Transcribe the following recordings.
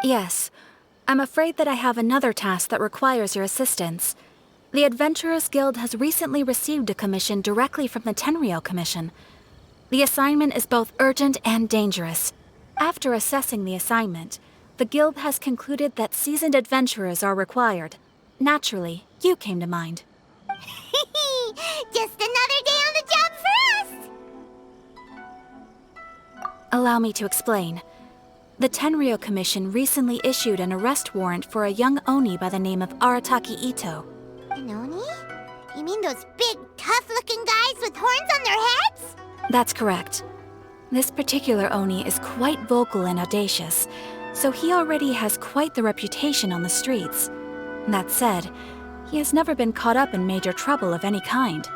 Yes. I'm afraid that I have another task that requires your assistance. The Adventurers Guild has recently received a commission directly from the Tenryou Commission. The assignment is both urgent and dangerous. After assessing the assignment, the Guild has concluded that seasoned adventurers are required. Naturally, you came to mind. Just another day on the job for us! Allow me to explain. The Tenryou Commission recently issued an arrest warrant for a young Oni by the name of Arataki Ito. An Oni? You mean those big, tough-looking guys with horns on their heads? That's correct. This particular Oni is quite vocal and audacious, so he already has quite the reputation on the streets. That said, he has never been caught up in major trouble of any kind.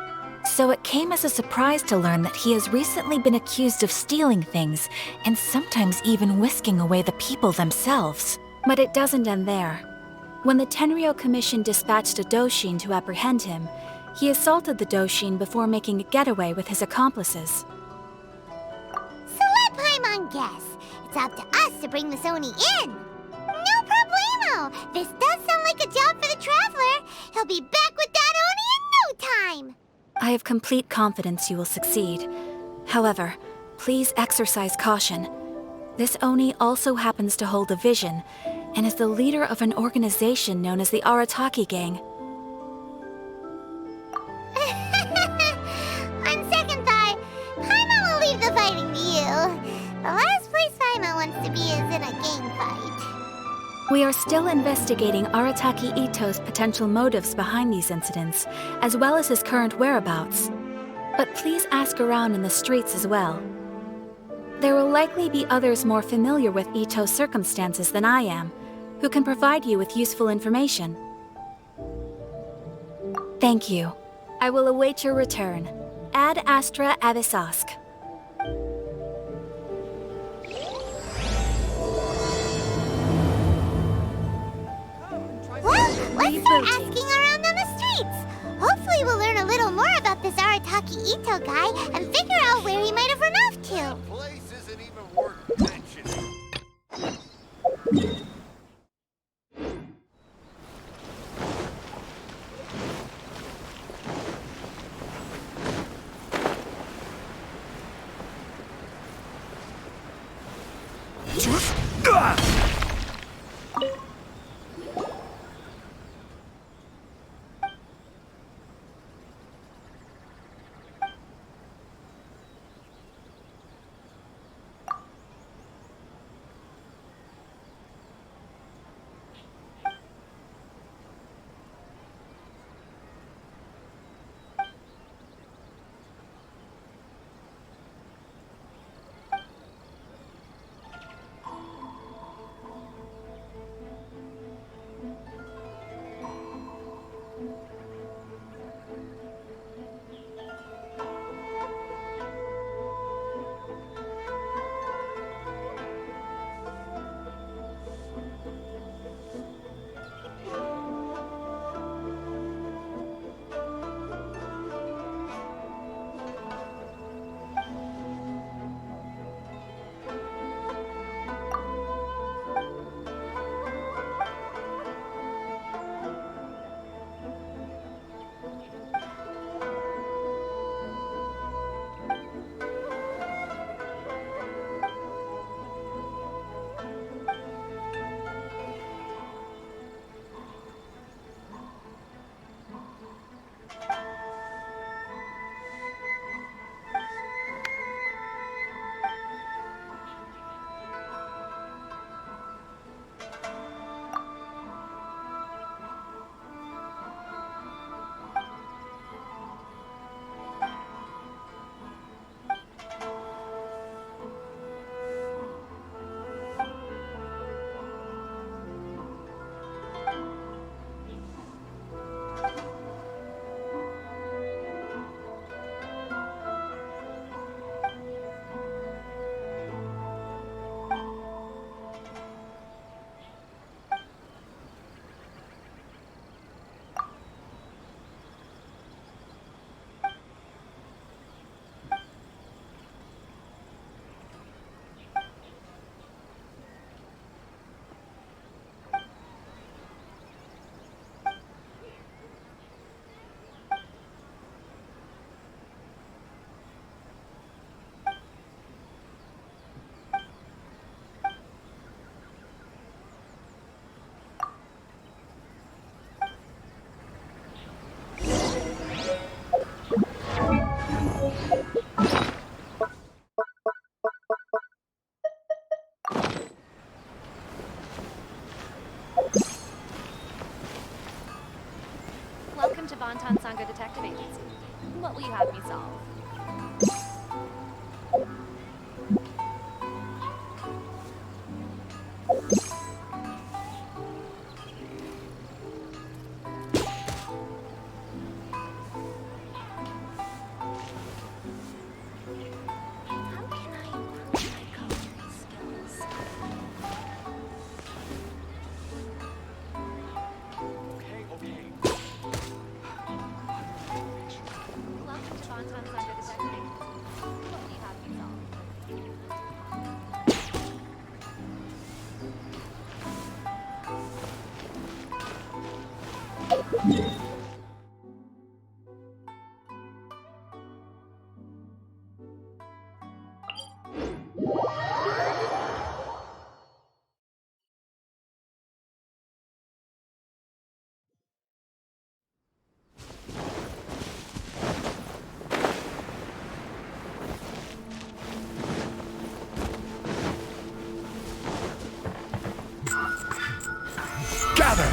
So it came as a surprise to learn that he has recently been accused of stealing things, and sometimes even whisking away the people themselves. But it doesn't end there. When the Tenryou Commission dispatched a Doshin to apprehend him, he assaulted the Doshin before making a getaway with his accomplices. So let Paimon guess. It's up to us to bring this Oni in. No problemo! This does sound like a job for the Traveler. He'll be back with that Oni in no time! I have complete confidence you will succeed. However, please exercise caution. This Oni also happens to hold a vision, and is the leader of an organization known as the Arataki Gang. On second thought, Paimon will leave the fighting to you. The last place Paimon wants to be is in a gang fight. We are still investigating Arataki Ito's potential motives behind these incidents, as well as his current whereabouts. But please ask around in the streets as well. There will likely be others more familiar with Ito's circumstances than I am, who can provide you with useful information. Thank you. I will await your return. Ad Astra Avisask. Well, let's start asking around on the streets. Hopefully we'll learn a little more about this Arataki Ito guy and figure out where he might have run off to. That place isn't even worth mentioning. Sango Detective Agency. What will you have me solve? How can I improve my coloring skills? Welcome to Bantan Sango Detective Agency. What will you have me solve? Gather!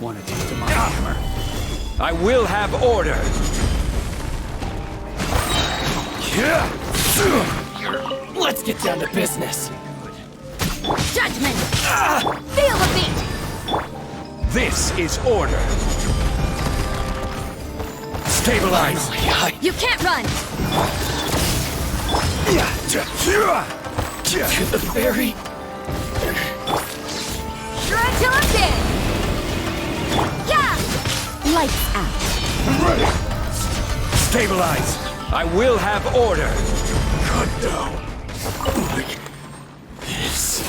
want to taste of my hammer. I will have order! Let's get down to business. Judgment! Feel the beat! This is order. Stabilize! You can't run! To the very... Shred till I'm dead! Yeah! Lights out. Stabilize! I will have order! Cut down! Like this.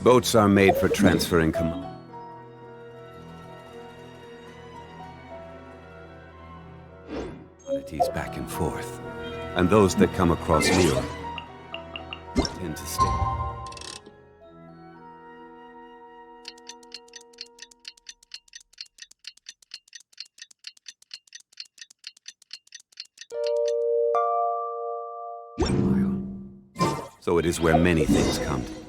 Boats are made for transferring commodities back and forth, and those that come across Leo tend to stay. So it is where many things come to.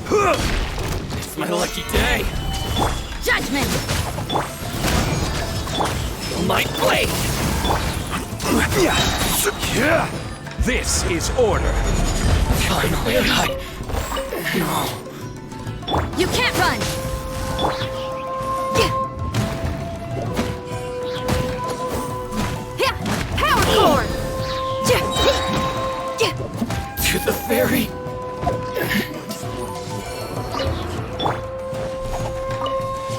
grab. It's my lucky day. Judgment! My blade! This is order. Finally, You can't run! Power forward! to the ferry.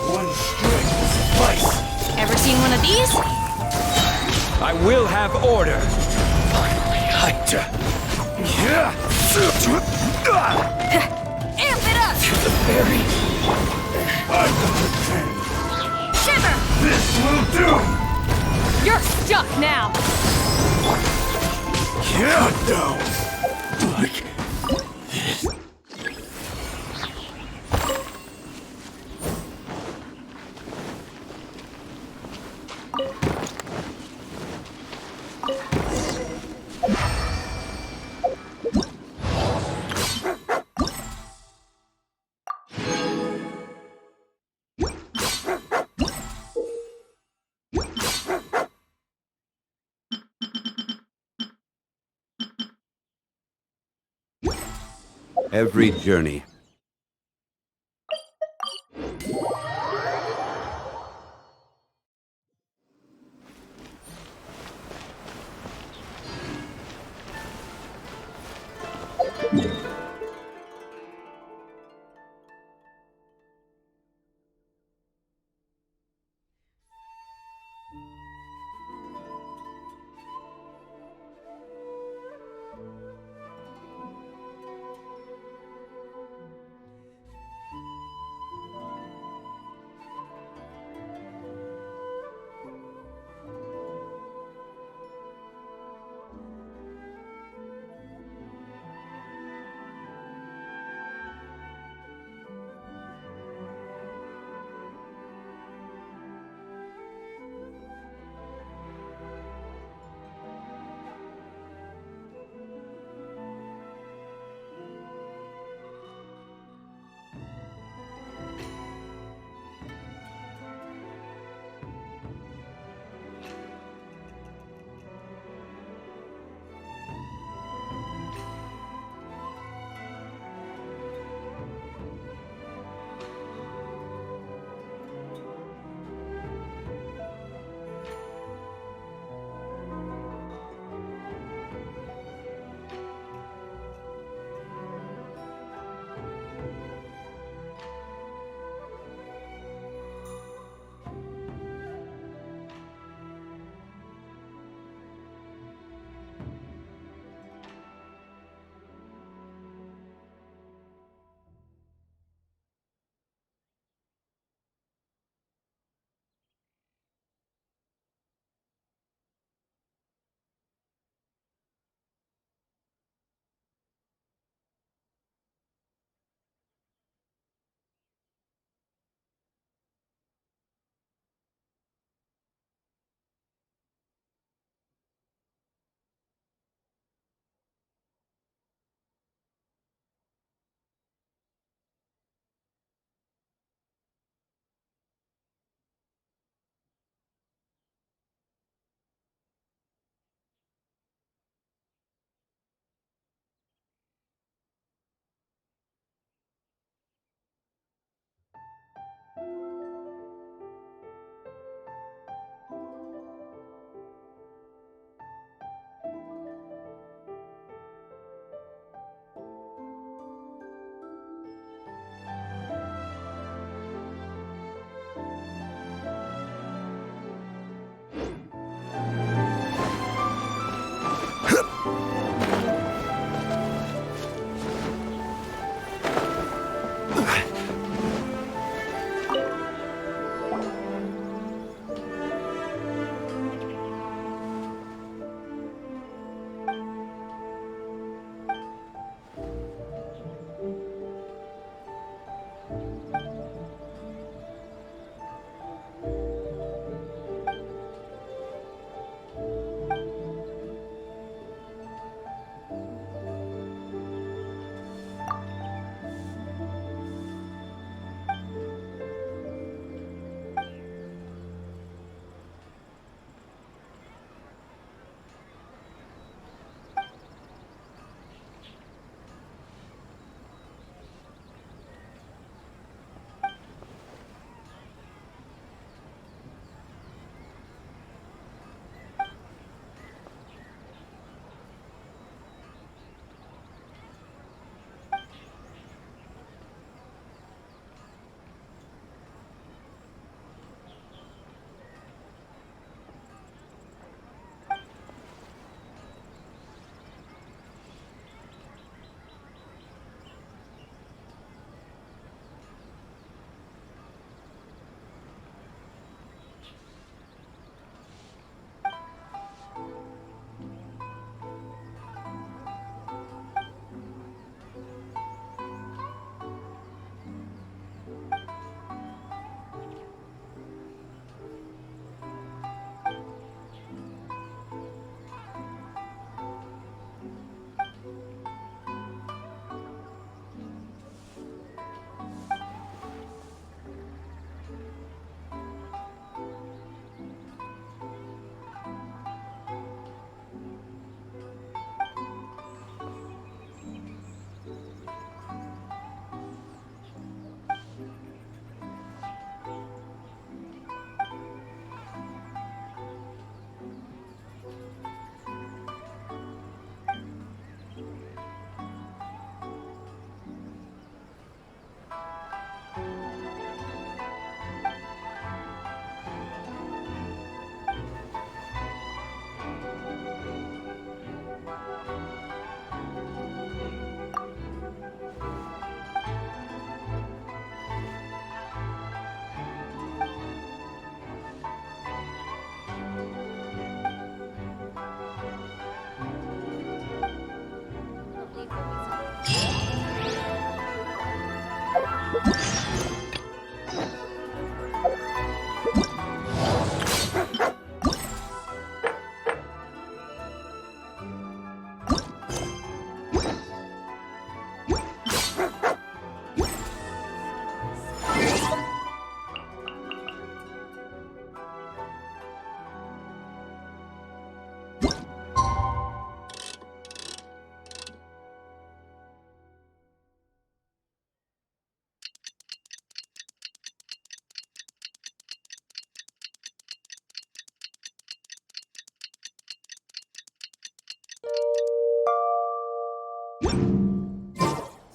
One strike will suffice. Ever seen one of these? I will have order. Finally, Amp it up! to the ferry. Shiver! This will do. You're stuck now! No. Like this. Every journey.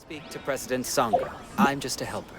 Speak to President Sango. I'm just a helper.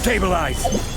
Stabilize!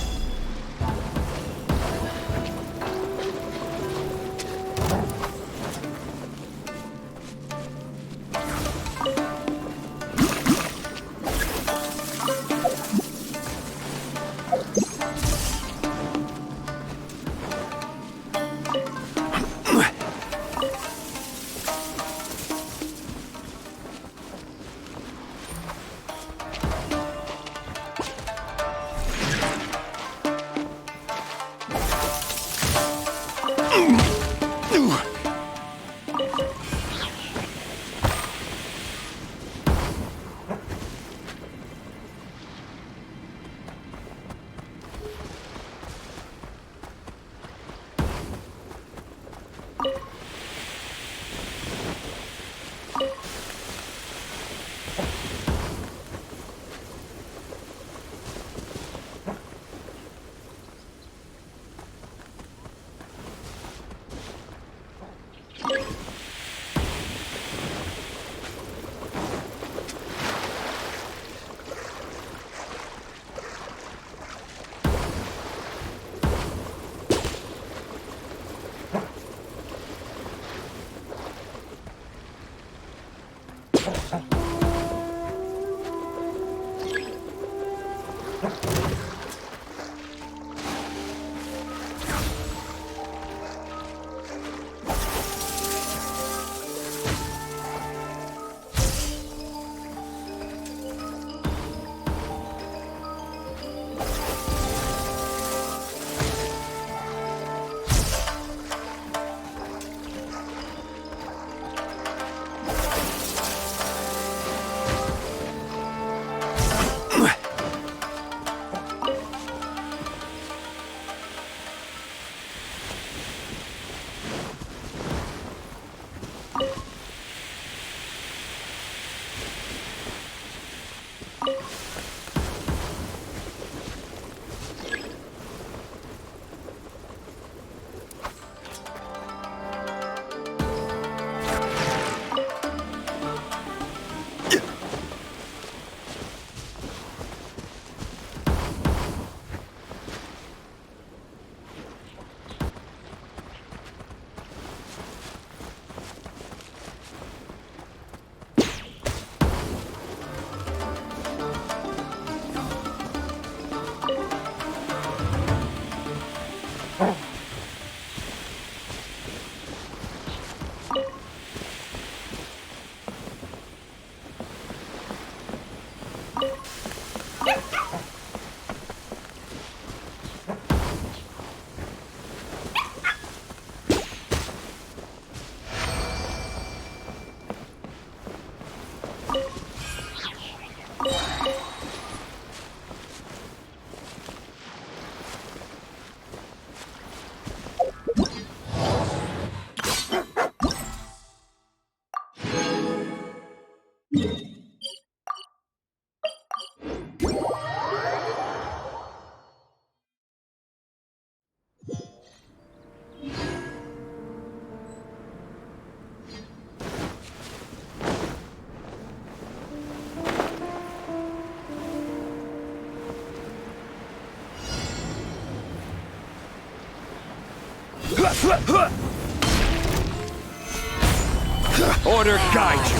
Order guide you.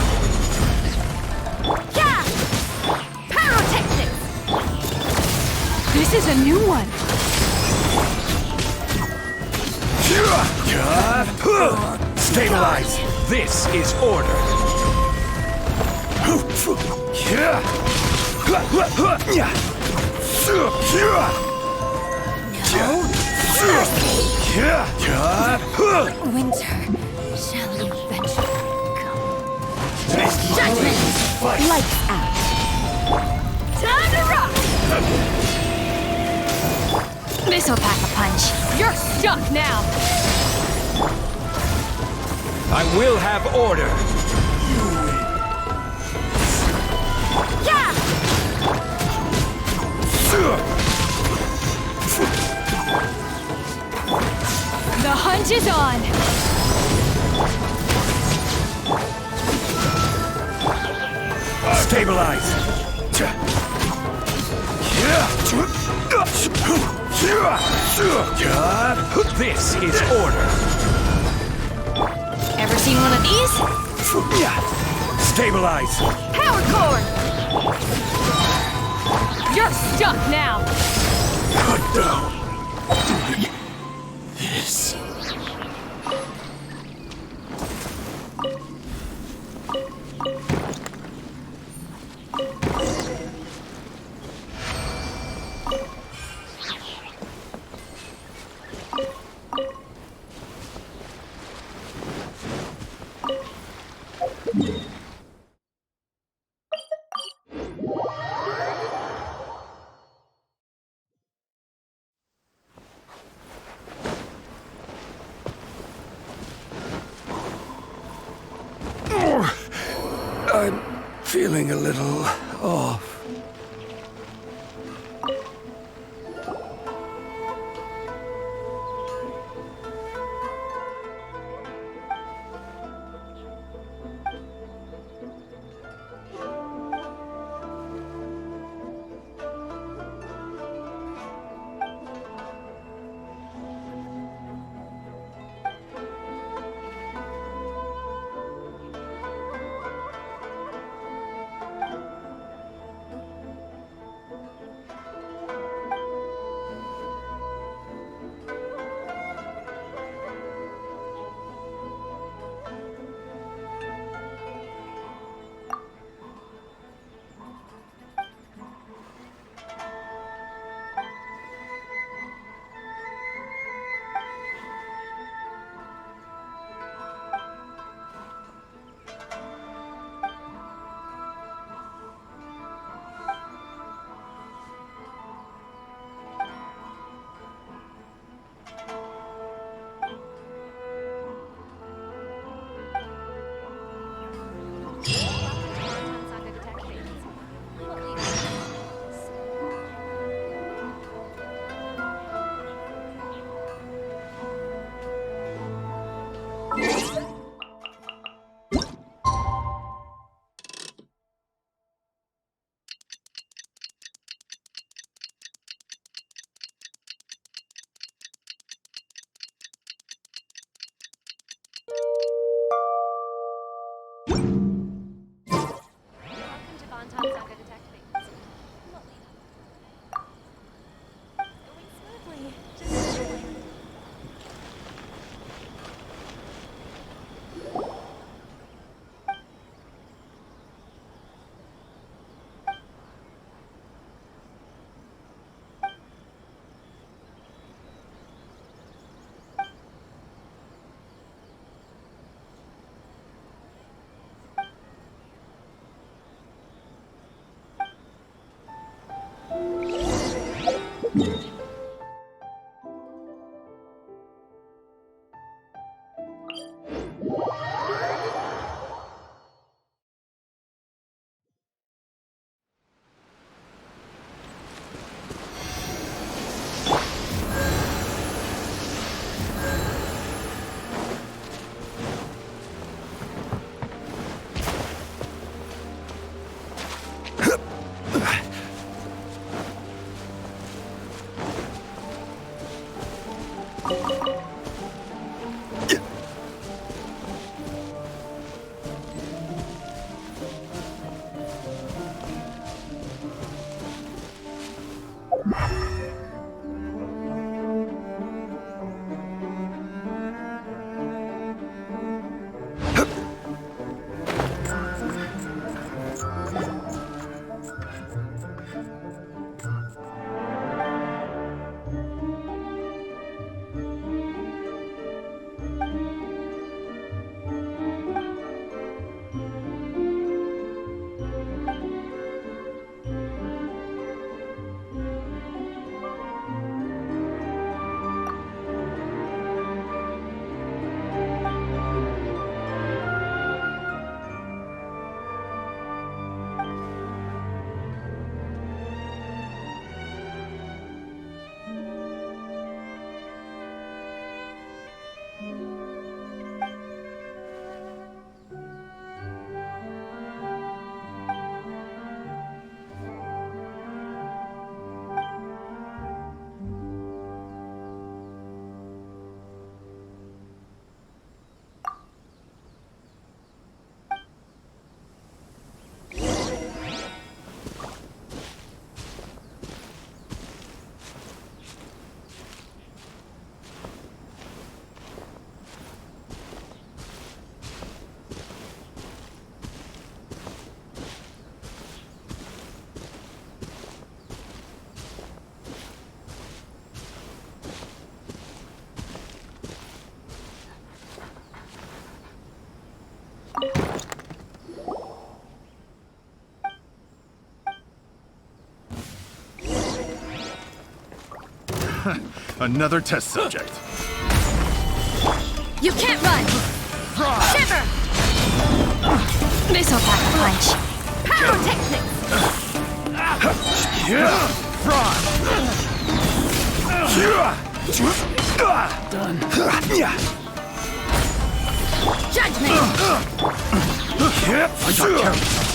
Yeah! Pyrotechnics! This is a new one. Stabilize. This is order. Winter, shall you venture? Judgment! Lights out. Time to rock! This'll pack a punch. You're stuck now! I will have order. Yeah! The hunt is on! Stabilize. This is order. Ever seen one of these? Stabilize. Power cord! You're stuck now! This. I'm feeling a little off. Welcome to Bantan Sango detecting. Going smoothly. Just chilling. Another test subject. You can't run! Shiver! This'll pack a punch. Pyrotechnics! Done. Judgment! I got carried.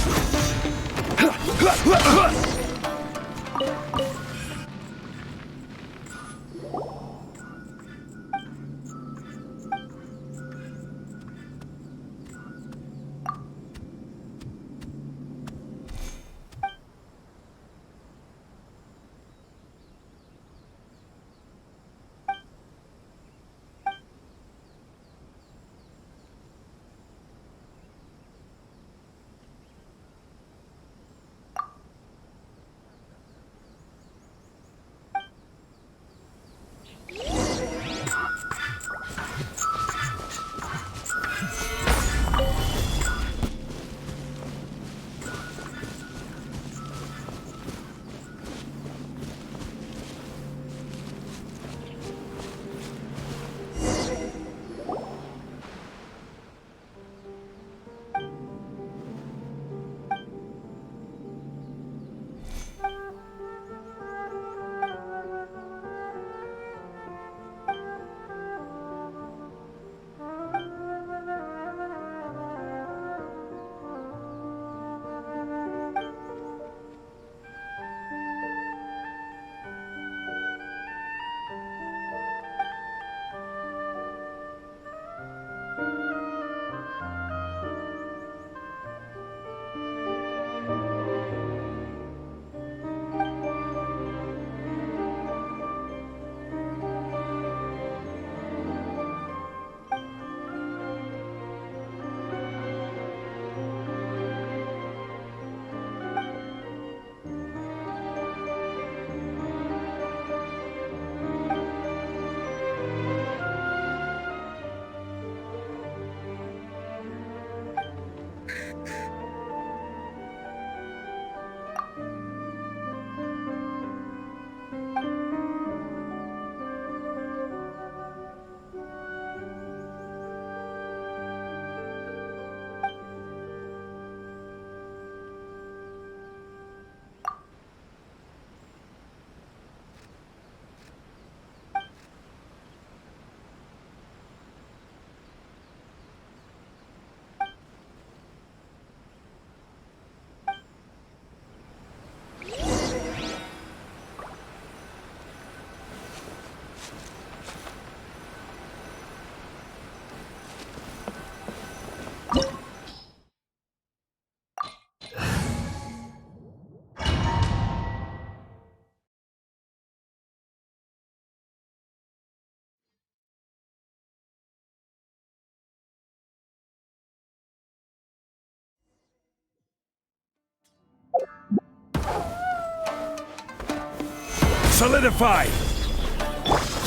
Solidify!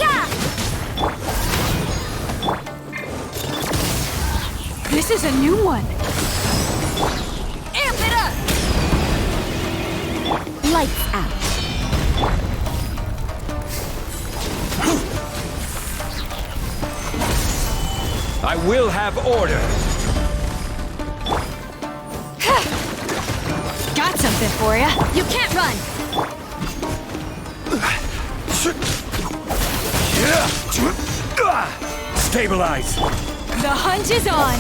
Yeah! This is a new one. Amp it up! Lights out. I will have order! Got something for ya. You can't run. Stabilize! The hunt is on.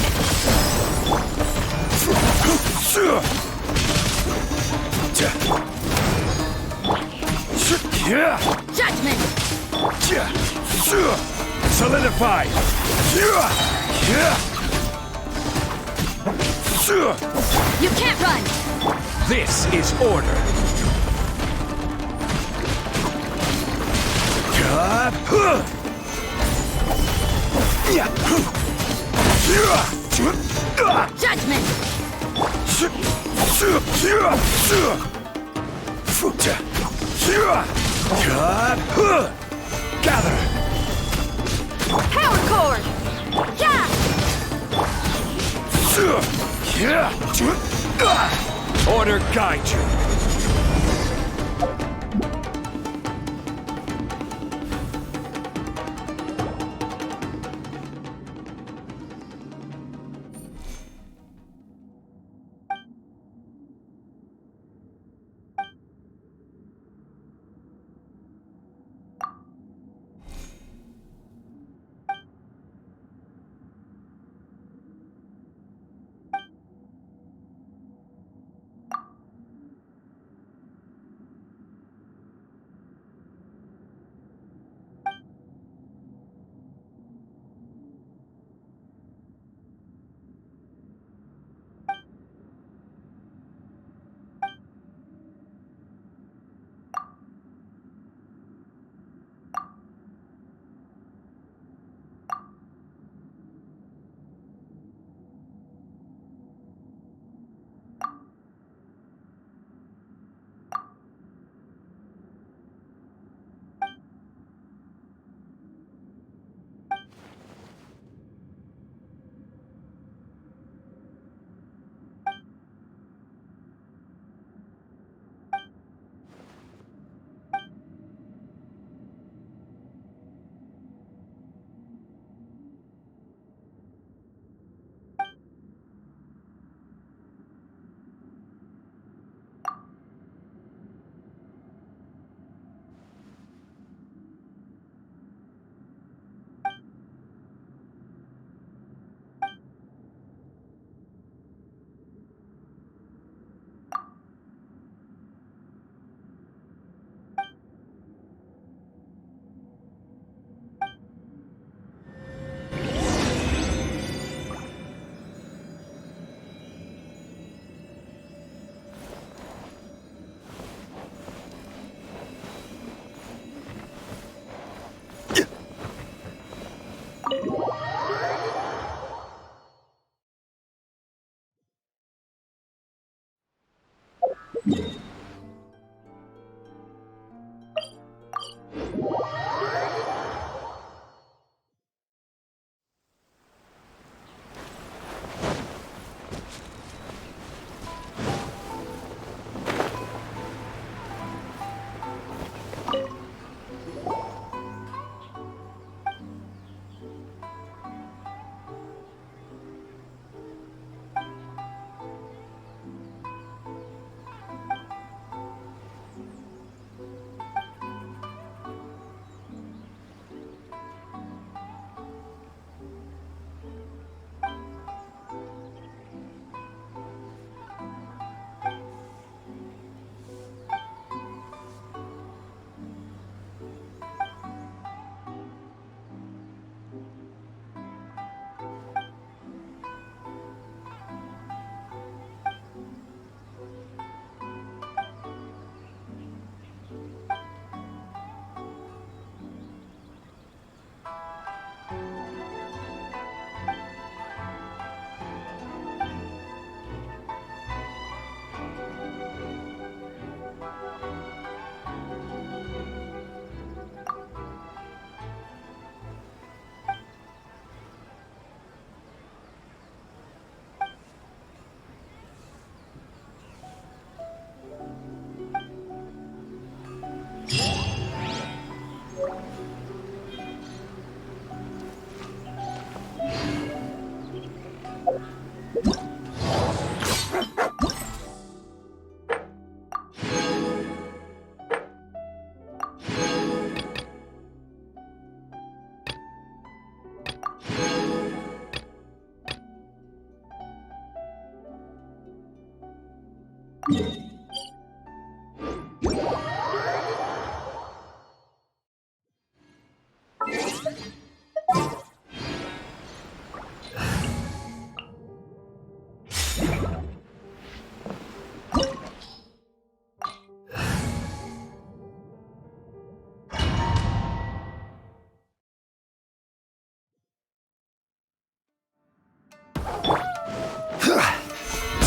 Judgment. Solidify! You can't run. This is order! Judgment. Gather! Power cord. Yeah. Order guide you!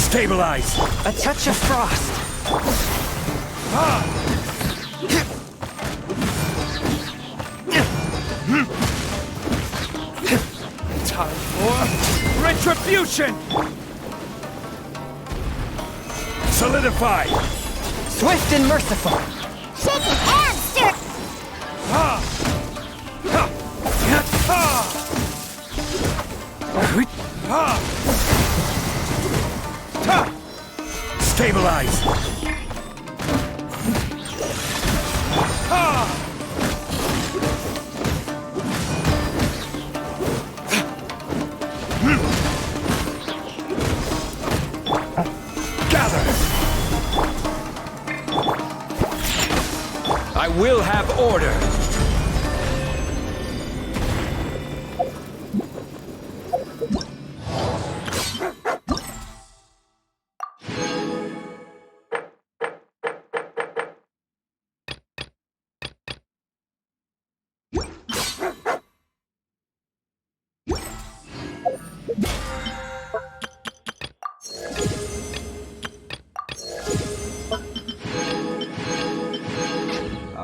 Stabilize! A touch of frost. Time for retribution! Solidify! Swift and merciful. Shaking and stir. Stabilize! Gather! I will have order!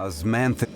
Osmantha.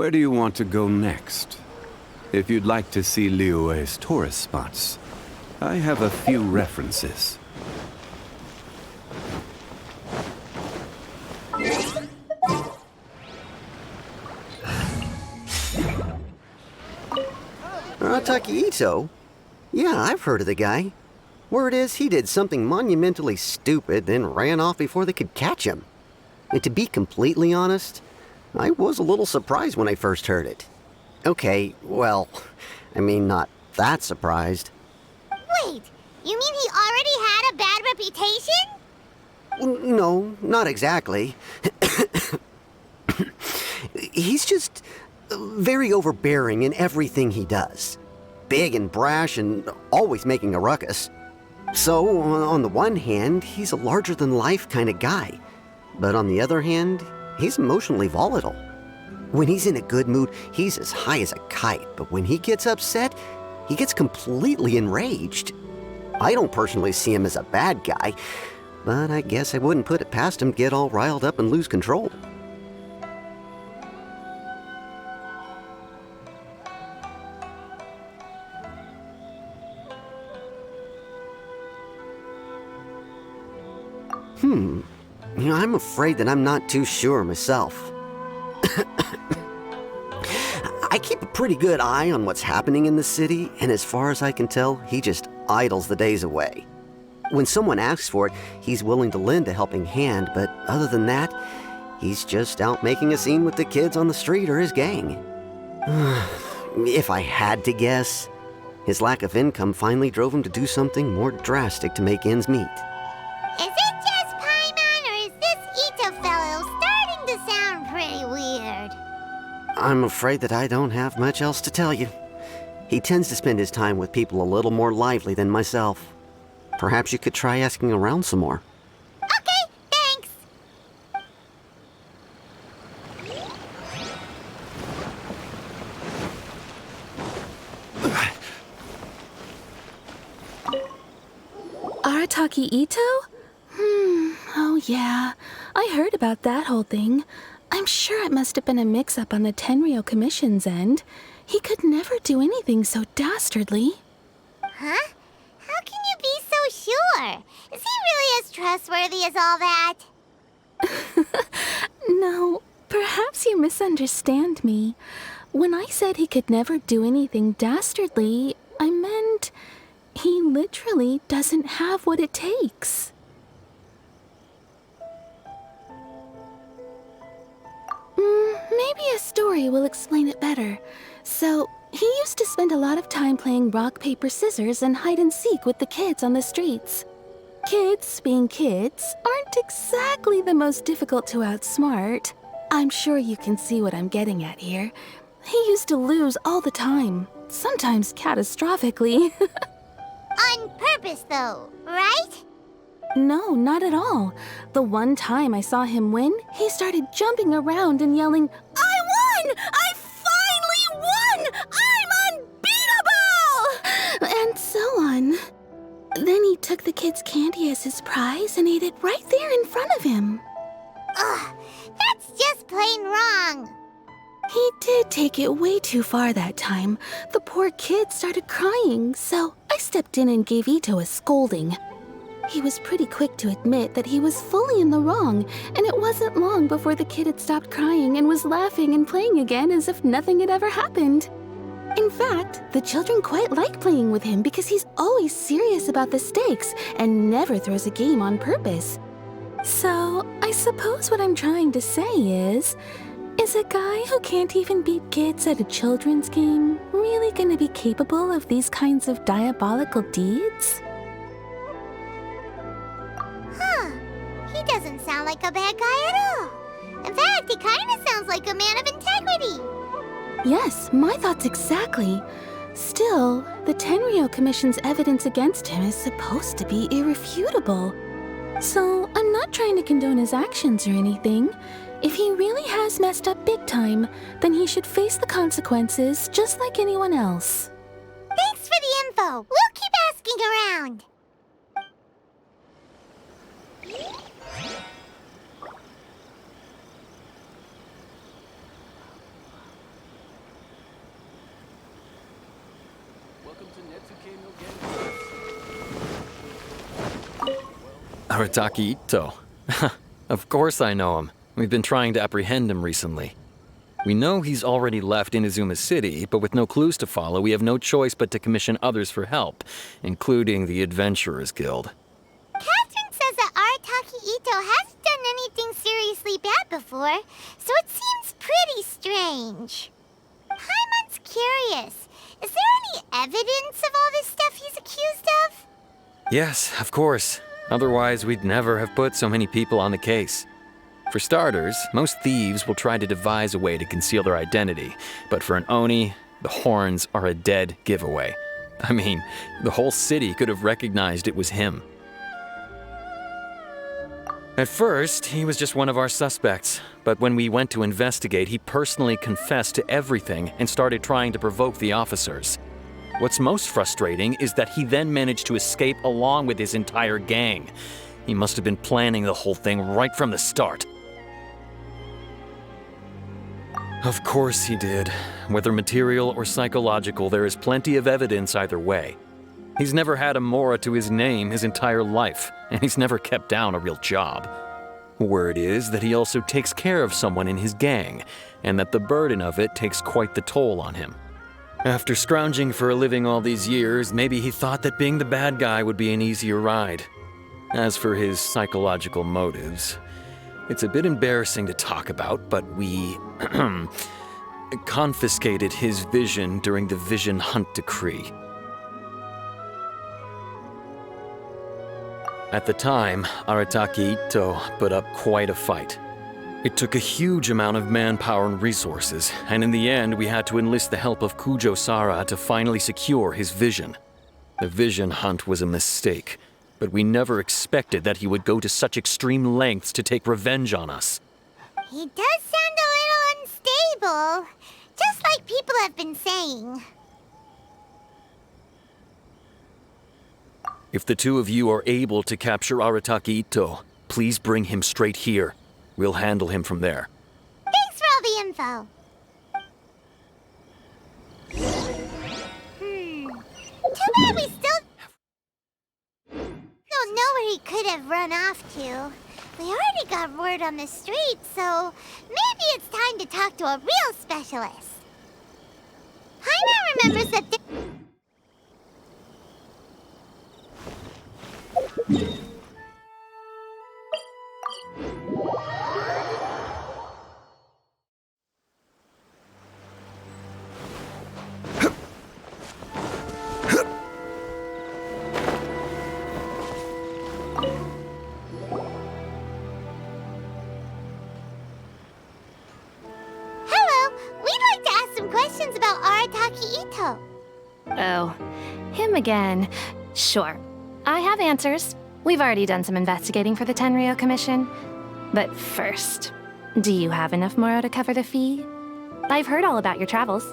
Where do you want to go next? If you'd like to see Liyue's tourist spots, I have a few references. Takahito? Yeah, I've heard of the guy. Word is he did something monumentally stupid, then ran off before they could catch him. And to be completely honest, I was a little surprised when I first heard it. Okay, well, I mean, not that surprised. Wait, you mean he already had a bad reputation? No, not exactly. He's just very overbearing in everything he does. Big and brash and always making a ruckus. So, on the one hand, he's a larger-than-life kind of guy. But on the other hand, he's emotionally volatile. When he's in a good mood, he's as high as a kite, but when he gets upset, he gets completely enraged. I don't personally see him as a bad guy, but I guess I wouldn't put it past him to get all riled up and lose control. I'm afraid that I'm not too sure myself. I keep a pretty good eye on what's happening in the city, and as far as I can tell, he just idles the days away. When someone asks for it, he's willing to lend a helping hand, but other than that, he's just out making a scene with the kids on the street or his gang. If I had to guess, his lack of income finally drove him to do something more drastic to make ends meet. Is it just Paimon, or is this Ito fellow starting to sound pretty weird? I'm afraid that I don't have much else to tell you. He tends to spend his time with people a little more lively than myself. Perhaps you could try asking around some more. Okay, thanks. Arataki Ito? Oh yeah. I heard about that whole thing. I'm sure it must have been a mix-up on the Tenryou Commission's end. He could never do anything so dastardly. Huh? How can you be so sure? Is he really as trustworthy as all that? No, perhaps you misunderstand me. When I said he could never do anything dastardly, I meant he literally doesn't have what it takes. Maybe a story will explain it better. So, he used to spend a lot of time playing rock, paper, scissors and hide and seek with the kids on the streets. Kids, being kids, aren't exactly the most difficult to outsmart. I'm sure you can see what I'm getting at here. He used to lose all the time, sometimes catastrophically. On purpose, though, right? No, not at all. The one time I saw him win, he started jumping around and yelling, "I won! I finally won! I'm unbeatable!" And so on. Then he took the kid's candy as his prize and ate it right there in front of him. Ugh, that's just plain wrong. He did take it way too far that time. The poor kid started crying, so I stepped in and gave Ito a scolding. He was pretty quick to admit that he was fully in the wrong, and it wasn't long before the kid had stopped crying and was laughing and playing again as if nothing had ever happened. In fact, the children quite like playing with him because he's always serious about the stakes and never throws a game on purpose. So, I suppose what I'm trying to say is a guy who can't even beat kids at a children's game really gonna be capable of these kinds of diabolical deeds? Huh. He doesn't sound like a bad guy at all. In fact, he kind of sounds like a man of integrity. Yes, my thoughts exactly. Still, the Tenryou Commission's evidence against him is supposed to be irrefutable. So, I'm not trying to condone his actions or anything. If he really has messed up big time, then he should face the consequences just like anyone else. Thanks for the info. We'll keep asking around. Arataki Ito. Of course I know him. We've been trying to apprehend him recently. We know he's already left Inazuma City, but with no clues to follow, we have no choice but to commission others for help, including the Adventurers Guild. Catherine says that Arataki Ito hasn't done anything seriously bad before, so it seems pretty strange. Paimon's curious. Is there any evidence of all this stuff he's accused of? Yes, of course. Otherwise, we'd never have put so many people on the case. For starters, most thieves will try to devise a way to conceal their identity, but for an Oni, the horns are a dead giveaway. I mean, the whole city could have recognized it was him. At first, he was just one of our suspects, but when we went to investigate, he personally confessed to everything and started trying to provoke the officers. What's most frustrating is that he then managed to escape along with his entire gang. He must have been planning the whole thing right from the start. Of course he did. Whether material or psychological, there is plenty of evidence either way. He's never had a Mora to his name his entire life, and he's never kept down a real job. Word is that he also takes care of someone in his gang, and that the burden of it takes quite the toll on him. After scrounging for a living all these years, maybe he thought that being the bad guy would be an easier ride. As for his psychological motives, it's a bit embarrassing to talk about, but we confiscated his vision during the Vision Hunt Decree. At the time, Arataki Ito put up quite a fight. It took a huge amount of manpower and resources, and in the end we had to enlist the help of Kujo Sara to finally secure his vision. The Vision Hunt was a mistake, but we never expected that he would go to such extreme lengths to take revenge on us. He does sound a little unstable, just like people have been saying. If the two of you are able to capture Arataki Ito, please bring him straight here. We'll handle him from there. Thanks for all the info. Too bad we still don't know where he could have run off to. We already got word on the street, so maybe it's time to talk to a real specialist. Paimon remembers that questions about Arataki Ito. Oh, him again. Sure. I have answers. We've already done some investigating for the Tenryou Commission. But first, do you have enough Moro to cover the fee? I've heard all about your travels.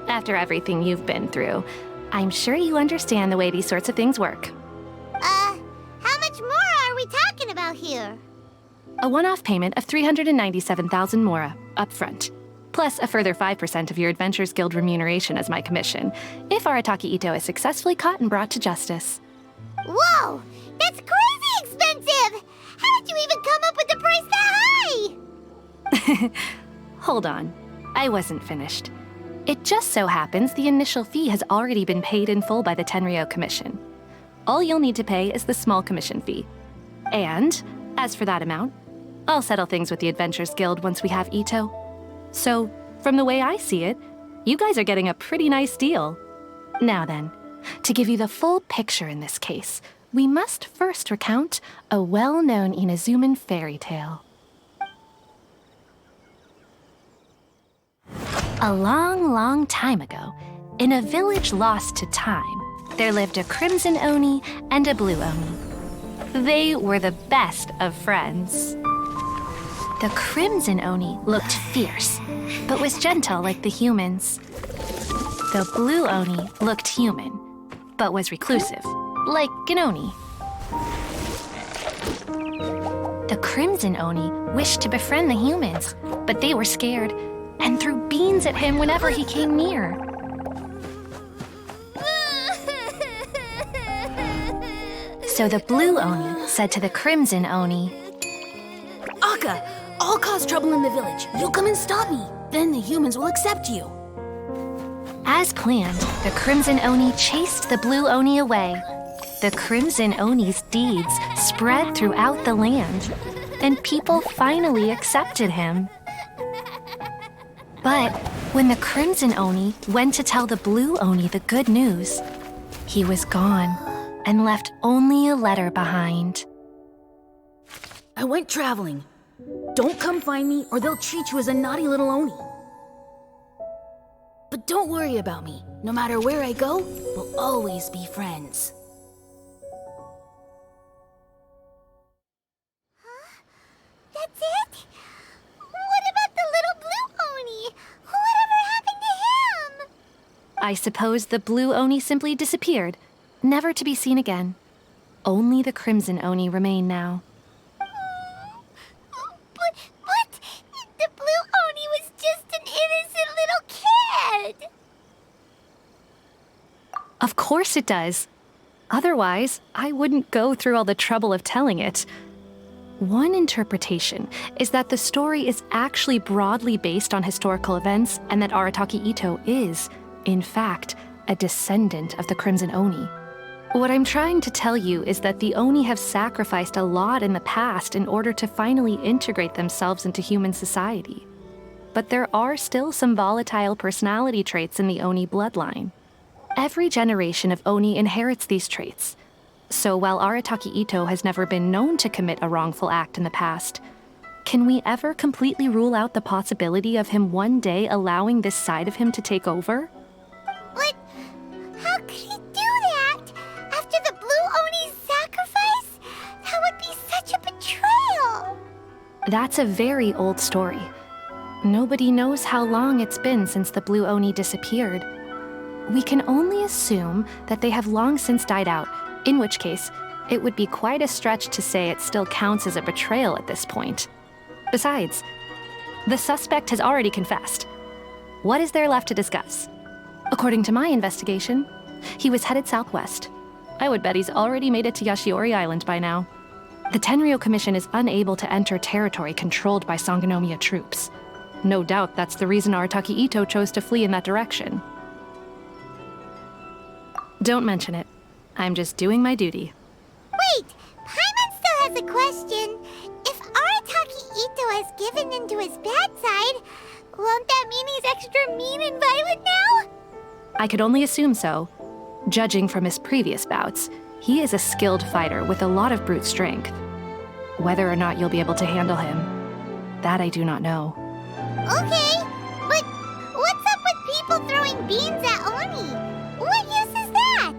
After everything you've been through, I'm sure you understand the way these sorts of things work. How much more are we talking about here? A one-off payment of 397,000 Mora, up front. Plus a further 5% of your Adventurers Guild remuneration as my commission, if Arataki Ito is successfully caught and brought to justice. Whoa! That's crazy expensive! How did you even come up with the price that high? Hold on. I wasn't finished. It just so happens the initial fee has already been paid in full by the Tenryou Commission. All you'll need to pay is the small commission fee. And, as for that amount, I'll settle things with the Adventurers Guild once we have Ito. So, from the way I see it, you guys are getting a pretty nice deal. Now then, to give you the full picture in this case, we must first recount a well-known Inazuman fairy tale. A long, long time ago, in a village lost to time, there lived a crimson Oni and a blue Oni. They were the best of friends. The crimson Oni looked fierce, but was gentle like the humans. The blue Oni looked human, but was reclusive, like an Oni. The crimson Oni wished to befriend the humans, but they were scared and threw beans at him whenever he came near. So the Blue Oni said to the Crimson Oni, Akka, I'll cause trouble in the village. You'll come and stop me. Then the humans will accept you. As planned, the Crimson Oni chased the Blue Oni away. The Crimson Oni's deeds spread throughout the land, and people finally accepted him. But when the Crimson Oni went to tell the Blue Oni the good news, he was gone and left only a letter behind. I went traveling. Don't come find me or they'll treat you as a naughty little Oni. But don't worry about me. No matter where I go, we'll always be friends. That's it? What about the little blue Oni? Whatever happened to him? I suppose the Blue Oni simply disappeared, never to be seen again. Only the Crimson Oni remain now. But the blue Oni was just an innocent little kid. Of course it does. Otherwise, I wouldn't go through all the trouble of telling it. One interpretation is that the story is actually broadly based on historical events and that Arataki Itto is, in fact, a descendant of the Crimson Oni. What I'm trying to tell you is that the Oni have sacrificed a lot in the past in order to finally integrate themselves into human society. But there are still some volatile personality traits in the Oni bloodline. Every generation of Oni inherits these traits. So while Arataki Itto has never been known to commit a wrongful act in the past, can we ever completely rule out the possibility of him one day allowing this side of him to take over? But how could he do that? After the blue Oni's sacrifice? That would be such a betrayal. That's a very old story. Nobody knows how long it's been since the Blue Oni disappeared. We can only assume that they have long since died out, in which case, it would be quite a stretch to say it still counts as a betrayal at this point. Besides, the suspect has already confessed. What is there left to discuss? According to my investigation, he was headed southwest. I would bet he's already made it to Yashiori Island by now. The Tenryou Commission is unable to enter territory controlled by Sangonomiya troops. No doubt that's the reason Arataki Itto chose to flee in that direction. Don't mention it. I'm just doing my duty. Wait, Paimon still has a question. If Arataki Itto has given in to his bad side, won't that mean he's extra mean and violent now? I could only assume so. Judging from his previous bouts, he is a skilled fighter with a lot of brute strength. Whether or not you'll be able to handle him, that I do not know. Okay, but what's up with people throwing beans at Oni? What use is that?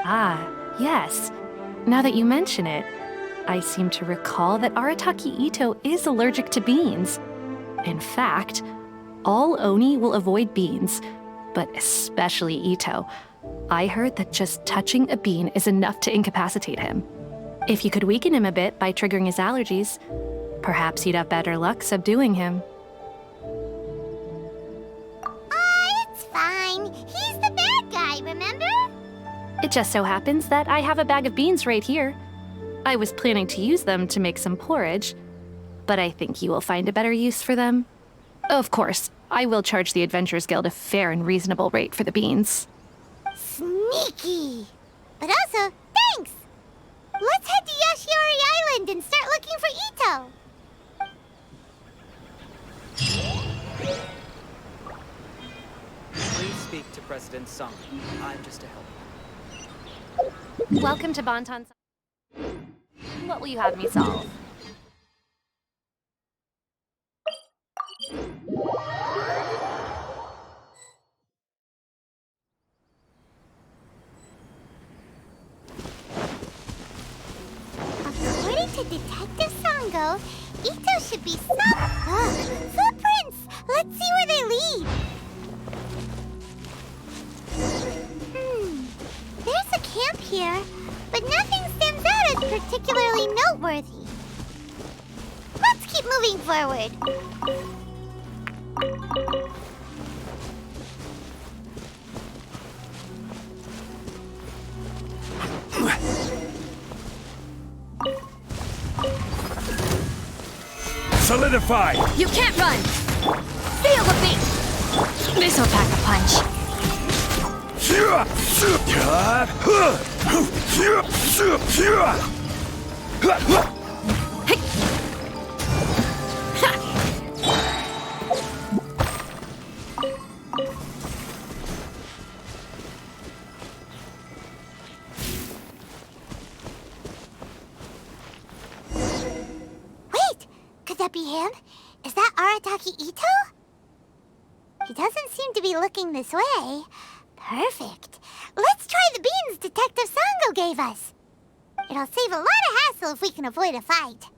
Ah, yes. Now that you mention it, I seem to recall that Arataki Itto is allergic to beans. In fact, all Oni will avoid beans, but especially Itto. I heard that just touching a bean is enough to incapacitate him. If you could weaken him a bit by triggering his allergies, perhaps you'd have better luck subduing him. It's fine. He's the bad guy, remember? It just so happens that I have a bag of beans right here. I was planning to use them to make some porridge, but I think you will find a better use for them. Of course, I will charge the Adventurers Guild a fair and reasonable rate for the beans. Sneaky! But also, thanks! Let's head to Yashiori Island and start looking for Itto! Please speak to President Sango. I'm just a helper. Welcome to Bantan. What will you have me solve? According to Detective Sango, Itto should be footprints! Let's see where they lead! There's a camp here, but nothing stands out as particularly noteworthy. Let's keep moving forward. Solidify! You can't run! Feel the beat! This'll pack a punch. Wait! Could that be him? Is that Arataki Ito? He doesn't seem to be looking this way. Perfect. Let's try the beans Detective Sango gave us. It'll save a lot of hassle if we can avoid a fight.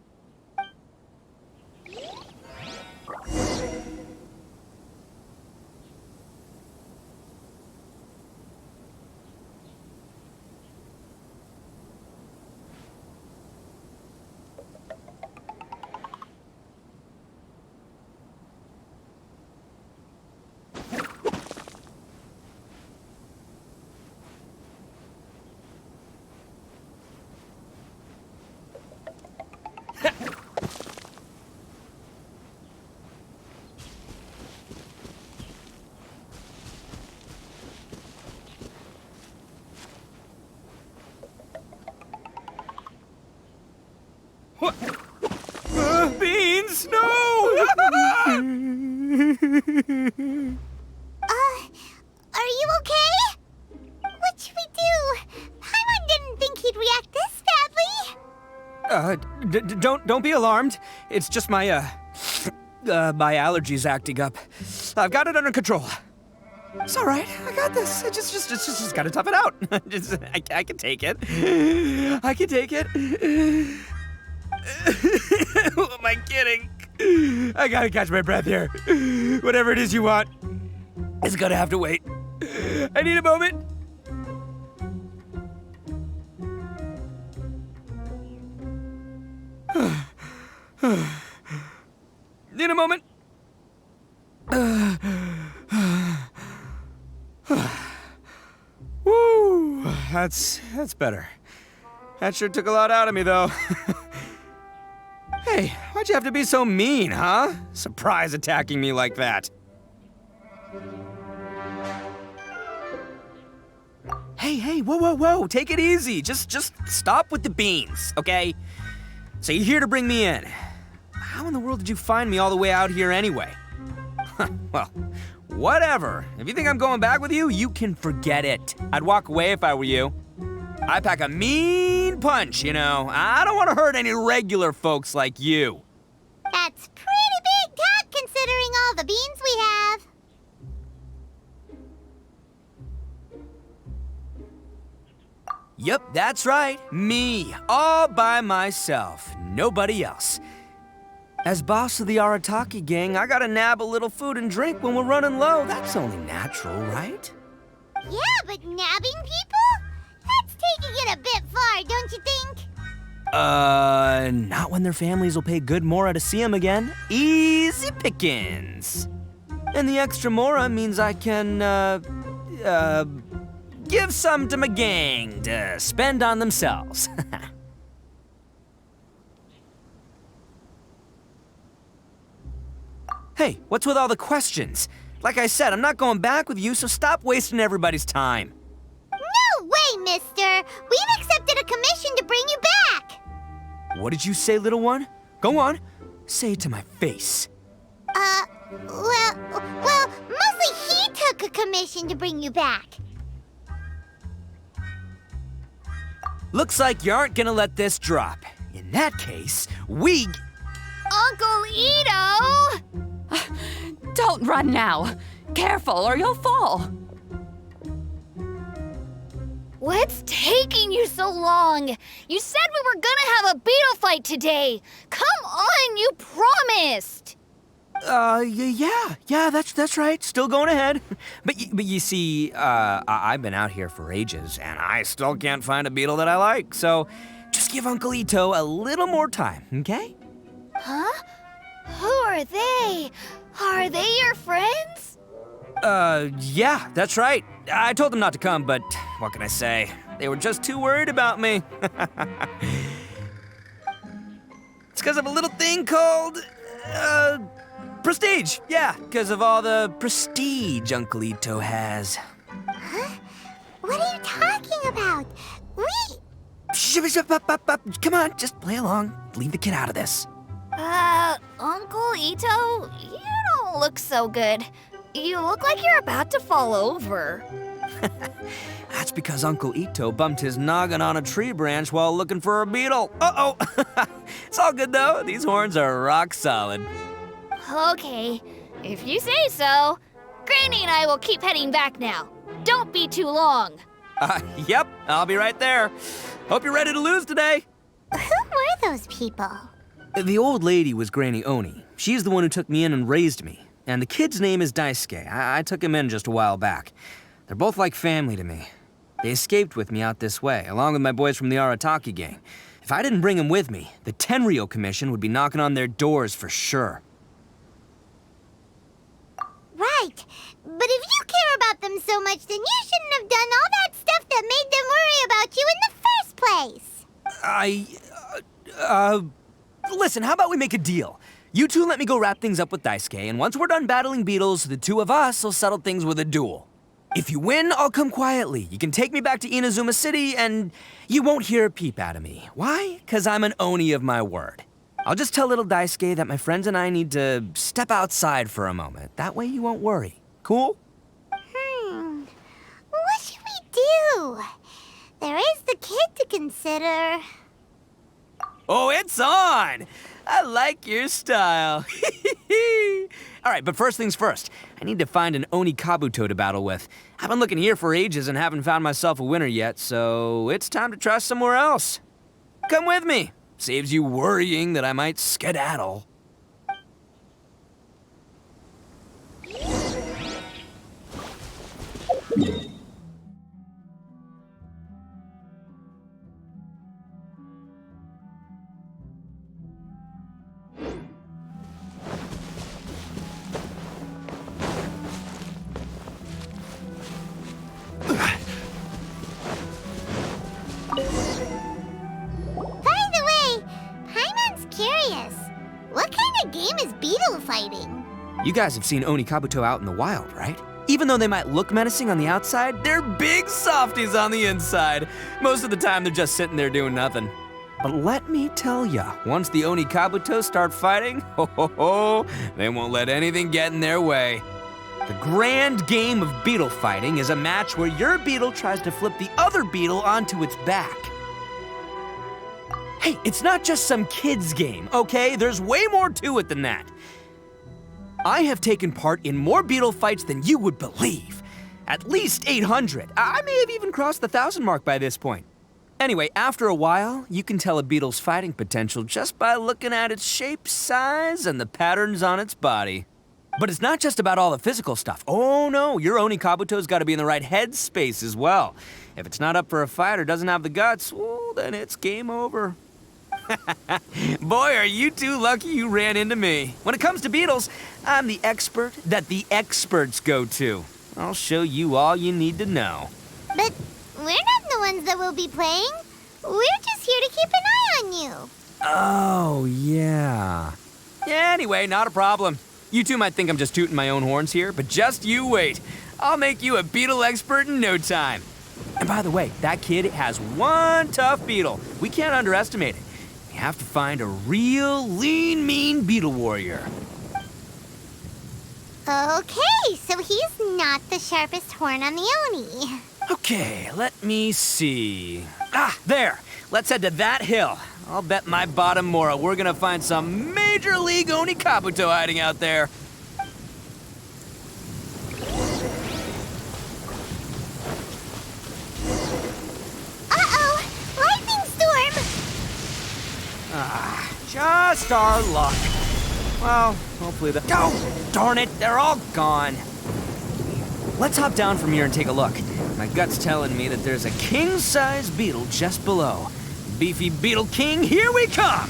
Beans, no! Are you okay? What should we do? Paimon didn't think he'd react this badly. Don't be alarmed. It's just my my allergies acting up. I've got it under control. It's all right. I got this. I just gotta tough it out. I can take it. I can take it. Who am I kidding? I gotta catch my breath here. Whatever it is you want, it's gonna have to wait. I need a moment. Need a moment. Woo, that's better. That sure took a lot out of me, though. Hey, why'd you have to be so mean, huh? Surprise attacking me like that. Hey, whoa, take it easy. Just stop with the beans, okay? So you're here to bring me in. How in the world did you find me all the way out here anyway? Well, whatever. If you think I'm going back with you, you can forget it. I'd walk away if I were you. I pack a mean punch, you know. I don't want to hurt any regular folks like you. That's pretty big talk considering all the beans we have. Yep, that's right. Me, all by myself. Nobody else. As boss of the Arataki gang, I gotta nab a little food and drink when we're running low. That's only natural, right? Yeah, but nabbing people? That's taking it a bit far, don't you think? Not when their families will pay good mora to see them again. Easy pickings. And the extra mora means I can, give some to my gang to spend on themselves. Hey, what's with all the questions? Like I said, I'm not going back with you, so stop wasting everybody's time. No way, mister! We've accepted a commission to bring you back! What did you say, little one? Go on. Say it to my face. Well, mostly he took a commission to bring you back. Looks like you aren't gonna let this drop. In that case, we... Uncle Ito! Don't run now. Careful or you'll fall. What's taking you so long? You said we were gonna have a beetle fight today. Come on, you promised. Yeah, that's right. Still going ahead. But you see, I've been out here for ages, and I still can't find a beetle that I like. So just give Uncle Ito a little more time, okay? Huh? Who are they? Are they your friends? Yeah, that's right. I told them not to come, but what can I say? They were just too worried about me. It's because of a little thing called Prestige! Yeah, because of all the prestige Uncle Ito has. Huh? What are you talking about? Come on, just play along. Leave the kid out of this. Uncle Ito, you don't look so good. You look like you're about to fall over. That's because Uncle Ito bumped his noggin on a tree branch while looking for a beetle. Uh-oh! It's all good, though. These horns are rock solid. Okay, if you say so. Granny and I will keep heading back now. Don't be too long. Yep, I'll be right there. Hope you're ready to lose today. Who were those people? The old lady was Granny Oni. She's the one who took me in and raised me. And the kid's name is Daisuke. I took him in just a while back. They're both like family to me. They escaped with me out this way, along with my boys from the Arataki gang. If I didn't bring them with me, the Tenryou Commission would be knocking on their doors for sure. Right. But if you care about them so much, then you shouldn't have done all that stuff that made them worry about you in the first place. Listen, how about we make a deal? You two let me go wrap things up with Daisuke, and once we're done battling beetles, the two of us will settle things with a duel. If you win, I'll come quietly. You can take me back to Inazuma City, and you won't hear a peep out of me. Why? 'Cause I'm an Oni of my word. I'll just tell little Daisuke that my friends and I need to step outside for a moment. That way he won't worry. Cool? What should we do? There is the kid to consider. Oh, it's on! I like your style. All right, but first things first. I need to find an Oni Kabuto to battle with. I've been looking here for ages and haven't found myself a winner yet, so it's time to try somewhere else. Come with me. Saves you worrying that I might skedaddle. You guys have seen Oni Kabuto out in the wild, right? Even though they might look menacing on the outside, they're big softies on the inside. Most of the time, they're just sitting there doing nothing. But let me tell ya, once the Oni Kabuto start fighting, they won't let anything get in their way. The grand game of beetle fighting is a match where your beetle tries to flip the other beetle onto its back. Hey, it's not just some kid's game, okay? There's way more to it than that. I have taken part in more beetle fights than you would believe. At least 800. I may have even crossed the 1,000 mark by this point. Anyway, after a while, you can tell a beetle's fighting potential just by looking at its shape, size, and the patterns on its body. But it's not just about all the physical stuff. Oh no, your Oni Kabuto's got to be in the right headspace as well. If it's not up for a fight or doesn't have the guts, well, then it's game over. Boy, are you two lucky you ran into me. When it comes to beetles, I'm the expert that the experts go to. I'll show you all you need to know. But we're not the ones that will be playing. We're just here to keep an eye on you. Oh, yeah. Anyway, not a problem. You two might think I'm just tooting my own horns here, but just you wait. I'll make you a beetle expert in no time. And by the way, that kid has one tough beetle. We can't underestimate it. We have to find a real lean, mean beetle warrior. Okay, so he's not the sharpest horn on the Oni. Okay, let me see. Ah, there. Let's head to that hill. I'll bet my bottom Mora we're gonna find some major league Oni Kabuto hiding out there. Uh-oh! Lightning storm! Ah, just our luck. Well, hopefully the... Oh, darn it, they're all gone. Let's hop down from here and take a look. My gut's telling me that there's a king-size beetle just below. Beefy Beetle King, here we come!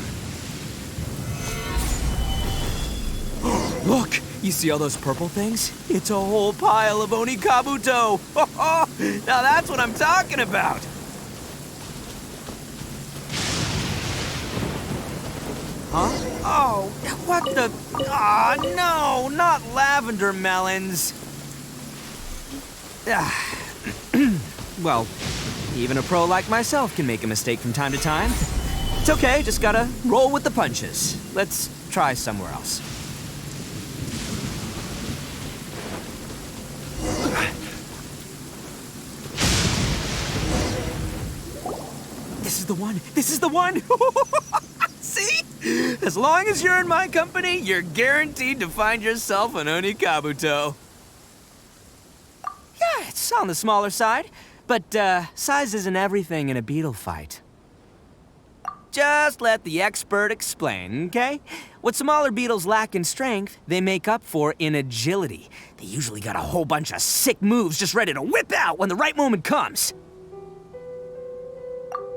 Look, you see all those purple things? It's a whole pile of Oni Kabuto. Now that's what I'm talking about. Huh? Oh, what the? Aw, no, not lavender melons. Well, even a pro like myself can make a mistake from time to time. It's okay, just gotta roll with the punches. Let's try somewhere else. This is the one! This is the one! See? As long as you're in my company, you're guaranteed to find yourself an Onikabuto. Yeah, it's on the smaller side, but size isn't everything in a beetle fight. Just let the expert explain, okay? What smaller beetles lack in strength, they make up for in agility. They usually got a whole bunch of sick moves just ready to whip out when the right moment comes.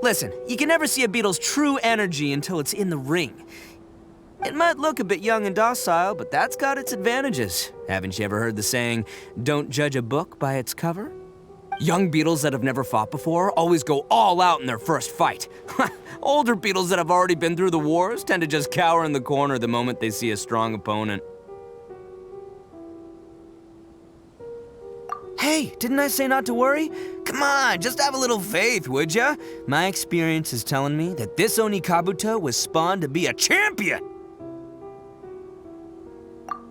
Listen, you can never see a beetle's true energy until it's in the ring. It might look a bit young and docile, but that's got its advantages. Haven't you ever heard the saying, don't judge a book by its cover? Young beetles that have never fought before always go all out in their first fight. Older beetles that have already been through the wars tend to just cower in the corner the moment they see a strong opponent. Hey, didn't I say not to worry? Come on, just have a little faith, would ya? My experience is telling me that this Onikabuto was spawned to be a champion!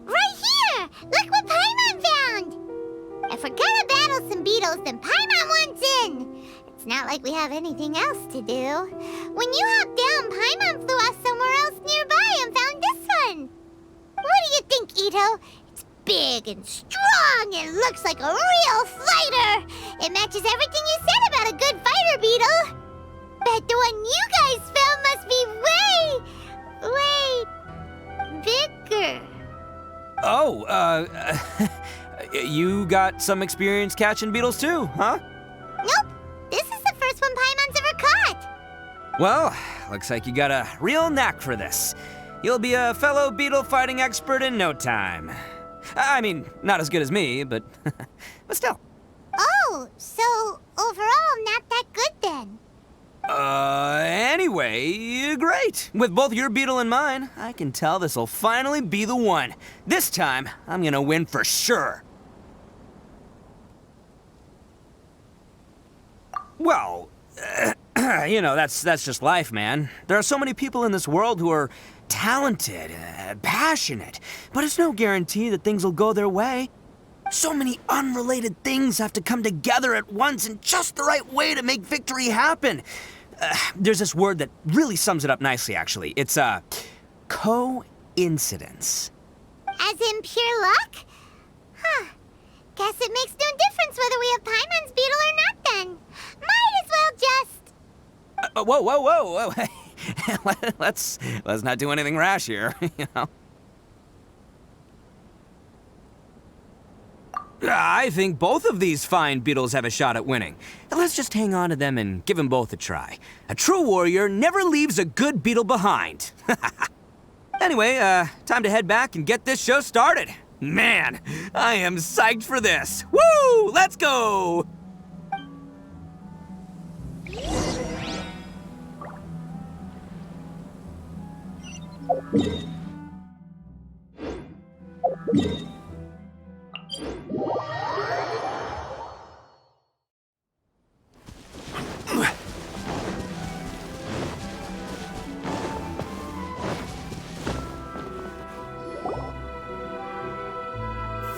Right here! Look what Paimon found! If we're gonna battle some beetles, then Paimon wants in! It's not like we have anything else to do. When you hopped down, Paimon flew off somewhere else nearby and found this one! What do you think, Ito? It's big and strong and looks like a real fighter! It matches everything you said about a good fighter beetle! Bet the one you guys found must be way bigger. Oh, you got some experience catching beetles too, huh? Nope. This is the first one Paimon's ever caught. Well, looks like you got a real knack for this. You'll be a fellow beetle fighting expert in no time. I mean, not as good as me, but still. Oh, so overall not that good then. Anyway, great. With both your beetle and mine, I can tell this'll finally be the one. This time, I'm gonna win for sure. Well, you know, that's just life, man. There are so many people in this world who are talented, passionate, but it's no guarantee that things will go their way. So many unrelated things have to come together at once in just the right way to make victory happen. There's this word that really sums it up nicely, actually. It's, coincidence. As in pure luck? Huh. Guess it makes no difference whether we have Paimon's beetle or not then. Might as well just... Whoa. let's not do anything rash here, you know? I think both of these fine beetles have a shot at winning. Let's just hang on to them and give them both a try. A true warrior never leaves a good beetle behind. Anyway, time to head back and get this show started. Man, I am psyched for this. Woo! Let's go!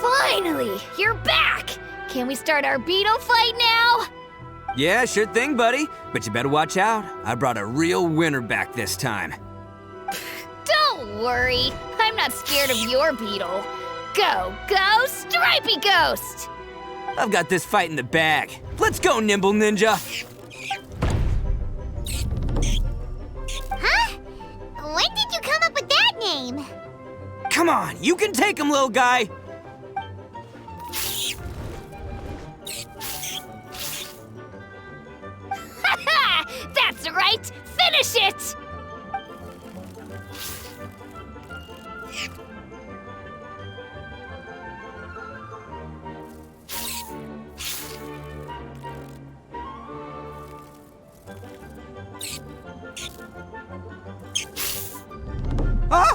Finally, you're back! Can we start our beetle fight now? Yeah, sure thing, buddy. But you better watch out. I brought a real winner back this time. Don't worry, I'm not scared of your beetle. Go, Stripey Ghost! I've got this fight in the bag. Let's go, Nimble Ninja! Huh? When did you come up with that name? Come on, you can take him, little guy! That's right! Finish it! Ah!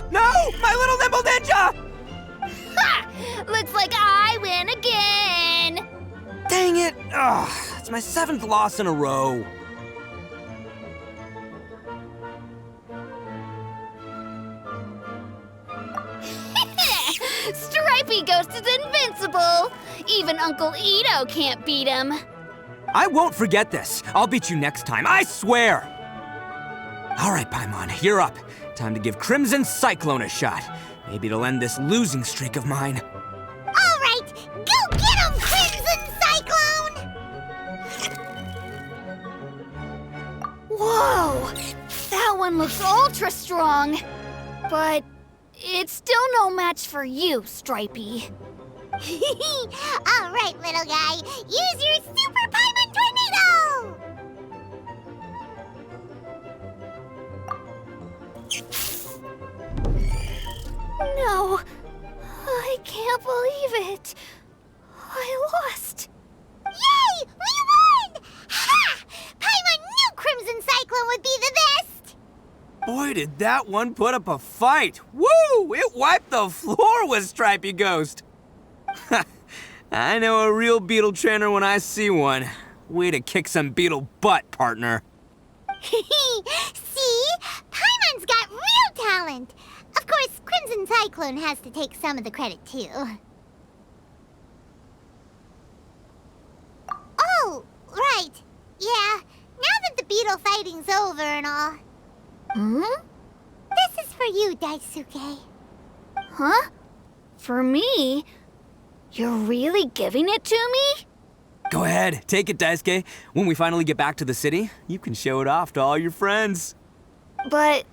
like I win again! Dang it! Ugh, it's my 7th loss in a row. Stripey Ghost is invincible! Even Uncle Ito can't beat him. I won't forget this. I'll beat you next time, I swear! All right, Paimon, you're up. Time to give Crimson Cyclone a shot. Maybe it'll end this losing streak of mine. All right, go get him, Crimson Cyclone! Whoa! That one looks ultra strong. But it's still no match for you, Stripey. All right, little guy, use your Super Paimon Tornado! No, I can't believe it. I lost. Yay! We won! Ha! Paimon knew Crimson Cyclone would be the best! Boy, did that one put up a fight. Woo! It wiped the floor with Stripey Ghost. I know a real beetle trainer when I see one. Way to kick some beetle butt, partner. See? Paimon's got real talent. Of course, Crimson Cyclone has to take some of the credit, too. Oh, right. Yeah, now that the beetle fighting's over and all. Hmm? This is for you, Daisuke. Huh? For me? You're really giving it to me? Go ahead, take it, Daisuke. When we finally get back to the city, you can show it off to all your friends. But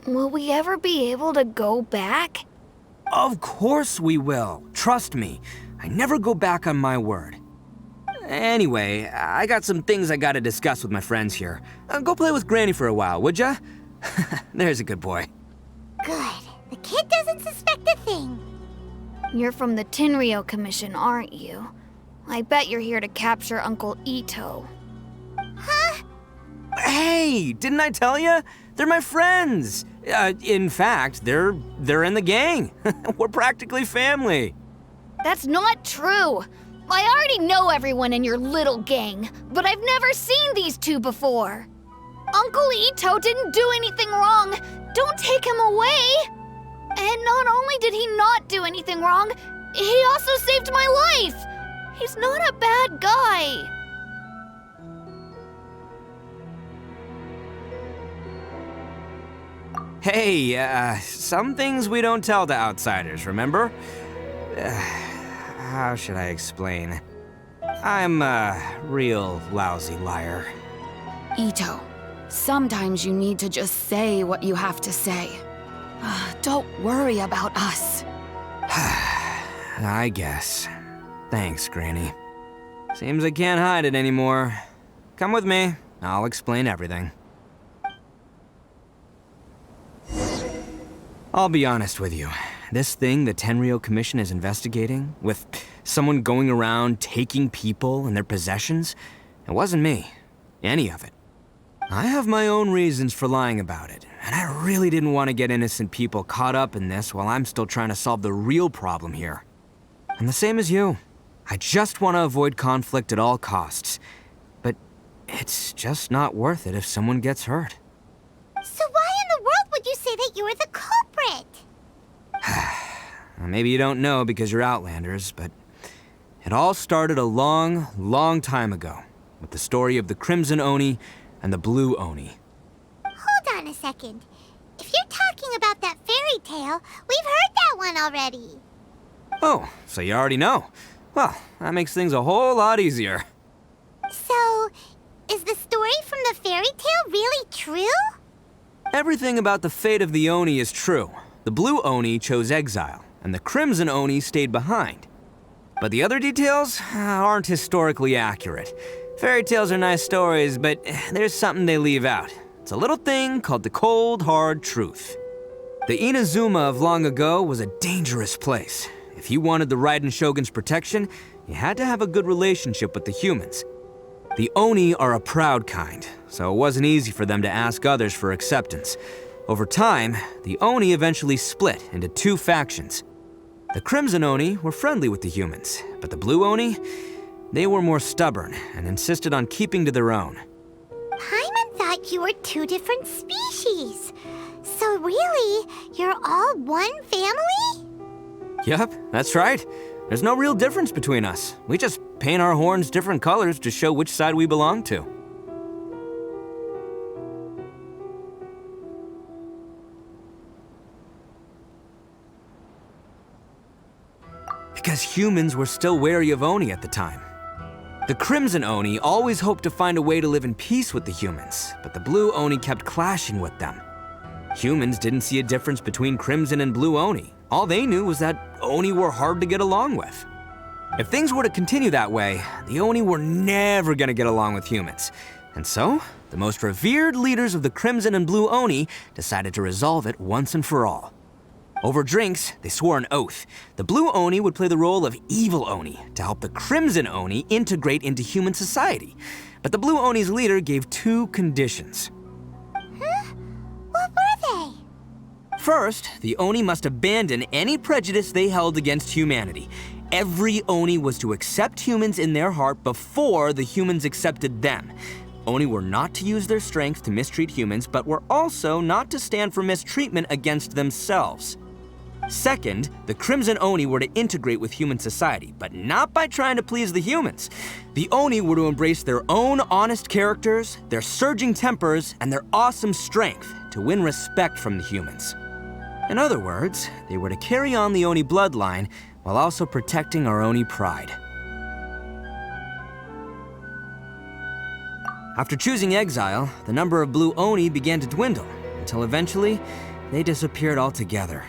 will we ever be able to go back? Of course we will. Trust me. I never go back on my word. Anyway, I got some things I gotta discuss with my friends here. Go play with Granny for a while, would ya? There's a good boy. Good. The kid doesn't suspect a thing. You're from the Tenryou Commission, aren't you? I bet you're here to capture Uncle Ito. Huh? Hey, didn't I tell ya? They're my friends. In fact, they're in the gang. We're practically family. That's not true. I already know everyone in your little gang, but I've never seen these two before. Uncle Ito didn't do anything wrong. Don't take him away. And not only did he not do anything wrong, he also saved my life. He's not a bad guy. Hey, some things we don't tell to outsiders, remember? How should I explain? I'm a real lousy liar. Ito, sometimes you need to just say what you have to say. Don't worry about us. I guess. Thanks, Granny. Seems I can't hide it anymore. Come with me. I'll explain everything. I'll be honest with you. This thing the Tenryou Commission is investigating, with someone going around taking people and their possessions, it wasn't me. Any of it. I have my own reasons for lying about it, and I really didn't want to get innocent people caught up in this while I'm still trying to solve the real problem here. I'm the same as you. I just want to avoid conflict at all costs. But it's just not worth it if someone gets hurt. So why in the world would you say that you were the culprit? Maybe you don't know because you're Outlanders, but it all started a long, long time ago with the story of the Crimson Oni and the Blue Oni. Hold on a second. If you're talking about that fairy tale, we've heard that one already. Oh, so you already know. Well, that makes things a whole lot easier. So, is the story from the fairy tale really true? Everything about the fate of the Oni is true. The Blue Oni chose exile, and the Crimson Oni stayed behind. But the other details aren't historically accurate. Fairy tales are nice stories, but there's something they leave out. It's a little thing called the cold, hard truth. The Inazuma of long ago was a dangerous place. If you wanted the Raiden Shogun's protection, you had to have a good relationship with the humans. The Oni are a proud kind, so it wasn't easy for them to ask others for acceptance. Over time, the Oni eventually split into two factions. The Crimson Oni were friendly with the humans, but the Blue Oni, they were more stubborn and insisted on keeping to their own. Paimon thought you were two different species. So really, you're all one family? Yep, that's right. There's no real difference between us. We just paint our horns different colors to show which side we belong to. Because humans were still wary of Oni at the time. The Crimson Oni always hoped to find a way to live in peace with the humans, but the Blue Oni kept clashing with them. Humans didn't see a difference between Crimson and Blue Oni. All they knew was that Oni were hard to get along with. If things were to continue that way, the Oni were never gonna get along with humans. And so, the most revered leaders of the Crimson and Blue Oni decided to resolve it once and for all. Over drinks, they swore an oath. The Blue Oni would play the role of evil Oni to help the Crimson Oni integrate into human society. But the Blue Oni's leader gave 2 conditions. Huh? What were they? First, the Oni must abandon any prejudice they held against humanity. Every Oni was to accept humans in their heart before the humans accepted them. Oni were not to use their strength to mistreat humans, but were also not to stand for mistreatment against themselves. Second, the Crimson Oni were to integrate with human society, but not by trying to please the humans. The Oni were to embrace their own honest characters, their surging tempers, and their awesome strength to win respect from the humans. In other words, they were to carry on the Oni bloodline while also protecting our Oni pride. After choosing exile, the number of Blue Oni began to dwindle, until eventually, they disappeared altogether.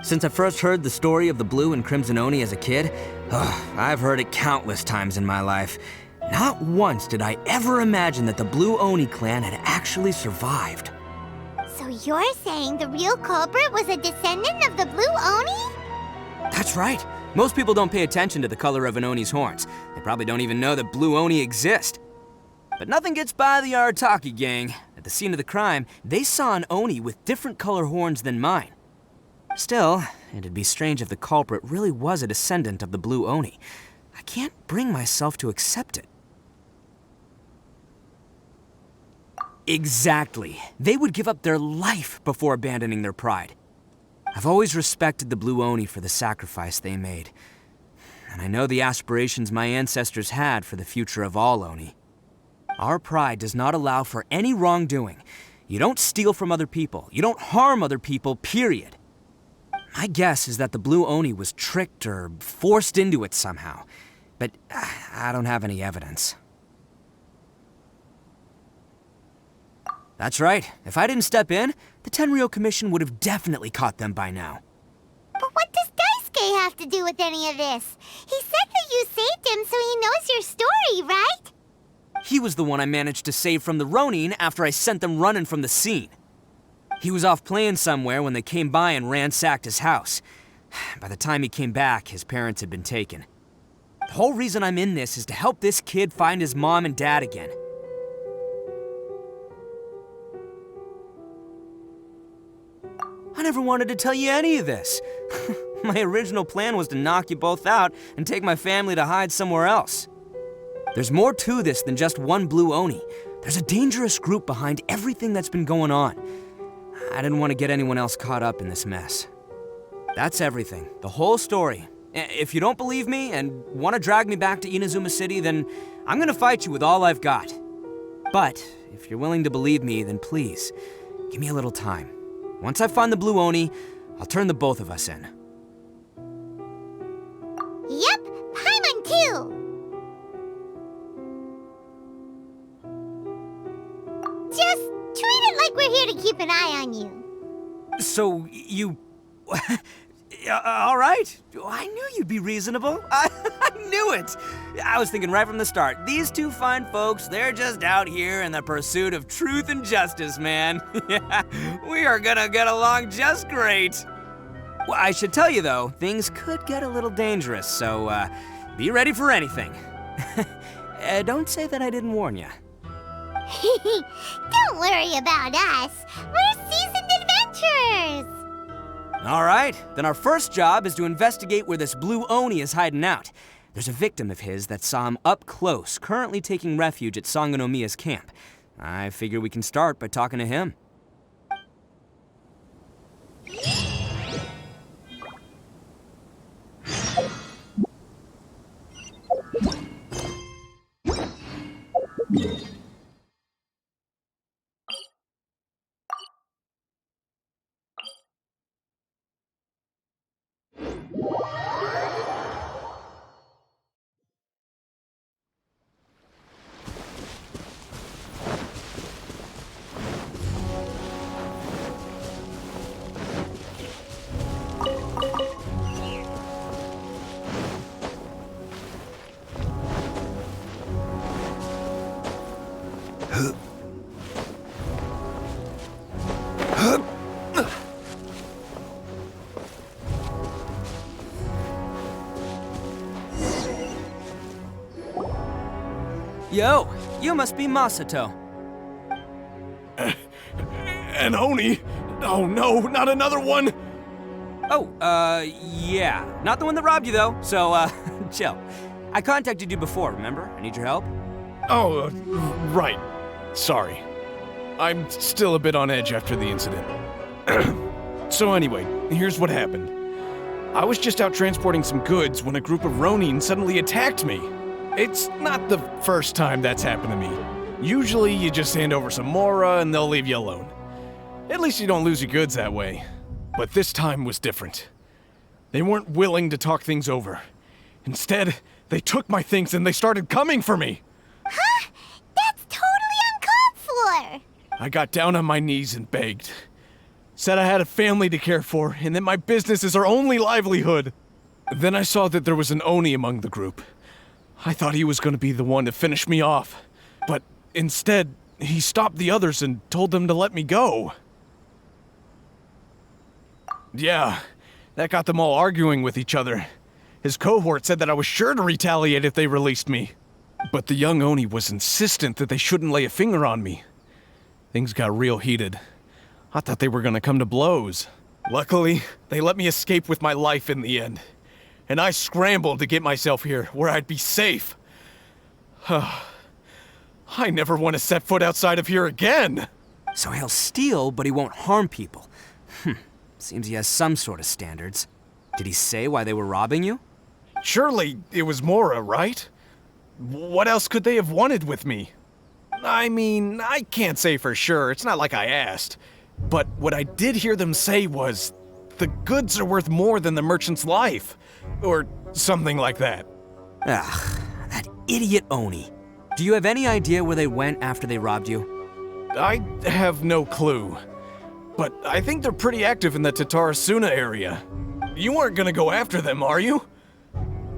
Since I first heard the story of the Blue and Crimson Oni as a kid, I've heard it countless times in my life. Not once did I ever imagine that the Blue Oni clan had actually survived. So you're saying the real culprit was a descendant of the Blue Oni? That's right. Most people don't pay attention to the color of an Oni's horns. They probably don't even know that Blue Oni exist. But nothing gets by the Arataki gang. At the scene of the crime, they saw an Oni with different color horns than mine. Still, it'd be strange if the culprit really was a descendant of the Blue Oni. I can't bring myself to accept it. Exactly. They would give up their life before abandoning their pride. I've always respected the Blue Oni for the sacrifice they made. And I know the aspirations my ancestors had for the future of all Oni. Our pride does not allow for any wrongdoing. You don't steal from other people. You don't harm other people, period. My guess is that the Blue Oni was tricked or forced into it somehow, but I don't have any evidence. That's right. If I didn't step in, the Tenryou Commission would have definitely caught them by now. But what does Daisuke have to do with any of this? He said that you saved him so he knows your story, right? He was the one I managed to save from the Ronin after I sent them running from the scene. He was off playing somewhere when they came by and ransacked his house. By the time he came back, his parents had been taken. The whole reason I'm in this is to help this kid find his mom and dad again. I never wanted to tell you any of this. My original plan was to knock you both out and take my family to hide somewhere else. There's more to this than just one Blue Oni. There's a dangerous group behind everything that's been going on. I didn't want to get anyone else caught up in this mess. That's everything, the whole story. If you don't believe me and want to drag me back to Inazuma City, then I'm gonna fight you with all I've got. But if you're willing to believe me, then please, give me a little time. Once I find the Blue Oni, I'll turn the both of us in. Yep, Paimon too! Just treat it like we're here to keep an eye on you. So, you... all right. I knew you'd be reasonable. I knew it. I was thinking right from the start, these two fine folks, they're just out here in the pursuit of truth and justice, man. We are gonna get along just great. Well, I should tell you, though, things could get a little dangerous, so be ready for anything. Don't say that I didn't warn you. Don't worry about us. We're seasoned adventurers. All right, then our first job is to investigate where this blue Oni is hiding out. There's a victim of his that saw him up close, currently taking refuge at Sango no Miya's camp. I figure we can start by talking to him. Yo, you must be Masato. An Oni? Oh no, not another one! Oh, yeah. Not the one that robbed you, though, so, chill. I contacted you before, remember? I need your help. Oh, right. Sorry. I'm still a bit on edge after the incident. So anyway, here's what happened. I was just out transporting some goods when a group of Ronin suddenly attacked me. It's not the first time that's happened to me. Usually you just hand over some Mora and they'll leave you alone. At least you don't lose your goods that way. But this time was different. They weren't willing to talk things over. Instead, they took my things and they started coming for me. Huh? That's totally uncalled for! I got down on my knees and begged. Said I had a family to care for and that my business is our only livelihood. Then I saw that there was an Oni among the group. I thought he was going to be the one to finish me off. But instead, he stopped the others and told them to let me go. Yeah, that got them all arguing with each other. His cohort said that I was sure to retaliate if they released me. But the young Oni was insistent that they shouldn't lay a finger on me. Things got real heated. I thought they were gonna come to blows. Luckily, they let me escape with my life in the end. And I scrambled to get myself here, where I'd be safe. I never want to set foot outside of here again! So he'll steal, but he won't harm people. Seems he has some sort of standards. Did he say why they were robbing you? Surely it was Mora, right? What else could they have wanted with me? I mean, I can't say for sure, it's not like I asked. But what I did hear them say was, the goods are worth more than the merchant's life. Or something like that. Ugh, that idiot Oni. Do you have any idea where they went after they robbed you? I have no clue. But I think they're pretty active in the Tatarasuna area. You aren't gonna go after them, are you?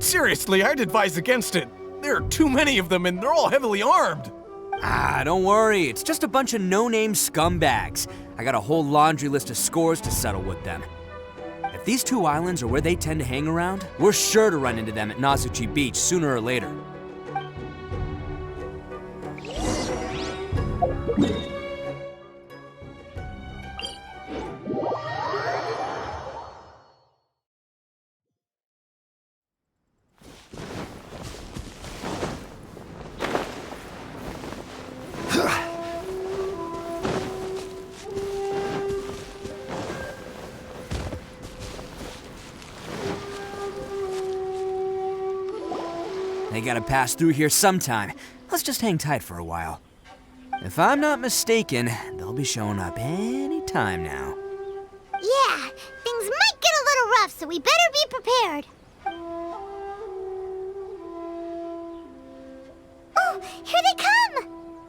Seriously, I'd advise against it. There are too many of them and they're all heavily armed. Ah, don't worry. It's just a bunch of no-name scumbags. I got a whole laundry list of scores to settle with them. If these two islands are where they tend to hang around, we're sure to run into them at Nazuchi Beach sooner or later. They gotta pass through here sometime. Let's just hang tight for a while. If I'm not mistaken, they'll be showing up any time now. Yeah, things might get a little rough, so we better be prepared. Oh, here they come!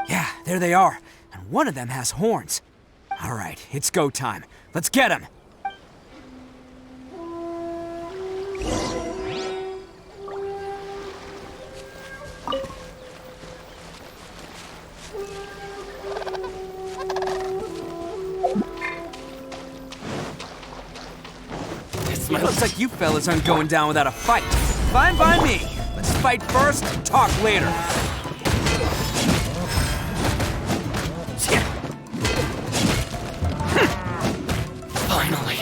Yeah, there they are. And one of them has horns. All right, it's go time. Let's get him! It looks like you fellas aren't going down without a fight. Fine by me. Let's fight first and talk later. Finally,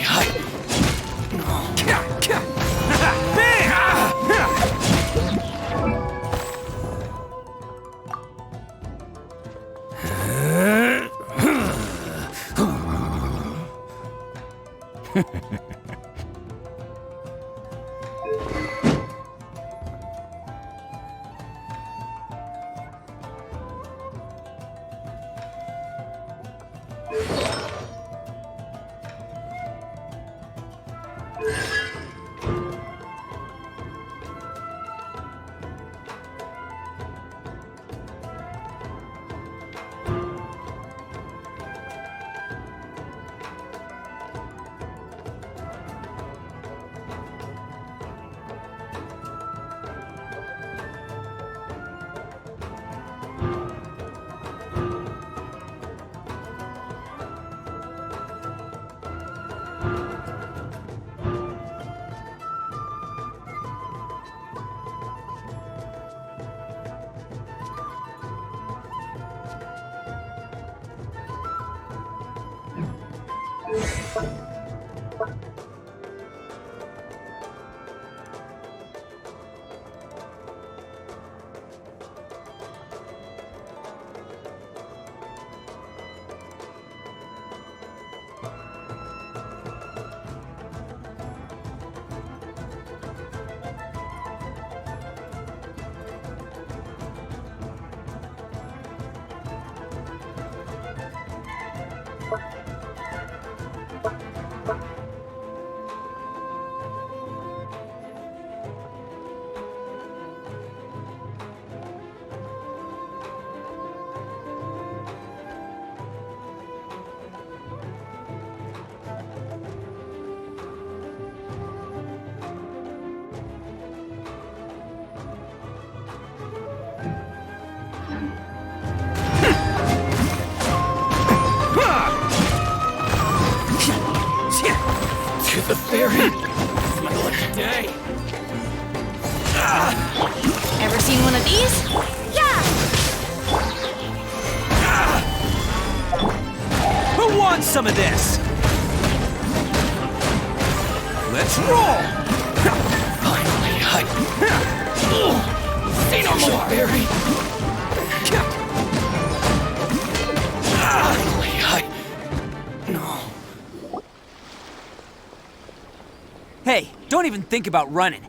The theory. My lucky day. Ever seen one of these? Yeah! Who wants some of this? Let's roll! Finally, say no more, Barry. Finally, no. Hey, don't even think about running.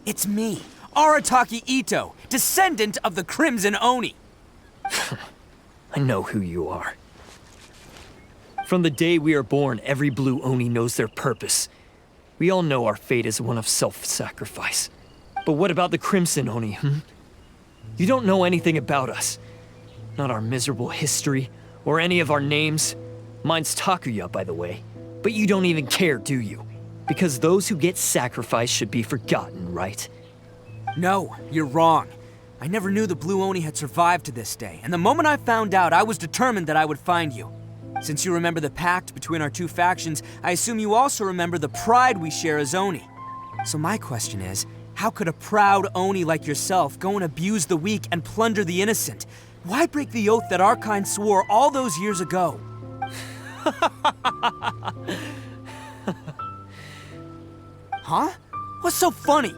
It's me, Arataki Ito, descendant of the Crimson Oni. I know who you are. From the day we are born, every blue Oni knows their purpose. We all know our fate is one of self-sacrifice. But what about the Crimson Oni, You don't know anything about us. Not our miserable history, or any of our names. Mine's Takuya, by the way. But you don't even care, do you? Because those who get sacrificed should be forgotten, right? No, you're wrong. I never knew the Blue Oni had survived to this day, and the moment I found out, I was determined that I would find you. Since you remember the pact between our two factions, I assume you also remember the pride we share as Oni. So my question is, how could a proud Oni like yourself go and abuse the weak and plunder the innocent? Why break the oath that our kind swore all those years ago? Huh? What's so funny?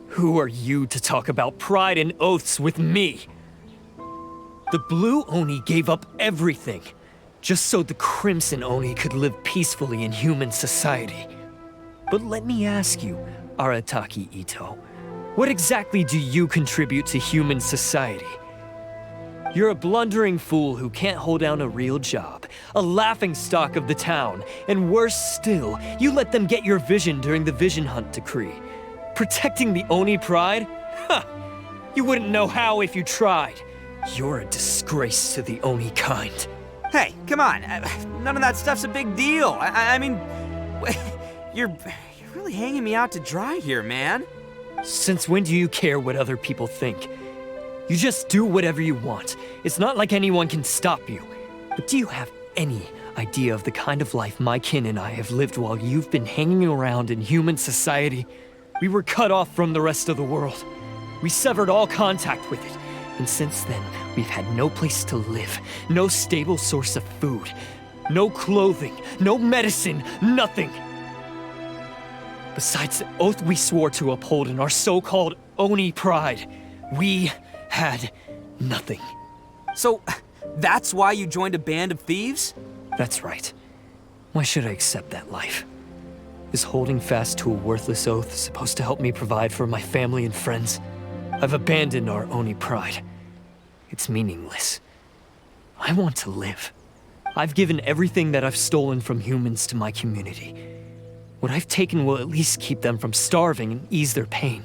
Who are you to talk about pride and oaths with me? The Blue Oni gave up everything, just so the Crimson Oni could live peacefully in human society. But let me ask you, Arataki Ito, what exactly do you contribute to human society? You're a blundering fool who can't hold down a real job, a laughingstock of the town, and worse still, you let them get your vision during the Vision Hunt decree. Protecting the Oni pride? Ha! You wouldn't know how if you tried. You're a disgrace to the Oni kind. Hey, come on. None of that stuff's a big deal. I mean, you're really hanging me out to dry here, man. Since when do you care what other people think? You just do whatever you want. It's not like anyone can stop you. But do you have any idea of the kind of life my kin and I have lived while you've been hanging around in human society? We were cut off from the rest of the world. We severed all contact with it. And since then, we've had no place to live, no stable source of food, no clothing, no medicine, nothing. Besides the oath we swore to uphold in our so-called Oni pride, we had nothing. So, that's why you joined a band of thieves? That's right. Why should I accept that life? Is holding fast to a worthless oath supposed to help me provide for my family and friends? I've abandoned our Oni pride. It's meaningless. I want to live. I've given everything that I've stolen from humans to my community. What I've taken will at least keep them from starving and ease their pain.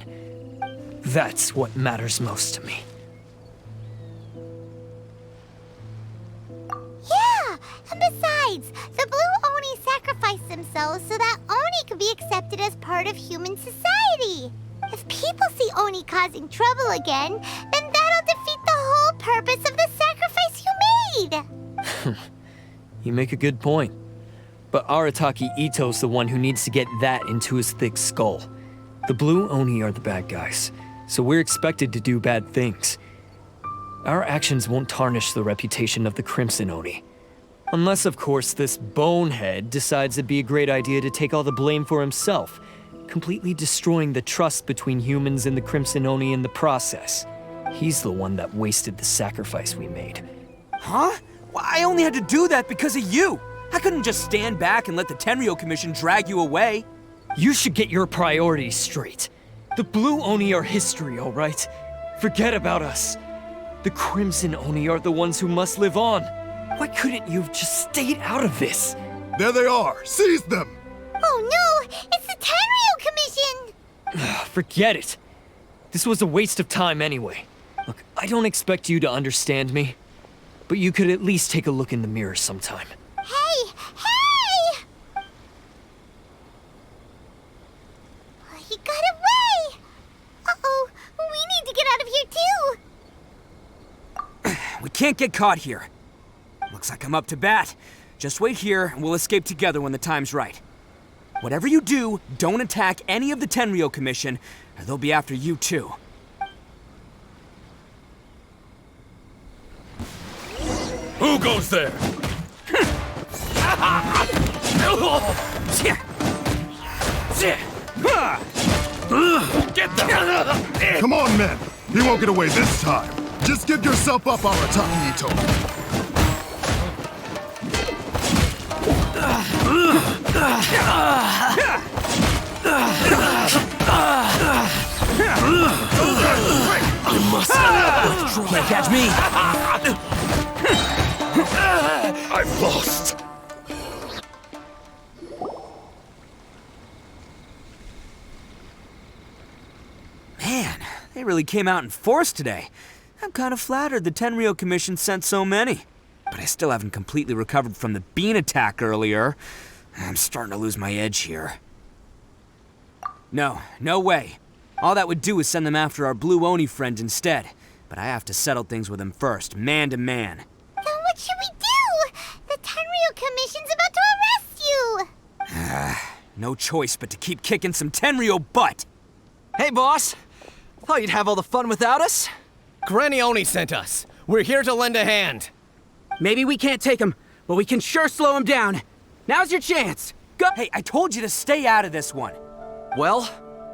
That's what matters most to me. Yeah, and besides, the Blue Oni sacrificed themselves so that Oni could be accepted as part of human society. If people see Oni causing trouble again, then that'll defeat the whole purpose of the sacrifice you made. You make a good point. But Arataki Ito's the one who needs to get that into his thick skull. The Blue Oni are the bad guys, so we're expected to do bad things. Our actions won't tarnish the reputation of the Crimson Oni. Unless, of course, this bonehead decides it'd be a great idea to take all the blame for himself, completely destroying the trust between humans and the Crimson Oni in the process. He's the one that wasted the sacrifice we made. Huh? Well, I only had to do that because of you. I couldn't just stand back and let the Tenryo Commission drag you away. You should get your priorities straight. The Blue Oni are history, all right? Forget about us. The Crimson Oni are the ones who must live on. Why couldn't you have just stayed out of this? There they are! Seize them! Oh no! It's the Tenryo Commission! Forget it. This was a waste of time anyway. Look, I don't expect you to understand me, but you could at least take a look in the mirror sometime. Hey! Hey! He got away! Uh-oh, we need to get out of here too! We can't get caught here. Looks like I'm up to bat. Just wait here and we'll escape together when the time's right. Whatever you do, don't attack any of the Tenryo Commission, or they'll be after you too. Who goes there? Get them! Come on, men! You won't get away this time! Just give yourself up, Arataki Ito! You must withdraw. Can't catch me! I've lost! Man, they really came out in force today. I'm kind of flattered the Tenryo Commission sent so many. But I still haven't completely recovered from the bean attack earlier. I'm starting to lose my edge here. No way. All that would do is send them after our Blue Oni friend instead. But I have to settle things with him first, man to man. Then what should we do? The Tenryo Commission's about to arrest you! No choice but to keep kicking some Tenryo butt! Hey, boss! Thought you'd have all the fun without us? Granny Oni sent us. We're here to lend a hand. Maybe we can't take him, but we can sure slow him down. Now's your chance! Go! Hey, I told you to stay out of this one. Well,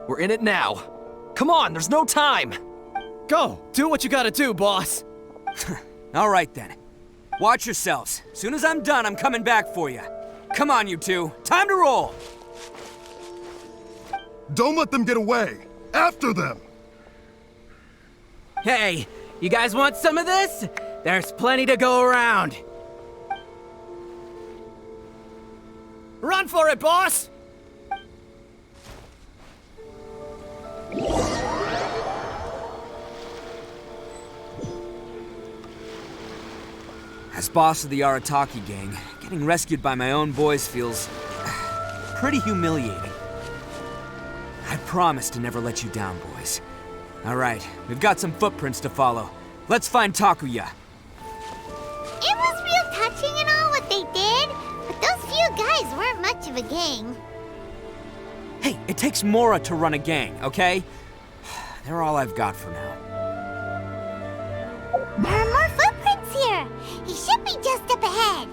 we're in it now. Come on, there's no time! Go! Do what you gotta do, boss! All right then. Watch yourselves. Soon as I'm done, I'm coming back for you. Come on, you two. Time to roll! Don't let them get away! After them! Hey, you guys want some of this? There's plenty to go around. Run for it, boss! As boss of the Arataki gang, getting rescued by my own boys feels pretty humiliating. I promise to never let you down, boys. All right, we've got some footprints to follow. Let's find Takuya. It was real touching and all what they did, but those few guys weren't much of a gang. Hey, it takes Mora to run a gang, okay? They're all I've got for now. There are more footprints here. He should be just up ahead.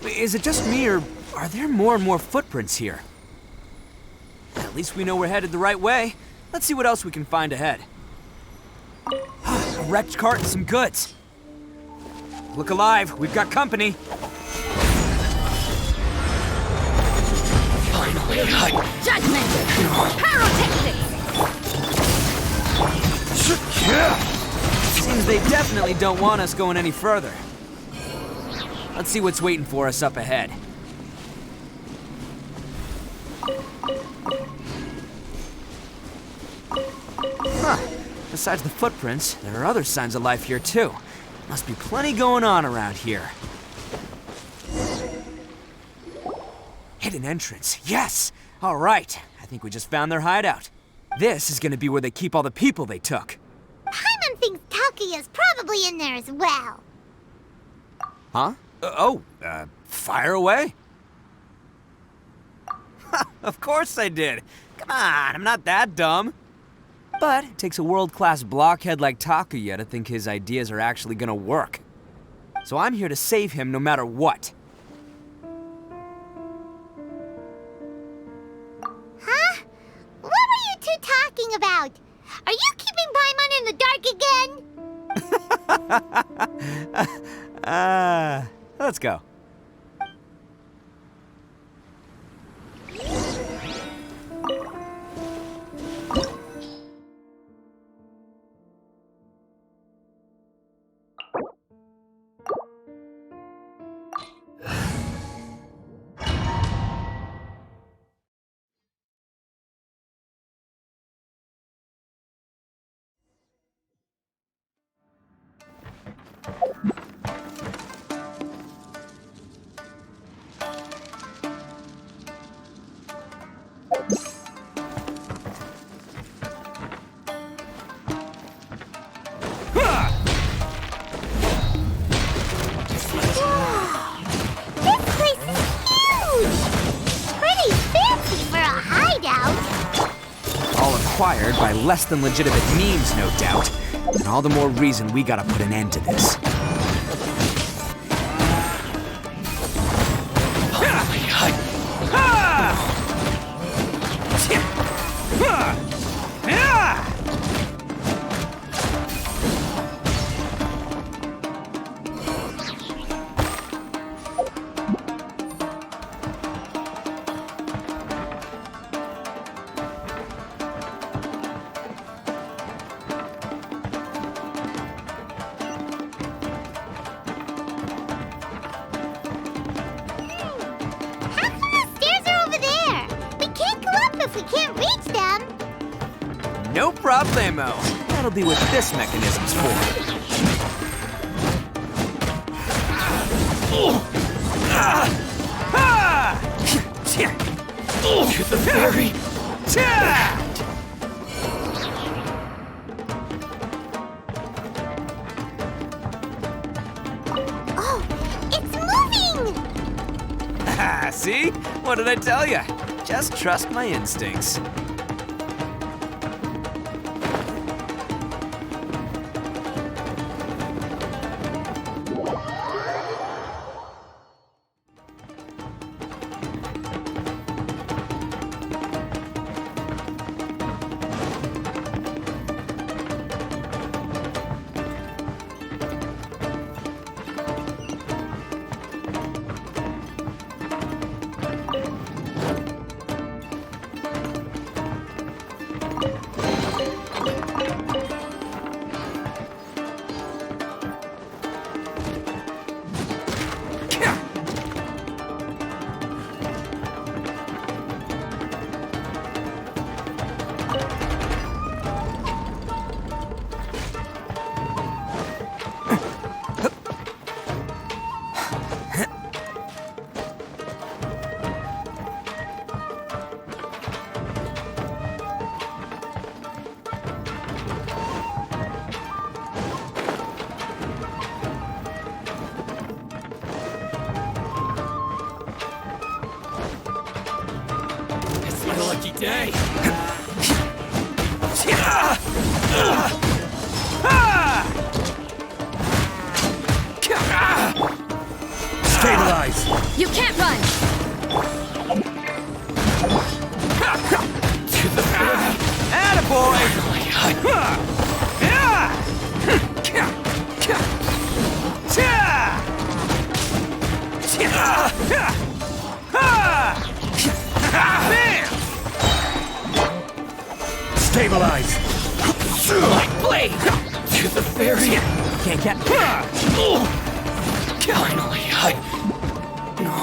Is it just me, or are there more and more footprints here? At least we know we're headed the right way. Let's see what else we can find ahead. A wrecked cart and some goods. Look alive, we've got company. Finally, Judgment! Pyrotechnics! Seems they definitely don't want us going any further. Let's see what's waiting for us up ahead. Huh. Besides the footprints, there are other signs of life here too. Must be plenty going on around here. Hidden entrance, yes! All right, I think we just found their hideout. This is gonna be where they keep all the people they took. Paimon thinks Takuya's probably in there as well. Huh? Fire away. Of course I did. Come on, I'm not that dumb. But it takes a world-class blockhead like Takuya to think his ideas are actually gonna work. So I'm here to save him no matter what. Huh? What were you two talking about? Are you keeping Paimon in the dark again? Let's go. Acquired by less than legitimate means, no doubt. And all the more reason we gotta put an end to this. No problemo. That'll be what this mechanism's for. To the very Oh, it's moving! See? What did I tell you? Just trust my instincts. lucky day. Stay alive. Stabilize! You can't run! Stabilize! Light blade! To the very Can't get. Finally, No.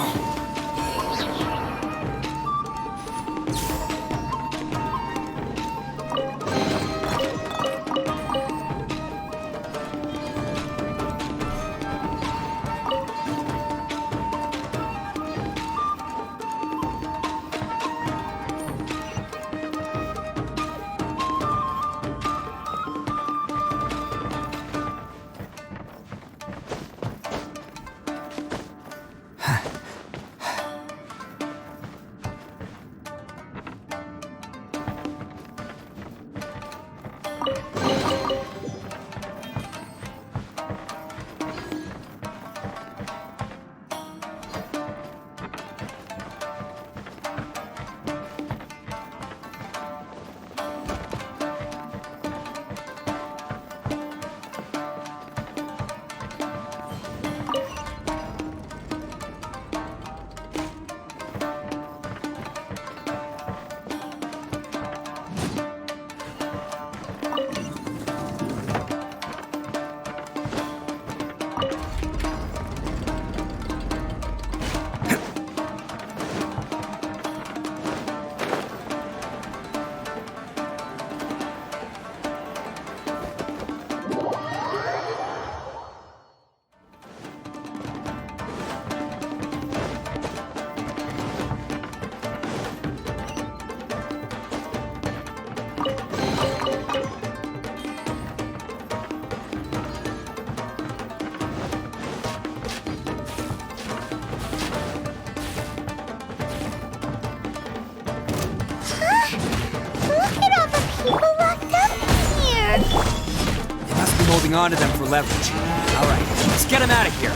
Holding on to them for leverage. All right, let's get him out of here.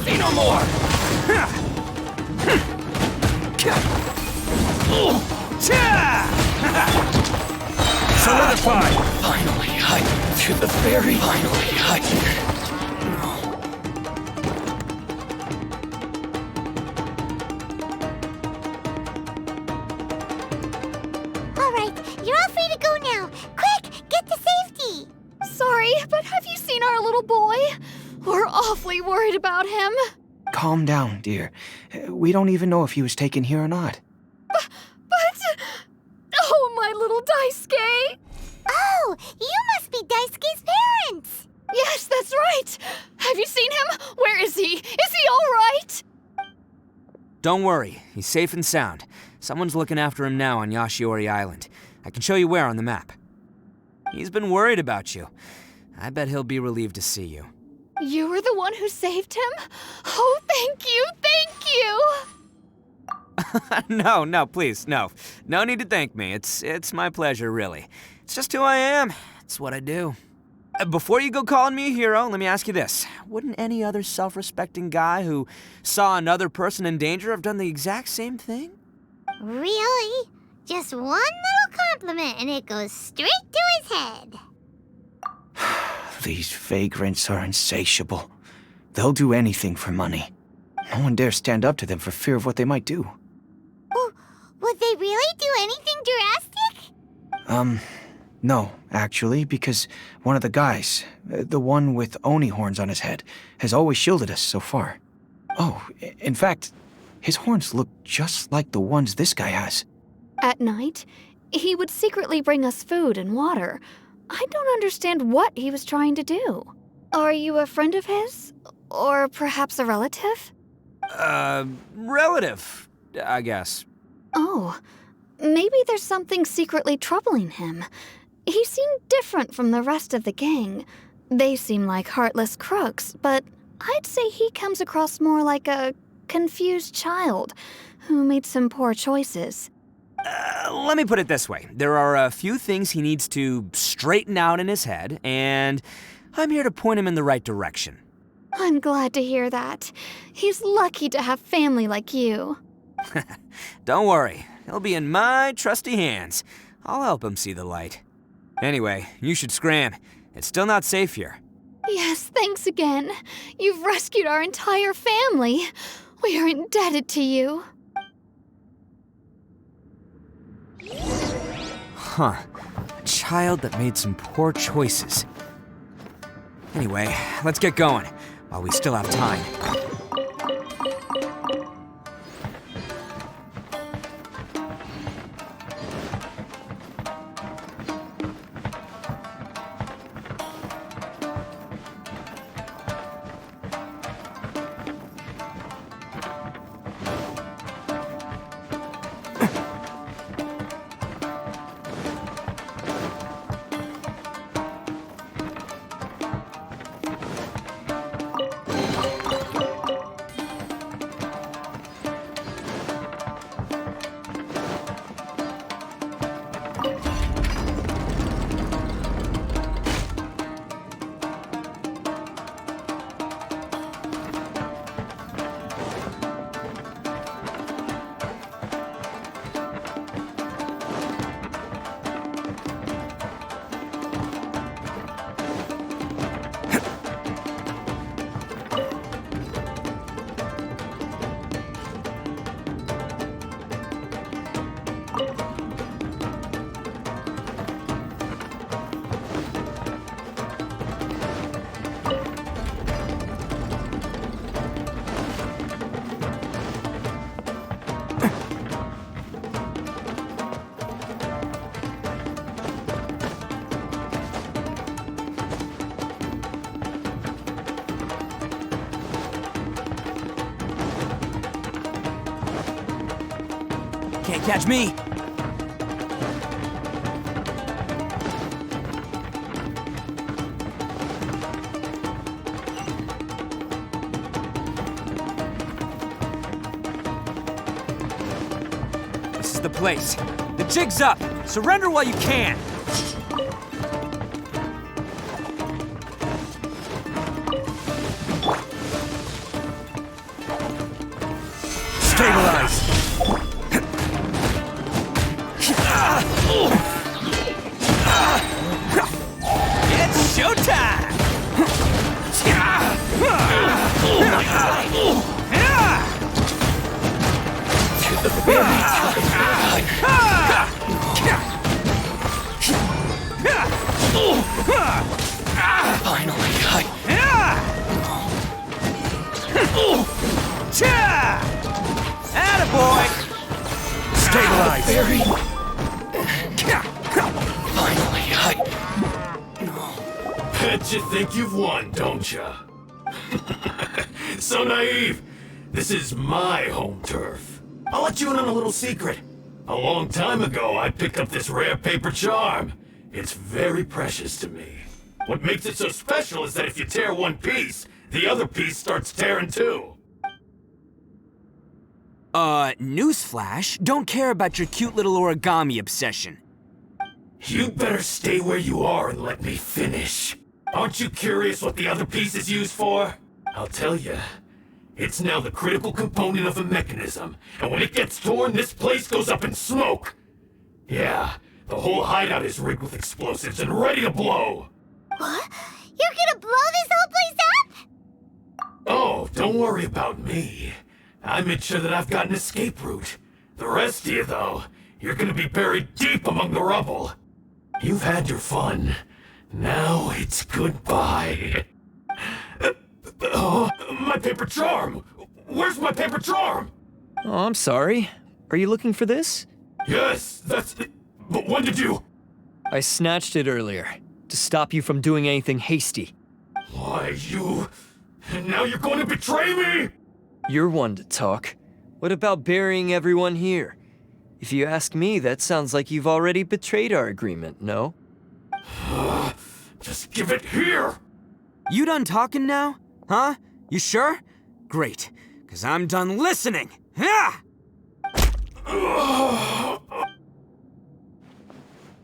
Say no more! Solidify! Finally, to the very finally, All right, you're all free to go now. Quick, get to safety. Sorry, but have you seen our little boy? We're awfully worried about him. Calm down, dear. We don't even know if he was taken here or not. But... Oh, my little Daisuke! Oh, you must be Daisuke's parents! Yes, that's right! Have you seen him? Where is he? Is he all right? Don't worry, he's safe and sound. Someone's looking after him now on Yashiori Island. I can show you where on the map. He's been worried about you. I bet he'll be relieved to see you. You were the one who saved him? Oh, thank you, thank you! No, please, no. No need to thank me. It's my pleasure, really. It's just who I am. It's what I do. Before you go calling me a hero, let me ask you this. Wouldn't any other self-respecting guy who saw another person in danger have done the exact same thing? Really? Just one little compliment and it goes straight to his head. These vagrants are insatiable. They'll do anything for money. No one dares stand up to them for fear of what they might do. Would they really do anything drastic? No, actually, because one of the guys, the one with Oni horns on his head, has always shielded us so far. Oh, in fact, his horns look just like the ones this guy has. At night, he would secretly bring us food and water. I don't understand what he was trying to do. Are you a friend of his? Or perhaps a relative? Relative, I guess. Oh, maybe there's something secretly troubling him. He seemed different from the rest of the gang. They seem like heartless crooks, but I'd say he comes across more like a confused child who made some poor choices. Let me put it this way. There are a few things he needs to straighten out in his head, and I'm here to point him in the right direction. I'm glad to hear that. He's lucky to have family like you. Don't worry, he'll be in my trusty hands. I'll help him see the light. Anyway, you should scram. It's still not safe here. Yes, thanks again. You've rescued our entire family. We are indebted to you. Huh. A child that made some poor choices. Anyway, let's get going, while we still have time. Can't catch me! This is the place. The jig's up! Surrender while you can! Stabilize! It's showtime! Finally, Attaboy! Stabilize! Finally, Bet you think you've won, don't ya? So naive. This is my home turf. I'll let you in on a little secret. A long time ago, I picked up this rare paper charm. It's very precious to me. What makes it so special is that if you tear one piece, the other piece starts tearing too. Newsflash, don't care about your cute little origami obsession. You'd better stay where you are and let me finish. Aren't you curious what the other piece is used for? I'll tell you. It's now the critical component of a mechanism, and when it gets torn, this place goes up in smoke. Yeah, the whole hideout is rigged with explosives and ready to blow. What? You're gonna blow this whole place up? Oh, don't worry about me. I made sure that I've got an escape route. The rest of you, though, you're gonna be buried deep among the rubble. You've had your fun. Now it's goodbye. My paper charm! Where's my paper charm? Oh, I'm sorry. Are you looking for this? Yes, that's... But when did you... I snatched it earlier, to stop you from doing anything hasty. Why, you... And now you're going to betray me? You're one to talk. What about burying everyone here? If you ask me, that sounds like you've already betrayed our agreement, no? Just give it here! You done talking now? Huh? You sure? Great, 'cause I'm done listening! Yeah!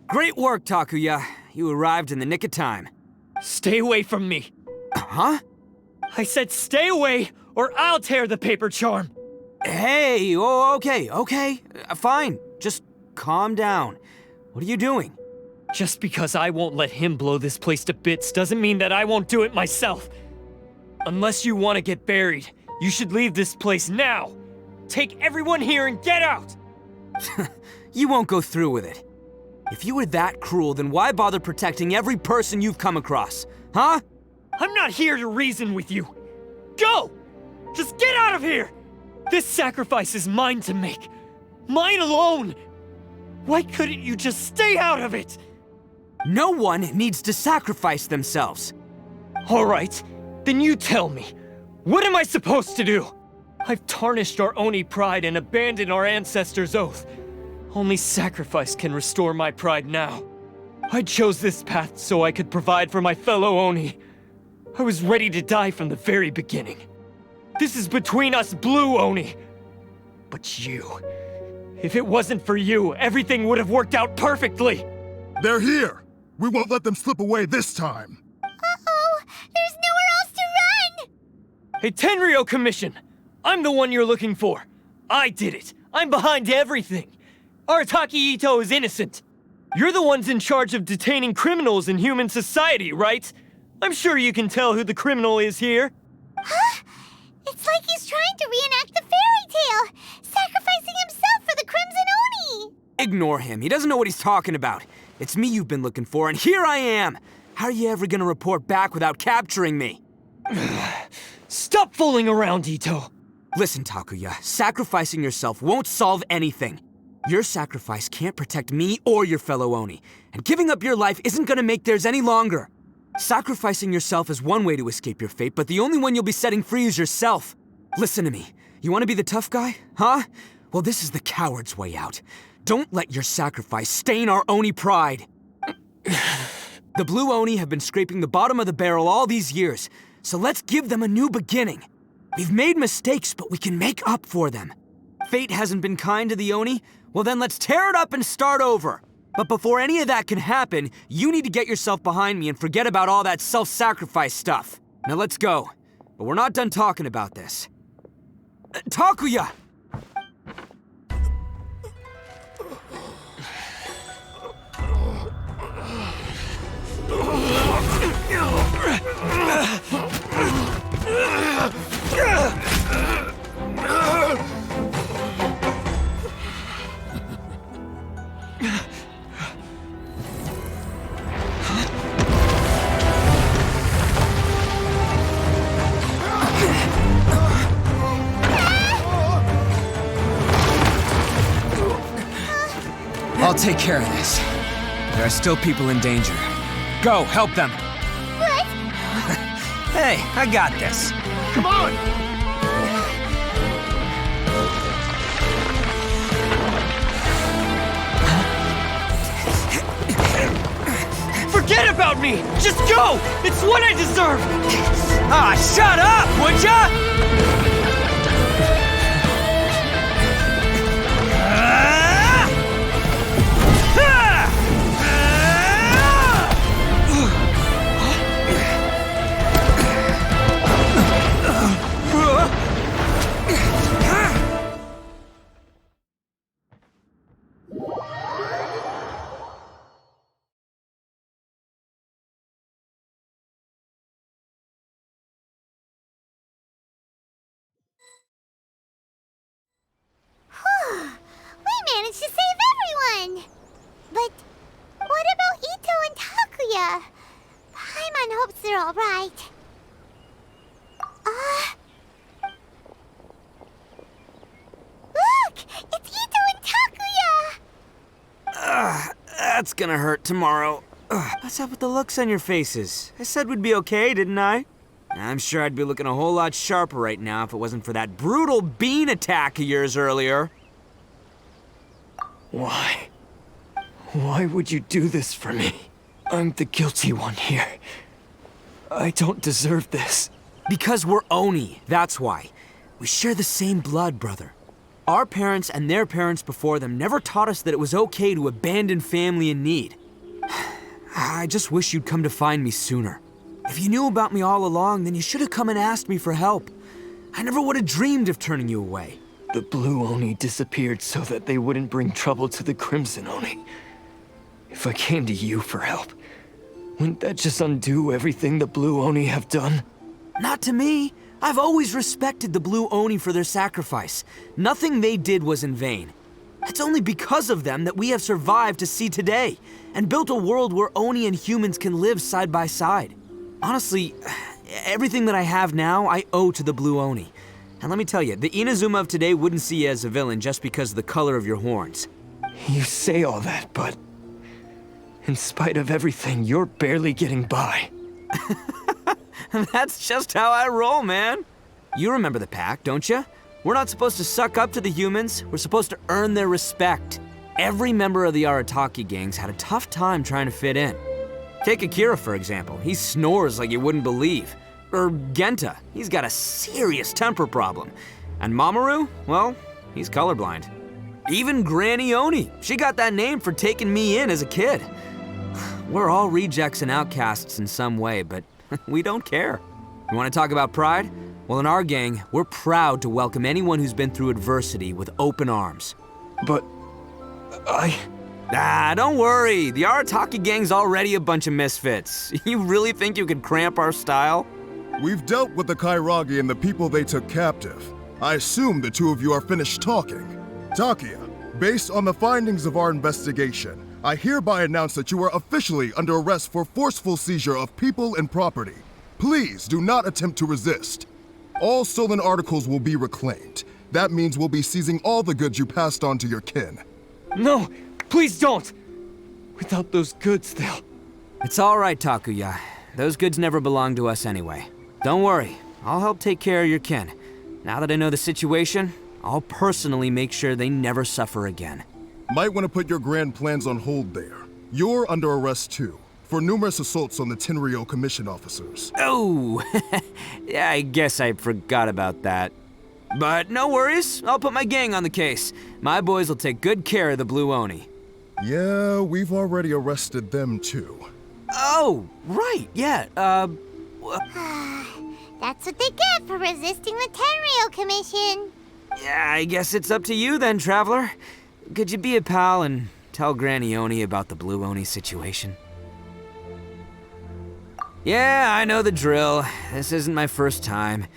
Great work, Takuya. You arrived in the nick of time. Stay away from me! Huh? I said stay away, or I'll tear the paper charm. Hey, okay, fine. Just calm down. What are you doing? Just because I won't let him blow this place to bits doesn't mean that I won't do it myself. Unless you want to get buried, you should leave this place now. Take everyone here and get out! You won't go through with it. If you were that cruel, then why bother protecting every person you've come across, huh? I'm not here to reason with you. Go! Just get out of here! This sacrifice is mine to make. Mine alone! Why couldn't you just stay out of it? No one needs to sacrifice themselves. All right, then you tell me. What am I supposed to do? I've tarnished our Oni pride and abandoned our ancestors' oath. Only sacrifice can restore my pride now. I chose this path so I could provide for my fellow Oni. I was ready to die from the very beginning. This is between us Blue Oni. But you... If it wasn't for you, everything would have worked out perfectly! They're here! We won't let them slip away this time! Uh-oh! There's nowhere else to run! Hey, Tenryo Commission! I'm the one you're looking for. I did it. I'm behind everything. Arataki Ito is innocent. You're the ones in charge of detaining criminals in human society, right? I'm sure you can tell who the criminal is here. Huh? It's like he's trying to reenact the fairy tale, sacrificing himself for the Crimson Oni! Ignore him. He doesn't know what he's talking about. It's me you've been looking for, and here I am! How are you ever gonna report back without capturing me? Stop fooling around, Ito! Listen, Takuya, sacrificing yourself won't solve anything. Your sacrifice can't protect me or your fellow Oni, and giving up your life isn't gonna make theirs any longer. Sacrificing yourself is one way to escape your fate, but the only one you'll be setting free is yourself. Listen to me. You want to be the tough guy, huh? Well, this is the coward's way out. Don't let your sacrifice stain our Oni pride. The Blue Oni have been scraping the bottom of the barrel all these years, so let's give them a new beginning. We've made mistakes, but we can make up for them. Fate hasn't been kind to the Oni? Well then let's tear it up and start over. But before any of that can happen, you need to get yourself behind me and forget about all that self-sacrifice stuff. Now let's go. But we're not done talking about this. Takuya! I'll take care of this. There are still people in danger. Go, help them! What? Hey, I got this. Come on! Forget about me! Just go! It's what I deserve! Ah, shut up, would ya? We managed to save everyone! But what about Ito and Takuya? Paimon hopes they're alright. Look! It's Ito and Takuya! That's gonna hurt tomorrow. What's up with the looks on your faces? I said we'd be okay, didn't I? I'm sure I'd be looking a whole lot sharper right now if it wasn't for that brutal bean attack of yours earlier. Why? Why would you do this for me? I'm the guilty one here. I don't deserve this. Because we're Oni, that's why. We share the same blood, brother. Our parents and their parents before them never taught us that it was okay to abandon family in need. I just wish you'd come to find me sooner. If you knew about me all along, then you should have come and asked me for help. I never would have dreamed of turning you away. The Blue Oni disappeared so that they wouldn't bring trouble to the Crimson Oni. If I came to you for help, wouldn't that just undo everything the Blue Oni have done? Not to me. I've always respected the Blue Oni for their sacrifice. Nothing they did was in vain. It's only because of them that we have survived to see today, and built a world where Oni and humans can live side by side. Honestly, everything that I have now, I owe to the Blue Oni. And let me tell you, the Inazuma of today wouldn't see you as a villain just because of the color of your horns. You say all that, but in spite of everything, you're barely getting by. That's just how I roll, man. You remember the pact, don't you? We're not supposed to suck up to the humans. We're supposed to earn their respect. Every member of the Arataki gangs had a tough time trying to fit in. Take Akira, for example. He snores like you wouldn't believe. Or Genta. He's got a serious temper problem. And Mamoru, well, he's colorblind. Even Granny Oni. She got that name for taking me in as a kid. We're all rejects and outcasts in some way, but we don't care. You want to talk about pride? Well, in our gang, we're proud to welcome anyone who's been through adversity with open arms. But don't worry. The Arataki gang's already a bunch of misfits. You really think you could cramp our style? We've dealt with the Kairagi and the people they took captive. I assume the two of you are finished talking. Takia, based on the findings of our investigation, I hereby announce that you are officially under arrest for forceful seizure of people and property. Please do not attempt to resist. All stolen articles will be reclaimed. That means we'll be seizing all the goods you passed on to your kin. No, please don't! Without those goods, they'll... It's all right, Takuya. Those goods never belonged to us anyway. Don't worry, I'll help take care of your kin. Now that I know the situation, I'll personally make sure they never suffer again. Might want to put your grand plans on hold there. You're under arrest too, for numerous assaults on the Tenryou commission officers. Oh, yeah, I guess I forgot about that. But no worries, I'll put my gang on the case. My boys will take good care of the Blue Oni. Yeah, we've already arrested them too. Oh, right, yeah, That's what they get for resisting the Tenryou Commission. Yeah, I guess it's up to you then, Traveler. Could you be a pal and tell Granny Oni about the Blue Oni situation? Yeah, I know the drill. This isn't my first time.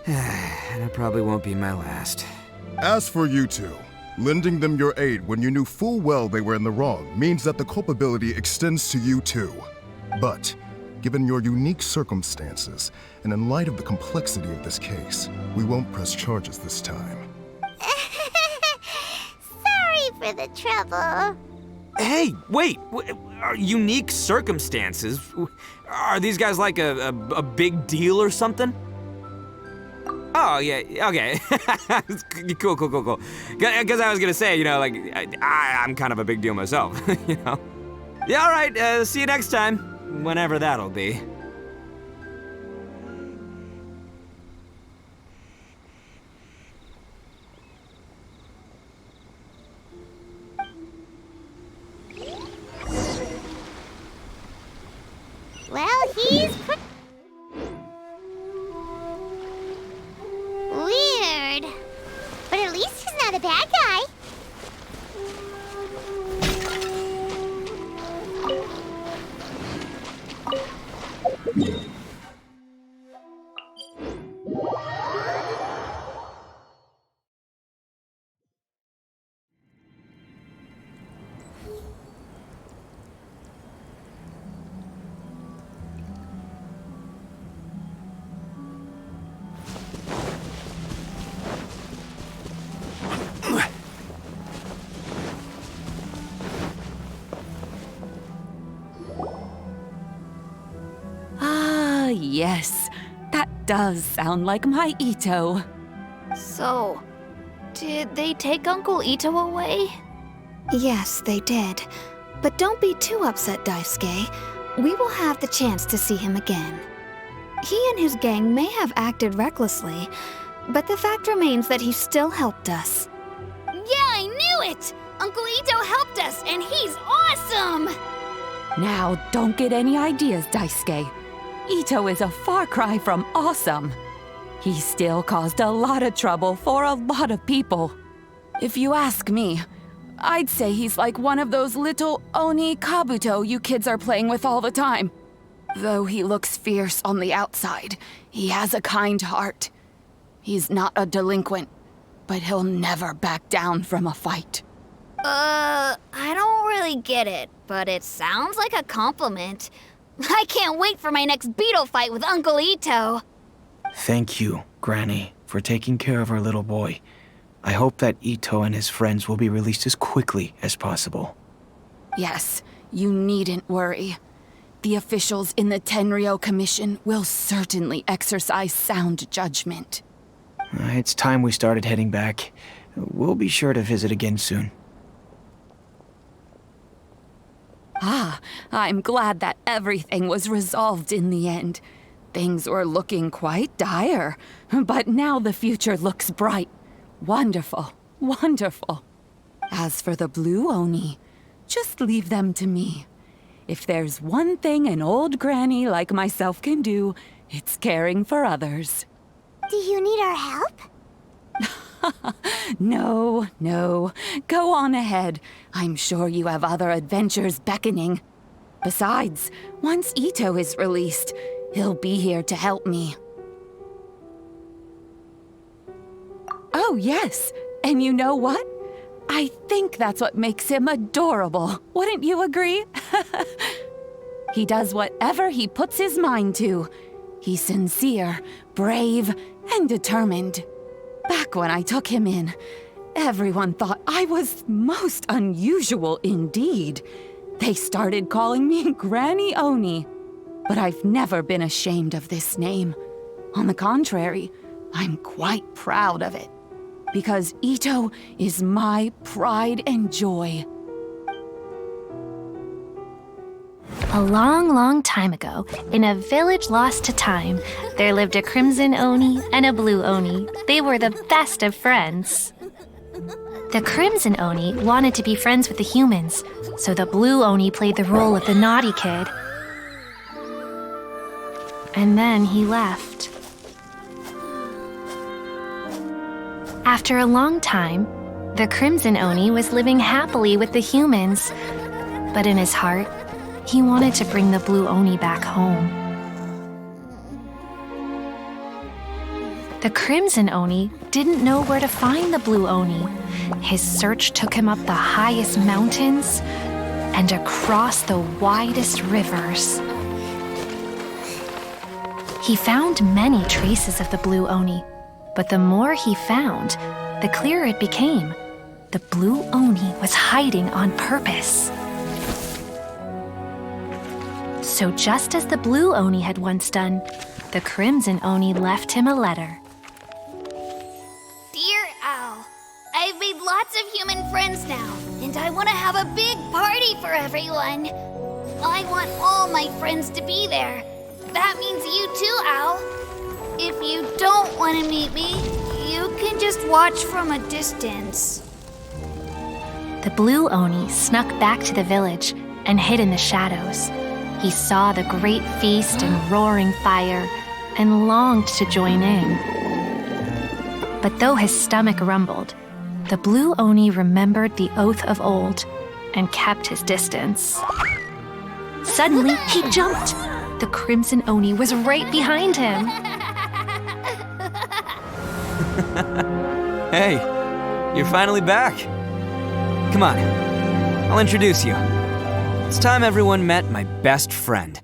And it probably won't be my last. As for you two, lending them your aid when you knew full well they were in the wrong means that the culpability extends to you too. But, given your unique circumstances, and in light of the complexity of this case, we won't press charges this time. Sorry for the trouble. Hey, wait! Are unique circumstances? Are these guys like a big deal or something? Oh, yeah, okay. Cool. Because I was gonna say, you know, like, I'm kind of a big deal myself, you know? Yeah, all right, see you next time. Whenever that'll be. Well, he's weird. But at least he's not a bad guy. Yes, that does sound like my Ito. So, did they take Uncle Ito away? Yes, they did. But don't be too upset, Daisuke. We will have the chance to see him again. He and his gang may have acted recklessly, but the fact remains that he still helped us. Yeah, I knew it! Uncle Ito helped us, and he's awesome! Now, don't get any ideas, Daisuke. Ito is a far cry from awesome. He still caused a lot of trouble for a lot of people. If you ask me, I'd say he's like one of those little Oni Kabuto you kids are playing with all the time. Though he looks fierce on the outside, he has a kind heart. He's not a delinquent, but he'll never back down from a fight. I don't really get it, but it sounds like a compliment. I can't wait for my next beetle fight with Uncle Ito. Thank you, Granny, for taking care of our little boy. I hope that Ito and his friends will be released as quickly as possible. Yes, you needn't worry. The officials in the Tenryo Commission will certainly exercise sound judgment. It's time we started heading back. We'll be sure to visit again soon. Ah, I'm glad that everything was resolved in the end. Things were looking quite dire, but now the future looks bright. Wonderful, wonderful. As for the Blue Oni, just leave them to me. If there's one thing an old granny like myself can do, it's caring for others. Do you need our help? No, no. Go on ahead. I'm sure you have other adventures beckoning. Besides, once Ito is released, he'll be here to help me. Oh, yes. And you know what? I think that's what makes him adorable. Wouldn't you agree? He does whatever he puts his mind to. He's sincere, brave, and determined. Back when I took him in, everyone thought I was most unusual indeed. They started calling me Granny Oni. But I've never been ashamed of this name. On the contrary, I'm quite proud of it. Because Ito is my pride and joy. A long, long time ago, in a village lost to time, there lived a crimson Oni and a blue Oni. They were the best of friends. The crimson Oni wanted to be friends with the humans, so the blue Oni played the role of the naughty kid. And then he left. After a long time, the crimson Oni was living happily with the humans, but in his heart, he wanted to bring the blue Oni back home. The crimson Oni didn't know where to find the blue Oni. His search took him up the highest mountains and across the widest rivers. He found many traces of the blue Oni, but the more he found, the clearer it became. The blue Oni was hiding on purpose. So just as the blue Oni had once done, the crimson Oni left him a letter. Dear Owl, I've made lots of human friends now, and I want to have a big party for everyone. I want all my friends to be there. That means you too, Owl. If you don't want to meet me, you can just watch from a distance. The blue Oni snuck back to the village and hid in the shadows. He saw the great feast and roaring fire and longed to join in. But though his stomach rumbled, the blue Oni remembered the oath of old and kept his distance. Suddenly, he jumped. The crimson Oni was right behind him. Hey, you're finally back. Come on, I'll introduce you. It's time everyone met my best friend.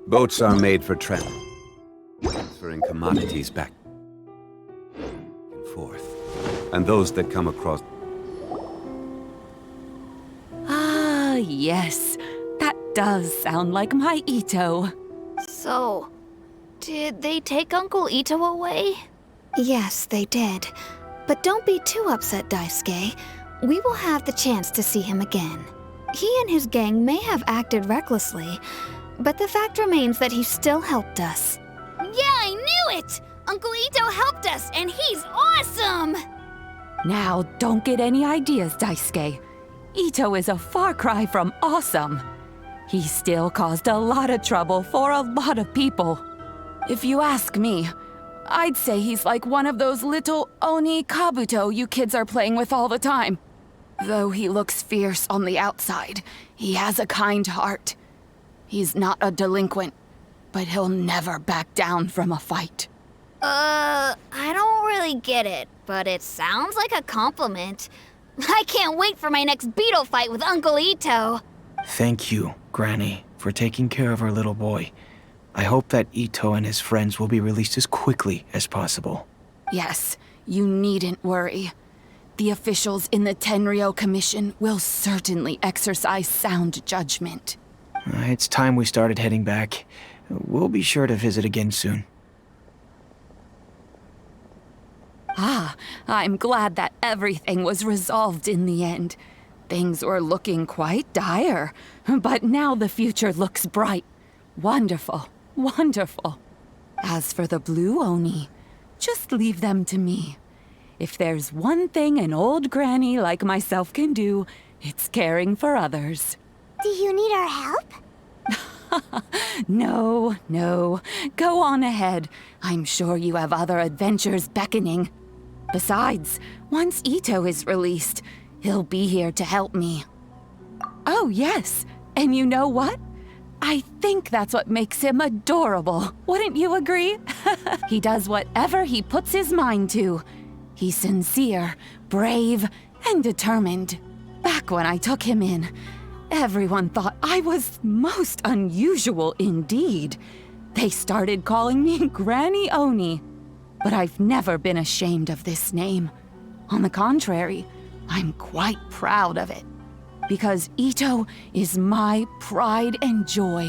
Boats are made for transferring commodities back and forth. And those that come across... Ah, yes. That does sound like my Ito. So, did they take Uncle Ito away? Yes, they did. But don't be too upset, Daisuke. We will have the chance to see him again. He and his gang may have acted recklessly, but the fact remains that he still helped us. Yeah, I knew it! Uncle Ito helped us, and he's awesome! Now, don't get any ideas, Daisuke. Ito is a far cry from awesome. He still caused a lot of trouble for a lot of people. If you ask me, I'd say he's like one of those little Oni Kabuto you kids are playing with all the time. Though he looks fierce on the outside, he has a kind heart. He's not a delinquent, but he'll never back down from a fight. I don't really get it, but it sounds like a compliment. I can't wait for my next beetle fight with Uncle Ito. Thank you, Granny, for taking care of our little boy. I hope that Ito and his friends will be released as quickly as possible. Yes, you needn't worry. The officials in the Tenryo Commission will certainly exercise sound judgment. It's time we started heading back. We'll be sure to visit again soon. Ah, I'm glad that everything was resolved in the end. Things were looking quite dire, but now the future looks bright. Wonderful, wonderful. As for the Blue Oni, just leave them to me. If there's one thing an old granny like myself can do, it's caring for others. Do you need our help? No, no. Go on ahead. I'm sure you have other adventures beckoning. Besides, once Ito is released, he'll be here to help me. Oh, yes. And you know what? I think that's what makes him adorable. Wouldn't you agree? He does whatever he puts his mind to. He's sincere, brave, and determined. Back when I took him in, everyone thought I was most unusual indeed. They started calling me Granny Oni. But I've never been ashamed of this name. On the contrary, I'm quite proud of it. Because Ito is my pride and joy.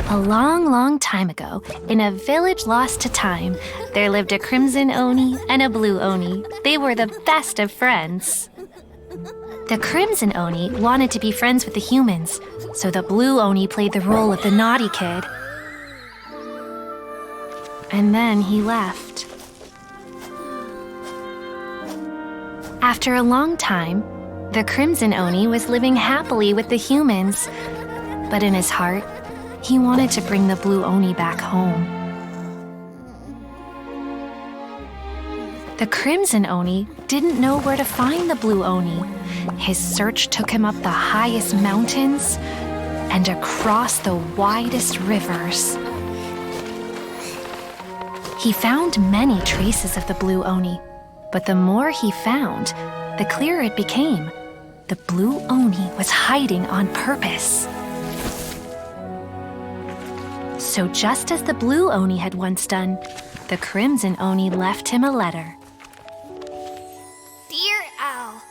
A long, long time ago, in a village lost to time, there lived a Crimson Oni and a Blue Oni. They were the best of friends. The Crimson Oni wanted to be friends with the humans, so the Blue Oni played the role of the naughty kid. And then he left. After a long time, the Crimson Oni was living happily with the humans, but in his heart, he wanted to bring the Blue Oni back home. The Crimson Oni didn't know where to find the Blue Oni. His search took him up the highest mountains and across the widest rivers. He found many traces of the Blue Oni, but the more he found, the clearer it became. The Blue Oni was hiding on purpose. So just as the Blue Oni had once done, the Crimson Oni left him a letter. Dear Al,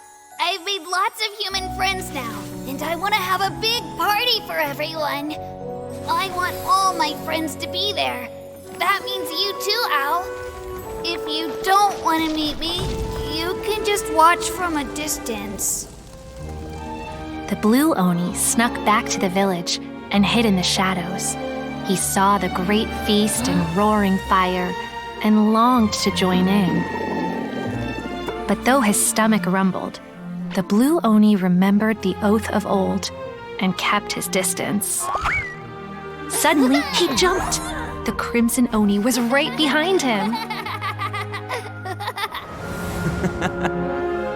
I've made lots of human friends now, and I want to have a big party for everyone. I want all my friends to be there. That means you too, Al. If you don't want to meet me, you can just watch from a distance. The Blue Oni snuck back to the village and hid in the shadows. He saw the great feast and roaring fire and longed to join in. But though his stomach rumbled, the Blue Oni remembered the oath of old and kept his distance. Suddenly, he jumped. The Crimson Oni was right behind him.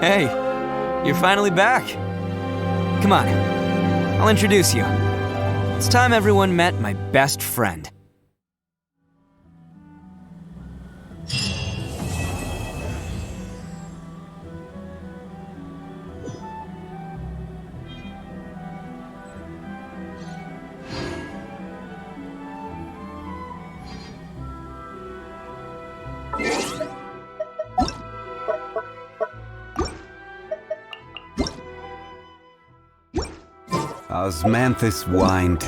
Hey, you're finally back. Come on, I'll introduce you. It's time everyone met my best friend. Osmanthus wine.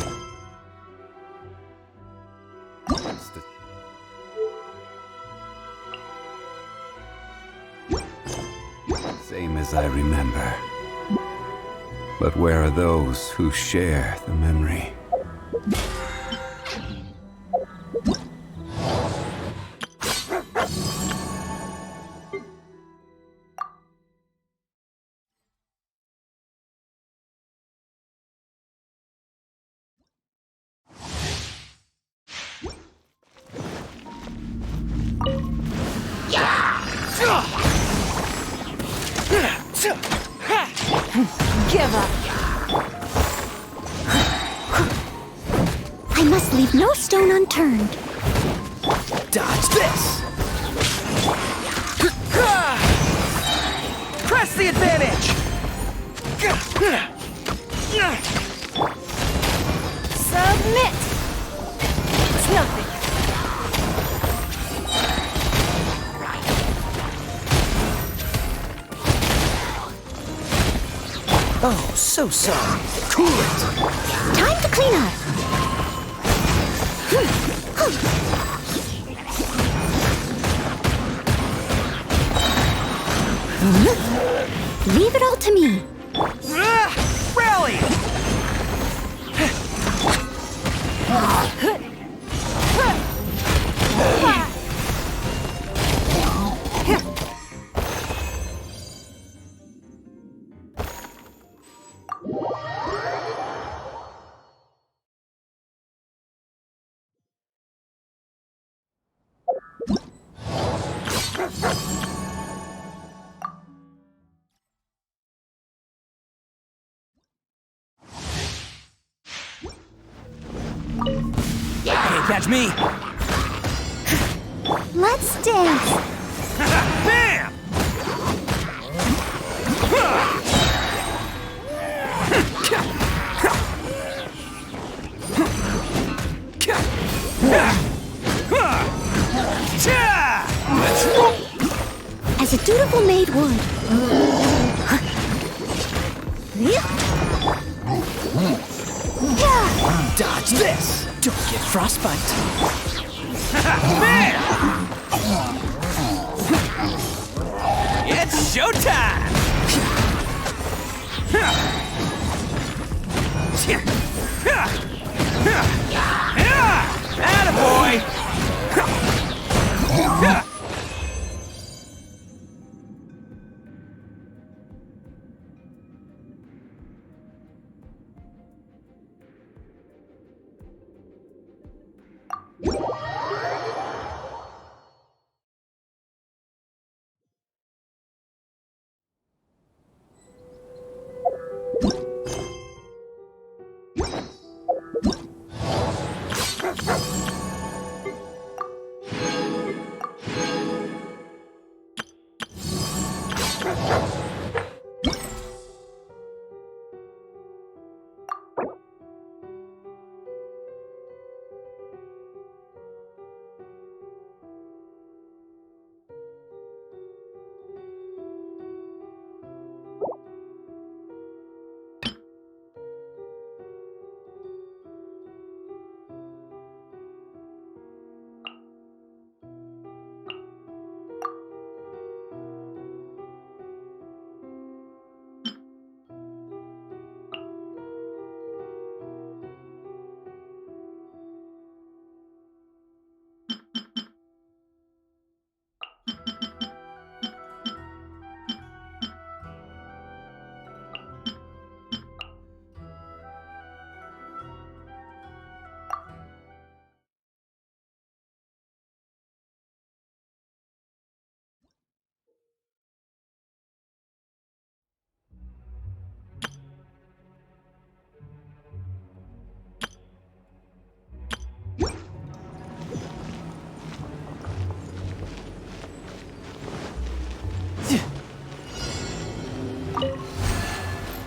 Same as I remember. But where are those who share the memory? Give up. I must leave no stone unturned. Dodge this! Press the advantage! Submit. It's nothing. Oh, so sorry. Cool it! Time to clean up. Leave it all to me. Rally! Can't catch me! Let's dance. Bam! As a dutiful maid would. Dodge this! Don't get frostbite. It's showtime! Attaboy!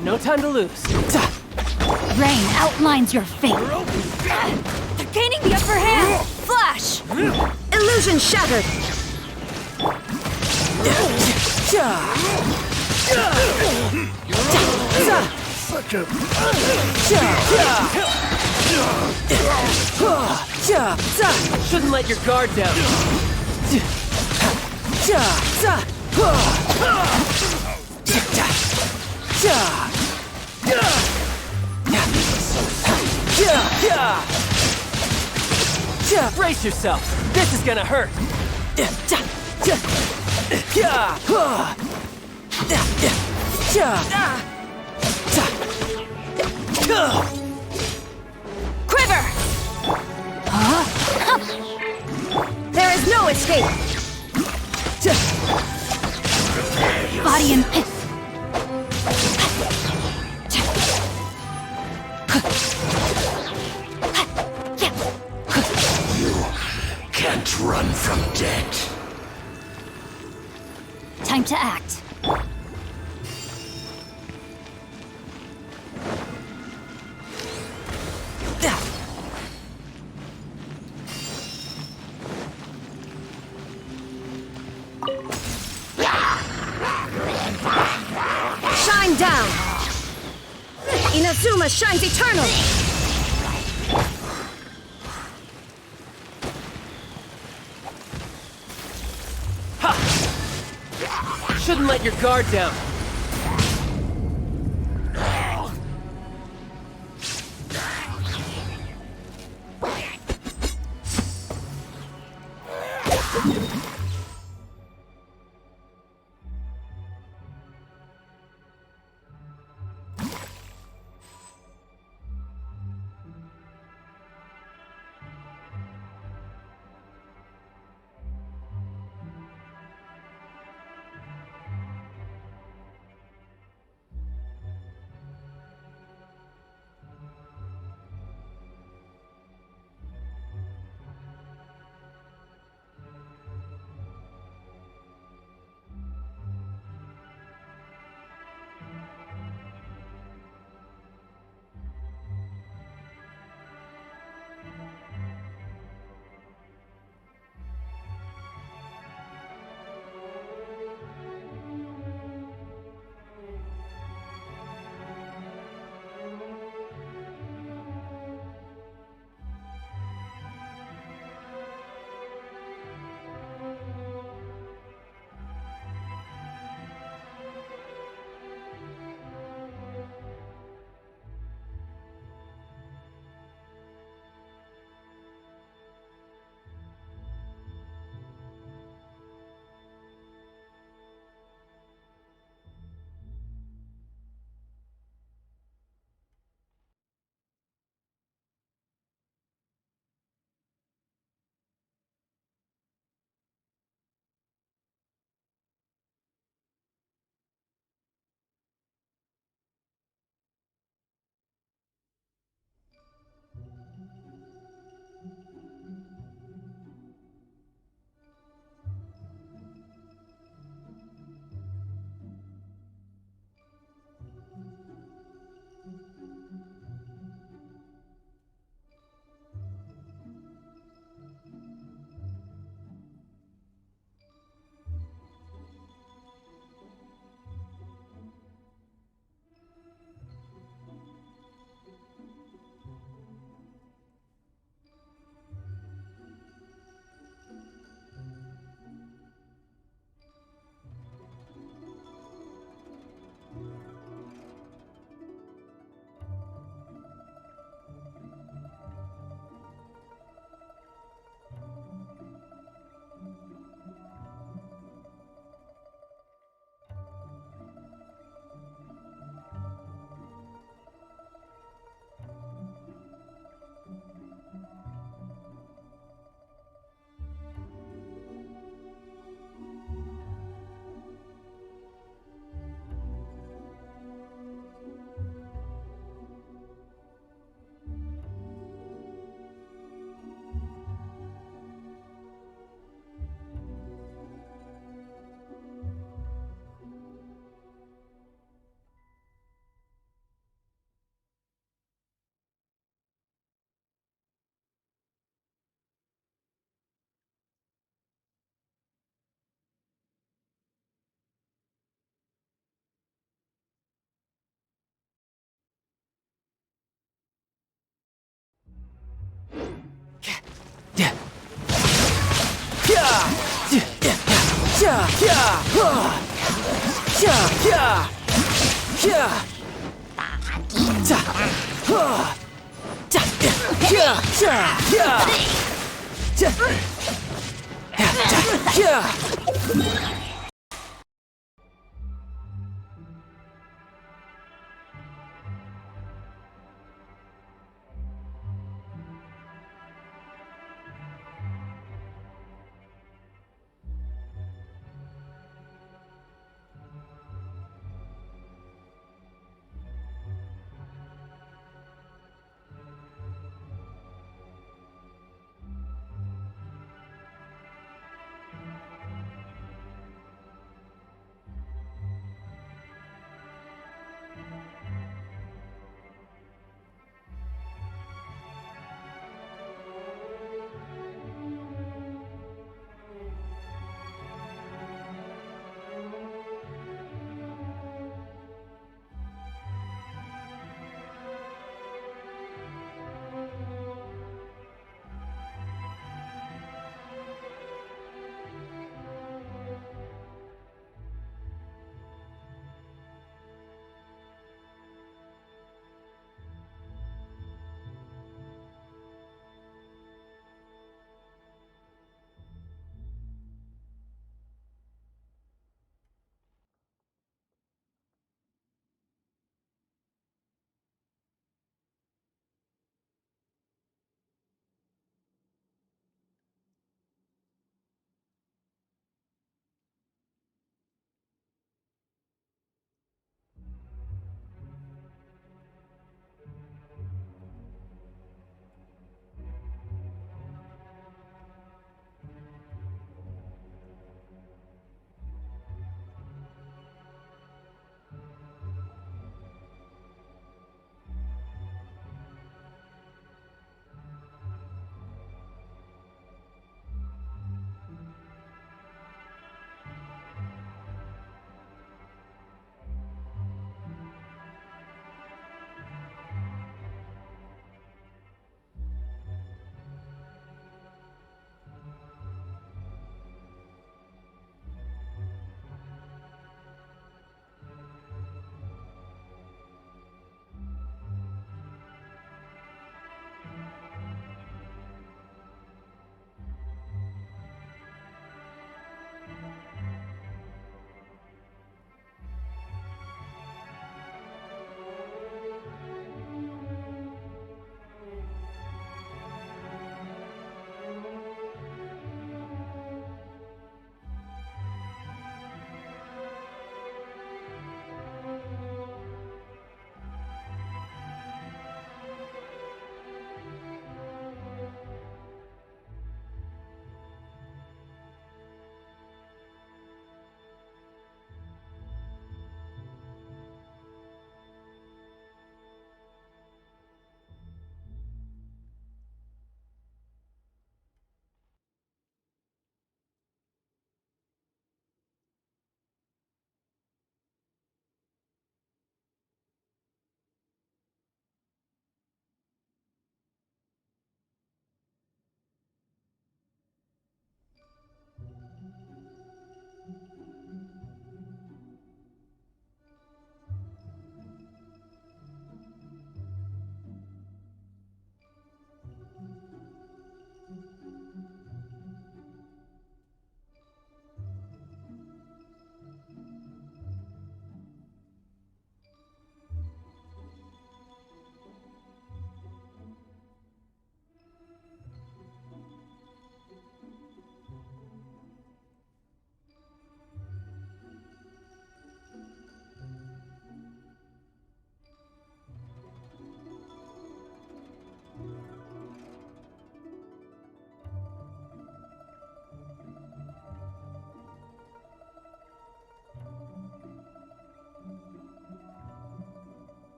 No time to lose. Rain outlines your fate. They're gaining the upper hand. Flash! Illusion shattered. Shouldn't let your guard down. Brace yourself. This is gonna hurt. Quiver! There is no escape! Body and pit. Can't run from death. Time to act. Shine down! Inazuma shines eternally! Shouldn't let your guard down.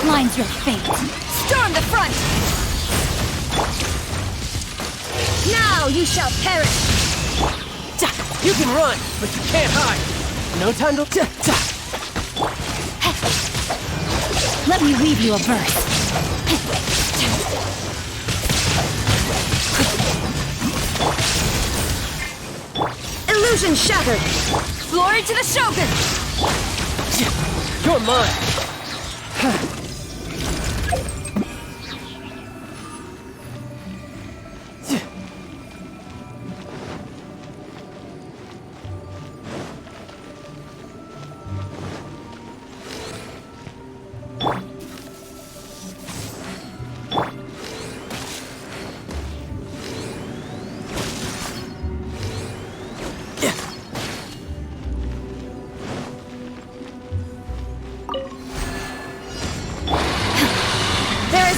outlines your fate. Storm the front! Now you shall perish! You can run, but you can't hide. No time to... Let me weave you a verse. Illusion shattered! Glory to the Shogun! You're mine.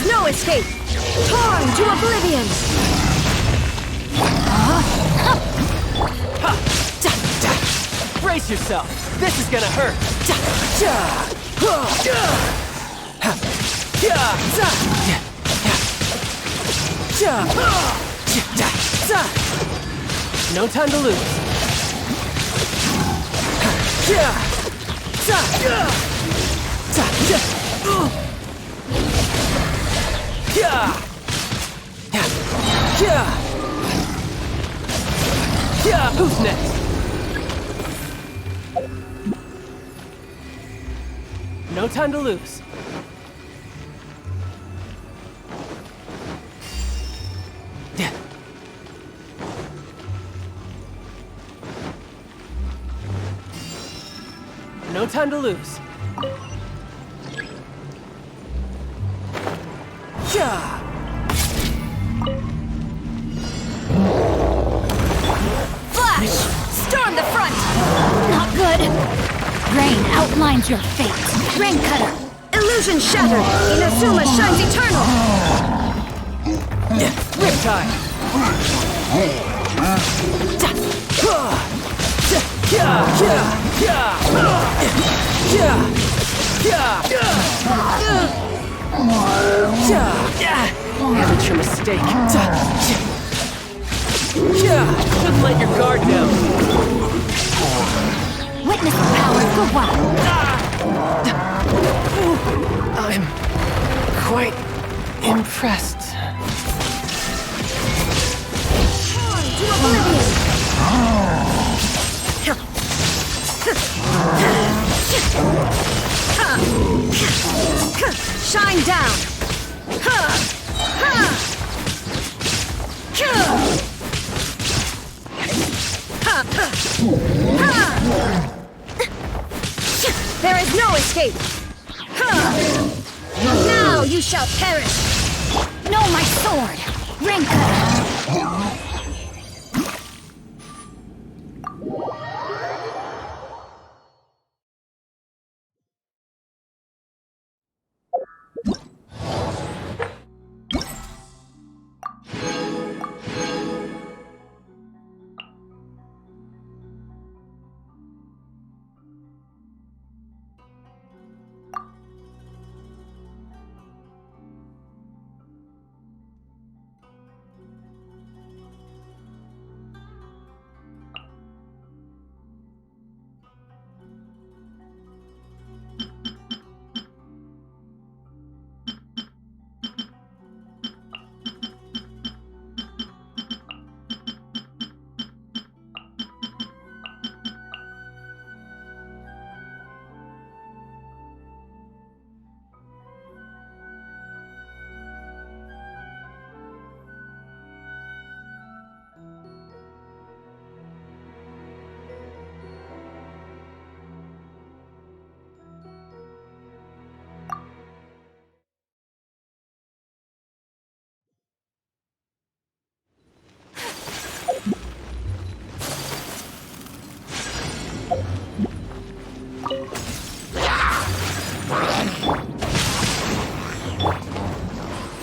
No escape! Torn to oblivion! Brace yourself. This is gonna hurt. No time to lose. Who's next? No time to lose. No time to lose. Flash! Storm the front! Not good. Rain outlines your fate. Rain cutter. Illusion shattered! Inazuma shines eternal! Riptide! Amateur mistake. Shouldn't let your guard down. Witness the power of the wild. I'm quite impressed. To oblivion! Shine down! There is no escape! Now you shall perish! No, my sword! Rain cutter!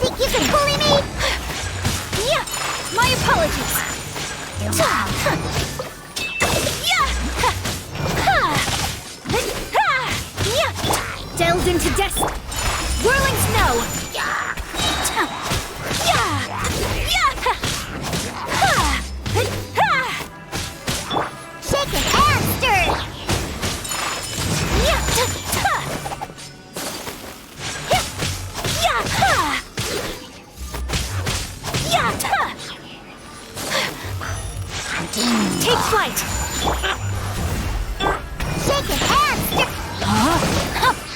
Think you can bully me? Yeah! My apologies! Delved into destiny. Whirling snow! Shaken and stirred! Take flight! Shaken and stirred!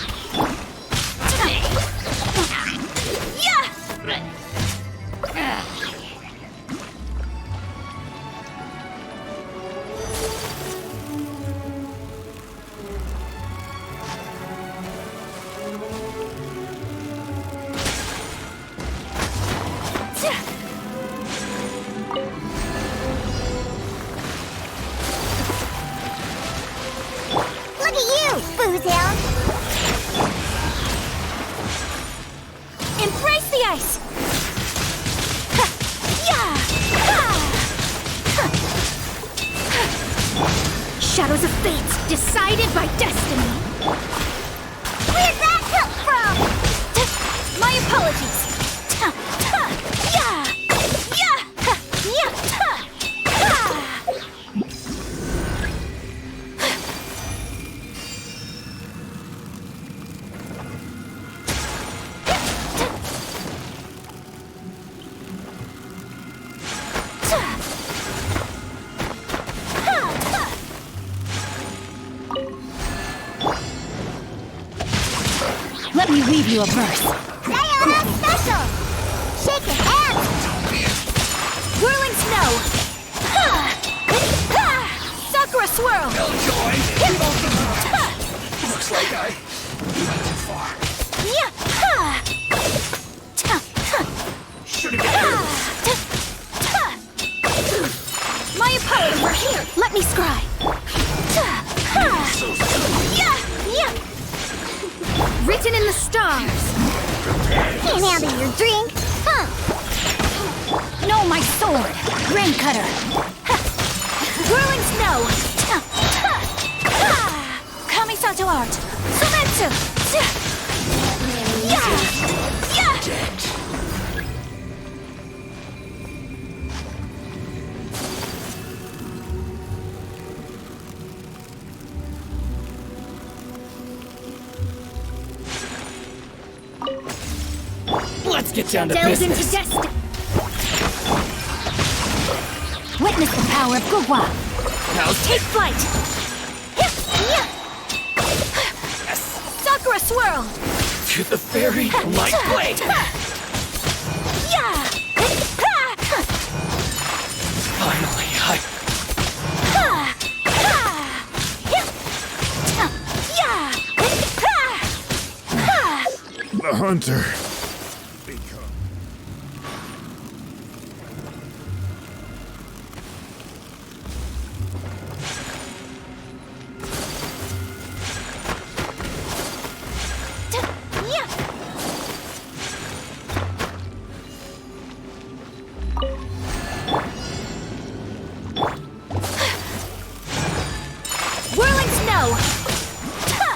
Look at you, Boozhound! Embrace the ice! Shadows of fate, decided by destiny. Where'd that come from? My apologies. Let me weave you a verse. Sayonara special! Shaken and Whirling snow. Sakura swirl. Looks like I went too far. Should've been My opponent, we're here. Let me scry. Written in the stars. can't handle your drink, huh? No, my sword. Rain cutter. Whirling snow. Kamisato art. Sumetsu. Let's get down to Delve business. into destiny. Witness the power of Gugwa. Now Take flight. Sakura swirl. to the very light blade. Finally, The hunter. Whirling snow.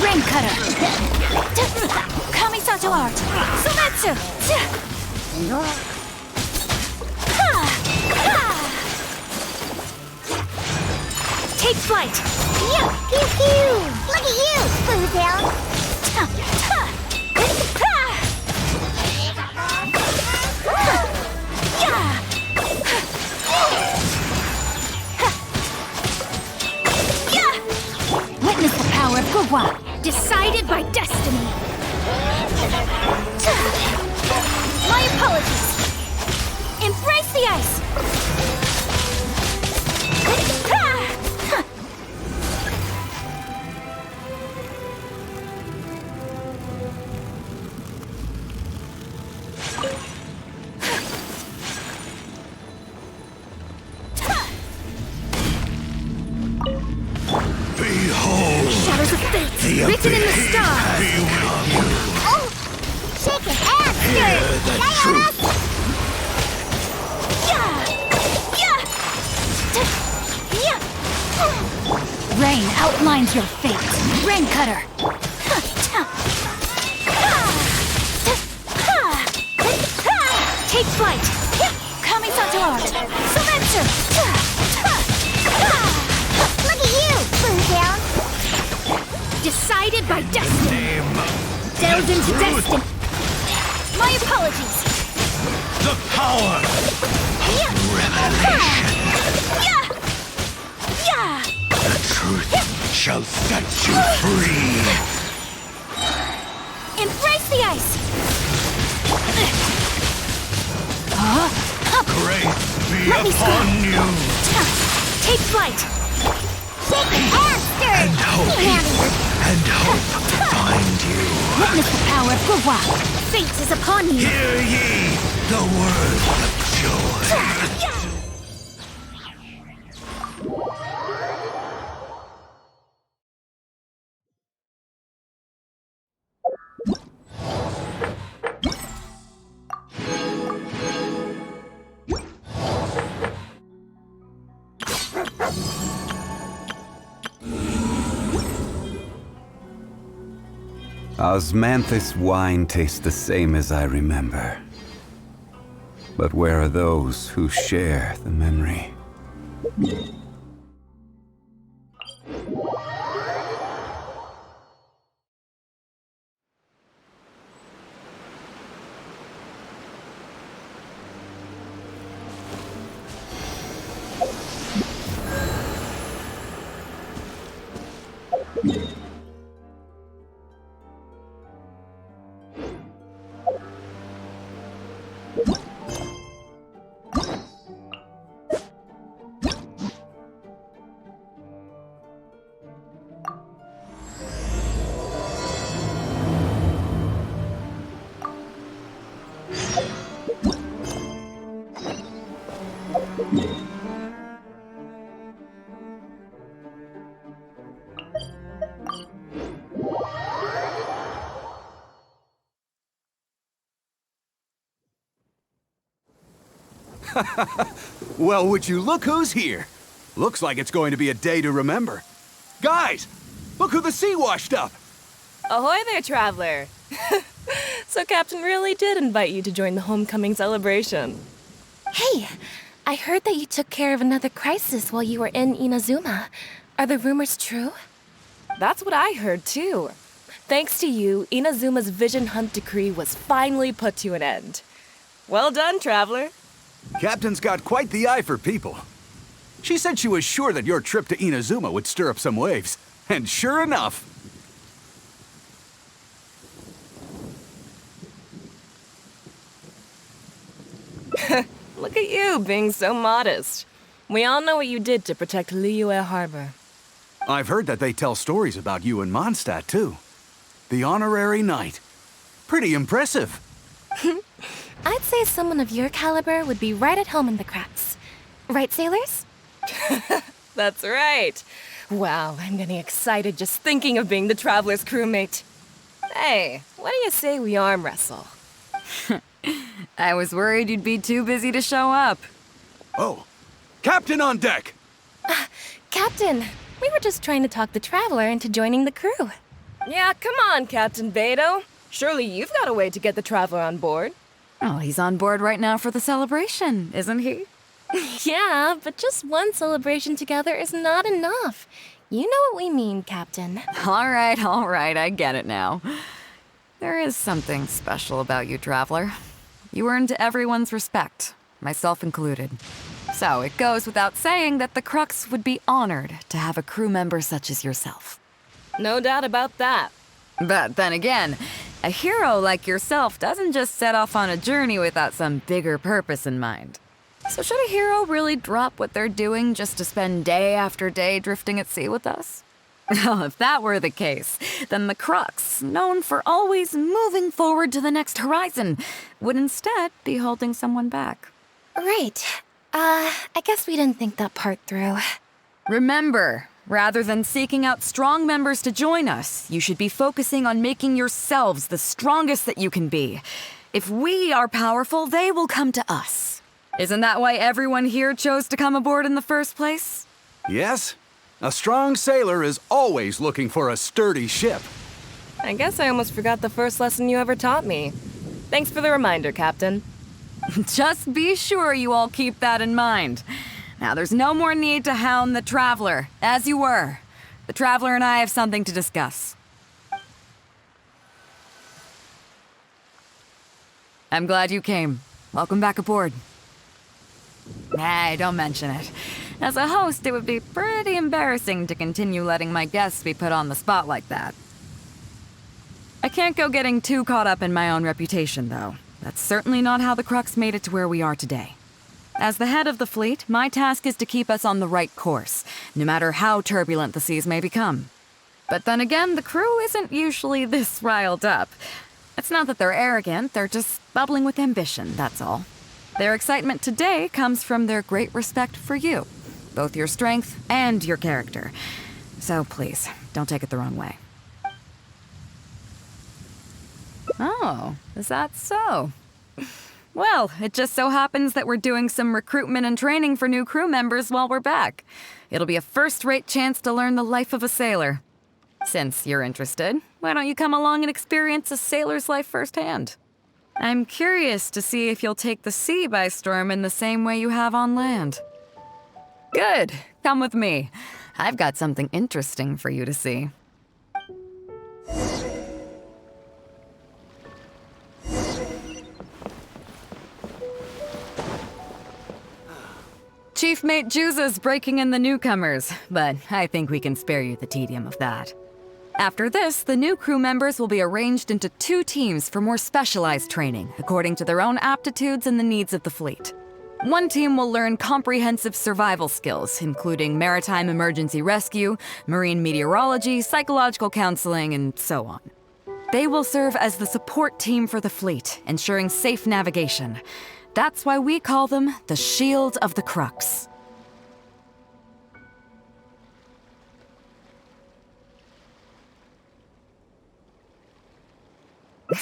Rain cutter. Kamisato art. Sumetsu. Take flight. Pew pew! Look at you, Boozhound! Witness the power of Gugwa, decided by destiny. My apologies. Embrace the ice. Behold! Shadows of fate, The written in the obey stars. be with you. Oh! Shaken and Hear stirred! the truth. Yeah! rain outlines your fate. Rain Cutter! Take flight! Kamisato Art! Surrender! Look at you, Blue Down. Decided by destiny! Delved into destiny! My apologies! The power of revelation. The truth shall set you free. Embrace the ice! Grace be Let me upon you. Take flight! And hope find you. Witness the power of Gurwa! Fate is upon you! Hear ye the word of joy. Osmanthus wine tastes the same as I remember. But where are those who share the memory? Well, would you look who's here? Looks like it's going to be a day to remember. Guys, look who the sea washed up! Ahoy there, traveler! So Captain really did invite you to join the homecoming celebration. Hey, I heard that you took care of another crisis while you were in Inazuma. Are the rumors true? That's what I heard, too. Thanks to you, Inazuma's Vision Hunt decree was finally put to an end. Well done, traveler. Captain's got quite the eye for people. She said she was sure that your trip to Inazuma would stir up some waves. And sure enough... Look at you, being so modest. We all know what you did to protect Liyue Harbor. I've heard that they tell stories about you in Mondstadt, too. The honorary knight. Pretty impressive. I'd say someone of your caliber would be right at home in the cracks. Right, sailors? That's right. Wow, I'm getting excited just thinking of being the Traveler's crewmate. Hey, what do you say we arm wrestle? I was worried you'd be too busy to show up. Oh, Captain on deck! Captain, we were just trying to talk the Traveler into joining the crew. Yeah, come on, Captain Beto. Surely you've got a way to get the Traveler on board. Oh, he's on board right now for the celebration, isn't he? Yeah, but just one celebration together is not enough. You know what we mean, Captain. All right, I get it now. There is something special about you, Traveler. You earned everyone's respect, myself included. So it goes without saying that the Crux would be honored to have a crew member such as yourself. No doubt about that. But then again, a hero like yourself doesn't just set off on a journey without some bigger purpose in mind. So should a hero really drop what they're doing just to spend day after day drifting at sea with us? Well, if that were the case, then the Crux, known for always moving forward to the next horizon, would instead be holding someone back. Right. I guess we didn't think that part through. Remember, rather than seeking out strong members to join us, you should be focusing on making yourselves the strongest that you can be. If we are powerful, they will come to us. Isn't that why everyone here chose to come aboard in the first place? Yes, A strong sailor is always looking for a sturdy ship. I guess I almost forgot the first lesson you ever taught me. Thanks for the reminder, Captain. Just be sure you all keep that in mind. Now, there's no more need to hound the Traveler, as you were. The Traveler and I have something to discuss. I'm glad you came. Welcome back aboard. Hey, don't mention it. As a host, it would be pretty embarrassing to continue letting my guests be put on the spot like that. I can't go getting too caught up in my own reputation, though. That's certainly not how the Crux made it to where we are today. As the head of the fleet, my task is to keep us on the right course, no matter how turbulent the seas may become. But then again, the crew isn't usually this riled up. It's not that they're arrogant, they're just bubbling with ambition, that's all. Their excitement today comes from their great respect for you, both your strength and your character. So please, don't take it the wrong way. Oh, is that so? Well, it just so happens that we're doing some recruitment and training for new crew members while we're back. It'll be a first-rate chance to learn the life of a sailor. Since you're interested, why don't you come along and experience a sailor's life firsthand? I'm curious to see if you'll take the sea by storm in the same way you have on land. Good, come with me. I've got something interesting for you to see. Chief Mate Juza's breaking in the newcomers, but I think we can spare you the tedium of that. After this, the new crew members will be arranged into 2 teams for more specialized training, according to their own aptitudes and the needs of the fleet. One team will learn comprehensive survival skills, including maritime emergency rescue, marine meteorology, psychological counseling, and so on. They will serve as the support team for the fleet, ensuring safe navigation. That's why we call them the Shield of the Crux.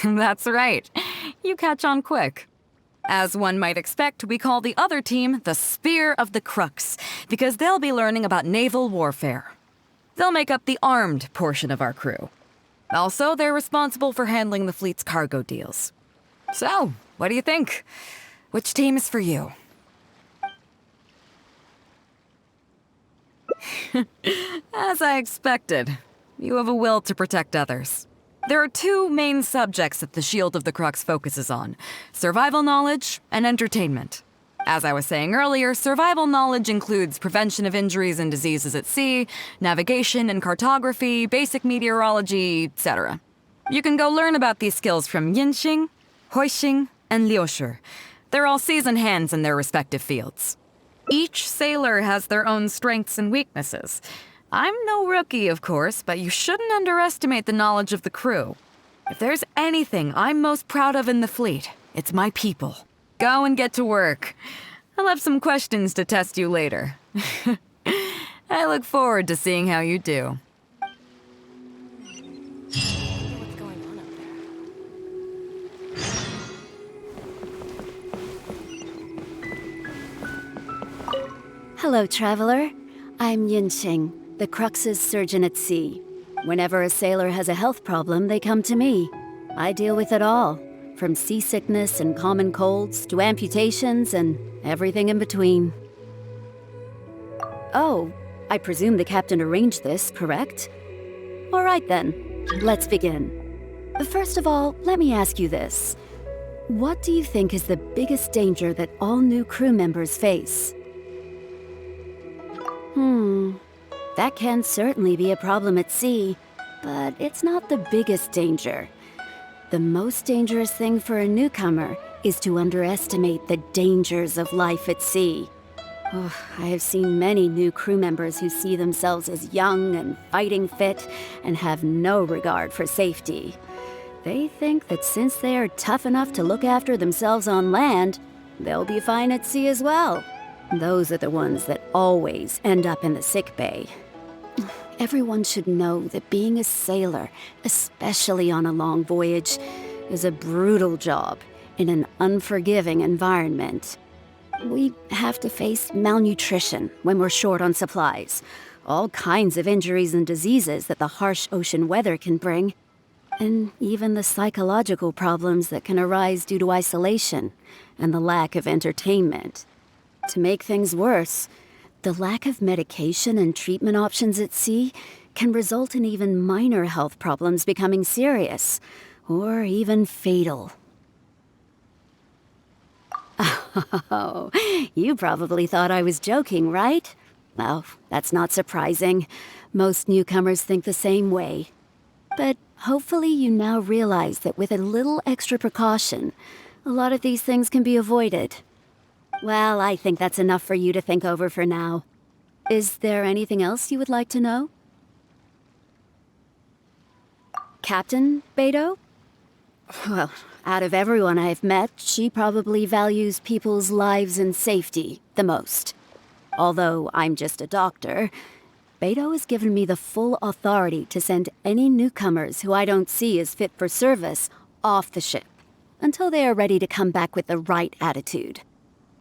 That's right. You catch on quick. As one might expect, we call the other team the Spear of the Crux, because they'll be learning about naval warfare. They'll make up the armed portion of our crew. Also, they're responsible for handling the fleet's cargo deals. So, what do you think? Which team is for you? As I expected, you have a will to protect others. There are 2 main subjects that the Shield of the Crux focuses on: survival knowledge and entertainment. As I was saying earlier, survival knowledge includes prevention of injuries and diseases at sea, navigation and cartography, basic meteorology, etc. You can go learn about these skills from Genshin, Hoixing, and Liushi. They're all seasoned hands in their respective fields. Each sailor has their own strengths and weaknesses. I'm no rookie, of course, but you shouldn't underestimate the knowledge of the crew. If there's anything I'm most proud of in the fleet, it's my people. Go and get to work. I'll have some questions to test you later. I look forward to seeing how you do. Hello, traveler. I'm Yinxing, the Crux's surgeon at sea. Whenever a sailor has a health problem, they come to me. I deal with it all, from seasickness and common colds to amputations and everything in between. Oh, I presume the captain arranged this, correct? All right then, let's begin. First of all, let me ask you this. What do you think is the biggest danger that all new crew members face? That can certainly be a problem at sea, but it's not the biggest danger. The most dangerous thing for a newcomer is to underestimate the dangers of life at sea. Oh, I have seen many new crew members who see themselves as young and fighting fit and have no regard for safety. They think that since they are tough enough to look after themselves on land, they'll be fine at sea as well. Those are the ones that always end up in the sick bay. Everyone should know that being a sailor, especially on a long voyage, is a brutal job in an unforgiving environment. We have to face malnutrition when we're short on supplies, all kinds of injuries and diseases that the harsh ocean weather can bring, and even the psychological problems that can arise due to isolation and the lack of entertainment. To make things worse, the lack of medication and treatment options at sea can result in even minor health problems becoming serious, or even fatal. Oh, you probably thought I was joking, right? Well, that's not surprising. Most newcomers think the same way. But hopefully you now realize that with a little extra precaution, a lot of these things can be avoided. Well, I think that's enough for you to think over for now. Is there anything else you would like to know? Captain Beidou? Well, out of everyone I've met, she probably values people's lives and safety the most. Although I'm just a doctor, Beidou has given me the full authority to send any newcomers who I don't see as fit for service off the ship, until they are ready to come back with the right attitude.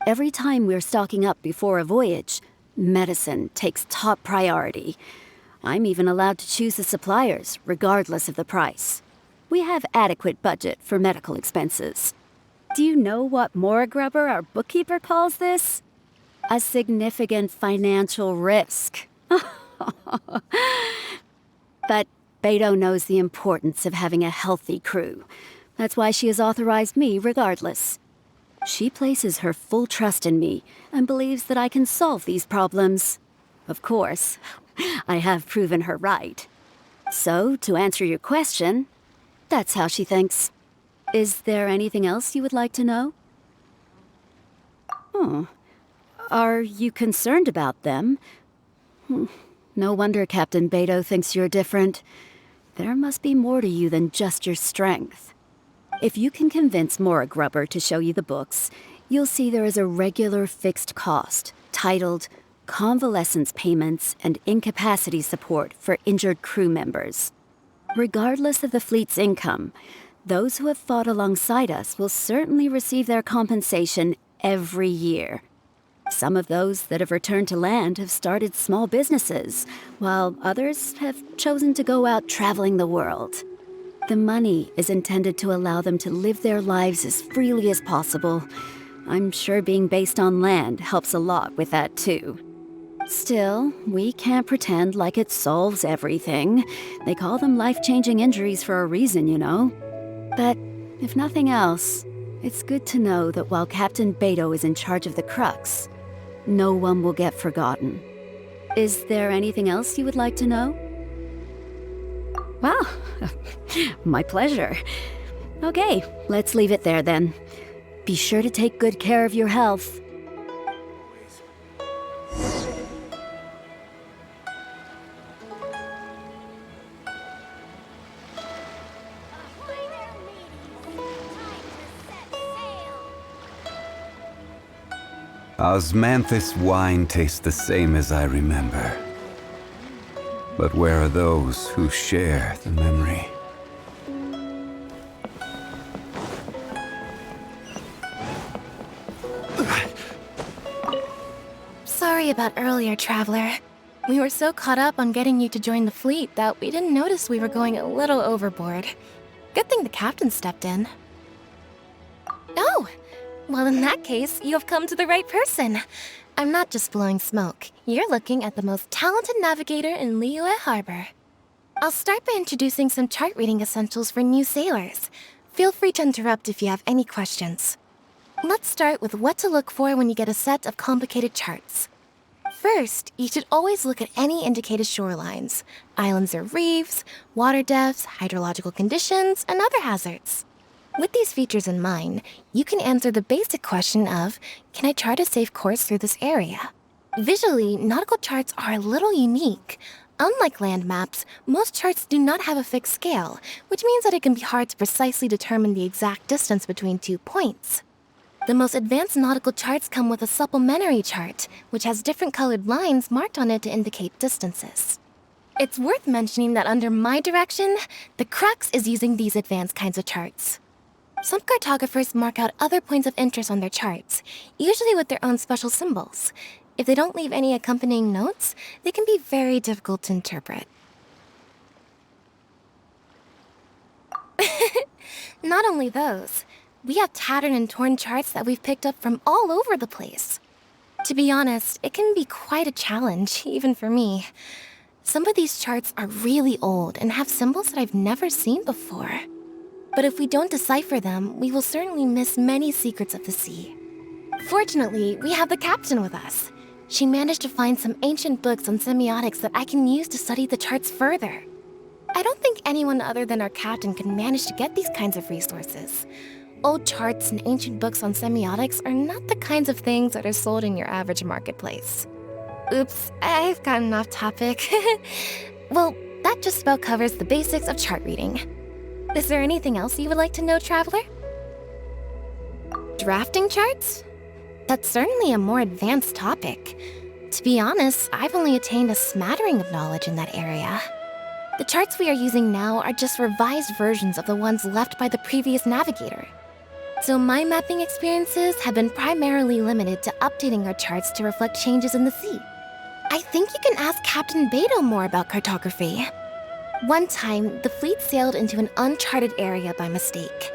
Every time we're stocking up before a voyage, medicine takes top priority. I'm even allowed to choose the suppliers, regardless of the price. We have adequate budget for medical expenses. Do you know what Morgrubber, our bookkeeper, calls this? A significant financial risk. But Beidou knows the importance of having a healthy crew. That's why she has authorized me regardless. She places her full trust in me and believes that I can solve these problems. Of course, I have proven her right. So, to answer your question, that's how she thinks. Is there anything else you would like to know? Are you concerned about them? No wonder Captain Beidou thinks you're different. There must be more to you than just your strength. If you can convince Morgrubber to show you the books, you'll see there is a regular fixed cost, titled Convalescence Payments and Incapacity Support for Injured Crew Members. Regardless of the fleet's income, those who have fought alongside us will certainly receive their compensation every year. Some of those that have returned to land have started small businesses, while others have chosen to go out traveling the world. The money is intended to allow them to live their lives as freely as possible. I'm sure being based on land helps a lot with that too. Still, we can't pretend like it solves everything. They call them life-changing injuries for a reason, you know. But if nothing else, it's good to know that while Captain Beidou is in charge of the Crux, no one will get forgotten. Is there anything else you would like to know? Well, my pleasure. Okay, let's leave it there then. Be sure to take good care of your health. Osmanthus wine tastes the same as I remember. But where are those who share the memory? Sorry about earlier, Traveler. We were so caught up on getting you to join the fleet that we didn't notice we were going a little overboard. Good thing the captain stepped in. Oh! Well, in that case, you have come to the right person. I'm not just blowing smoke. You're looking at the most talented navigator in Liyue Harbor. I'll start by introducing some chart reading essentials for new sailors. Feel free to interrupt if you have any questions. Let's start with what to look for when you get a set of complicated charts. First, you should always look at any indicated shorelines, islands or reefs, water depths, hydrological conditions, and other hazards. With these features in mind, you can answer the basic question of, can I chart a safe course through this area? Visually, nautical charts are a little unique. Unlike land maps, most charts do not have a fixed scale, which means that it can be hard to precisely determine the exact distance between 2 points. The most advanced nautical charts come with a supplementary chart, which has different colored lines marked on it to indicate distances. It's worth mentioning that under my direction, the Crux is using these advanced kinds of charts. Some cartographers mark out other points of interest on their charts, usually with their own special symbols. If they don't leave any accompanying notes, they can be very difficult to interpret. Not only those, we have tattered and torn charts that we've picked up from all over the place. To be honest, it can be quite a challenge, even for me. Some of these charts are really old and have symbols that I've never seen before. But if we don't decipher them, we will certainly miss many secrets of the sea. Fortunately, we have the captain with us. She managed to find some ancient books on semiotics that I can use to study the charts further. I don't think anyone other than our captain can manage to get these kinds of resources. Old charts and ancient books on semiotics are not the kinds of things that are sold in your average marketplace. Oops, I've gotten off topic. Well, that just about covers the basics of chart reading. Is there anything else you would like to know, Traveler? Drafting charts? That's certainly a more advanced topic. To be honest, I've only attained a smattering of knowledge in that area. The charts we are using now are just revised versions of the ones left by the previous navigator. So my mapping experiences have been primarily limited to updating our charts to reflect changes in the sea. I think you can ask Captain Beto more about cartography. One time, the fleet sailed into an uncharted area by mistake.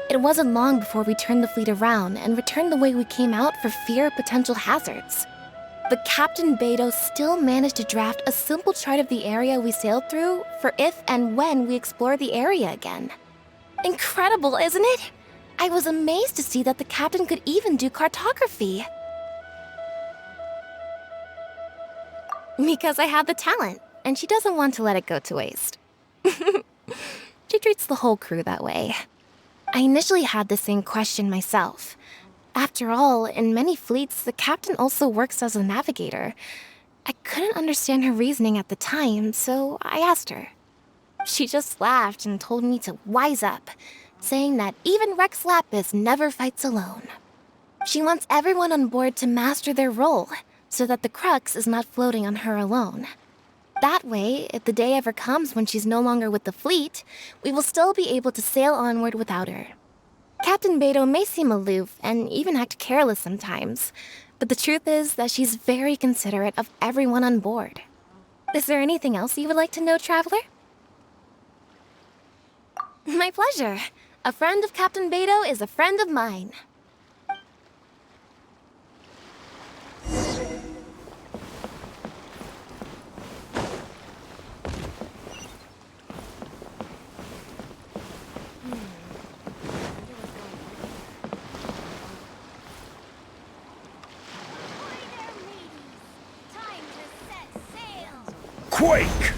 It wasn't long before we turned the fleet around and returned the way we came out for fear of potential hazards. But Captain Beto still managed to draft a simple chart of the area we sailed through for if and when we explore the area again. Incredible, isn't it? I was amazed to see that the captain could even do cartography. Because I have the talent, and she doesn't want to let it go to waste. She treats the whole crew that way. I initially had the same question myself. After all, in many fleets, the captain also works as a navigator. I couldn't understand her reasoning at the time, so I asked her. She just laughed and told me to wise up, saying that even Rex Lapis never fights alone. She wants everyone on board to master their role, so that the crux is not floating on her alone. That way, if the day ever comes when she's no longer with the fleet, we will still be able to sail onward without her. Captain Beto may seem aloof and even act careless sometimes, but the truth is that she's very considerate of everyone on board. Is there anything else you would like to know, Traveler? My pleasure. A friend of Captain Beto is a friend of mine. Quake!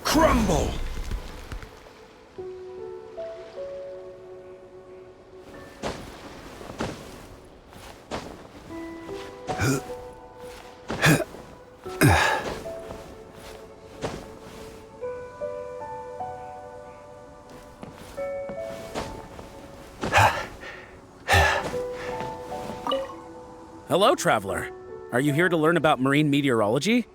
Crumble! Hello, Traveler. Are you here to learn about marine meteorology?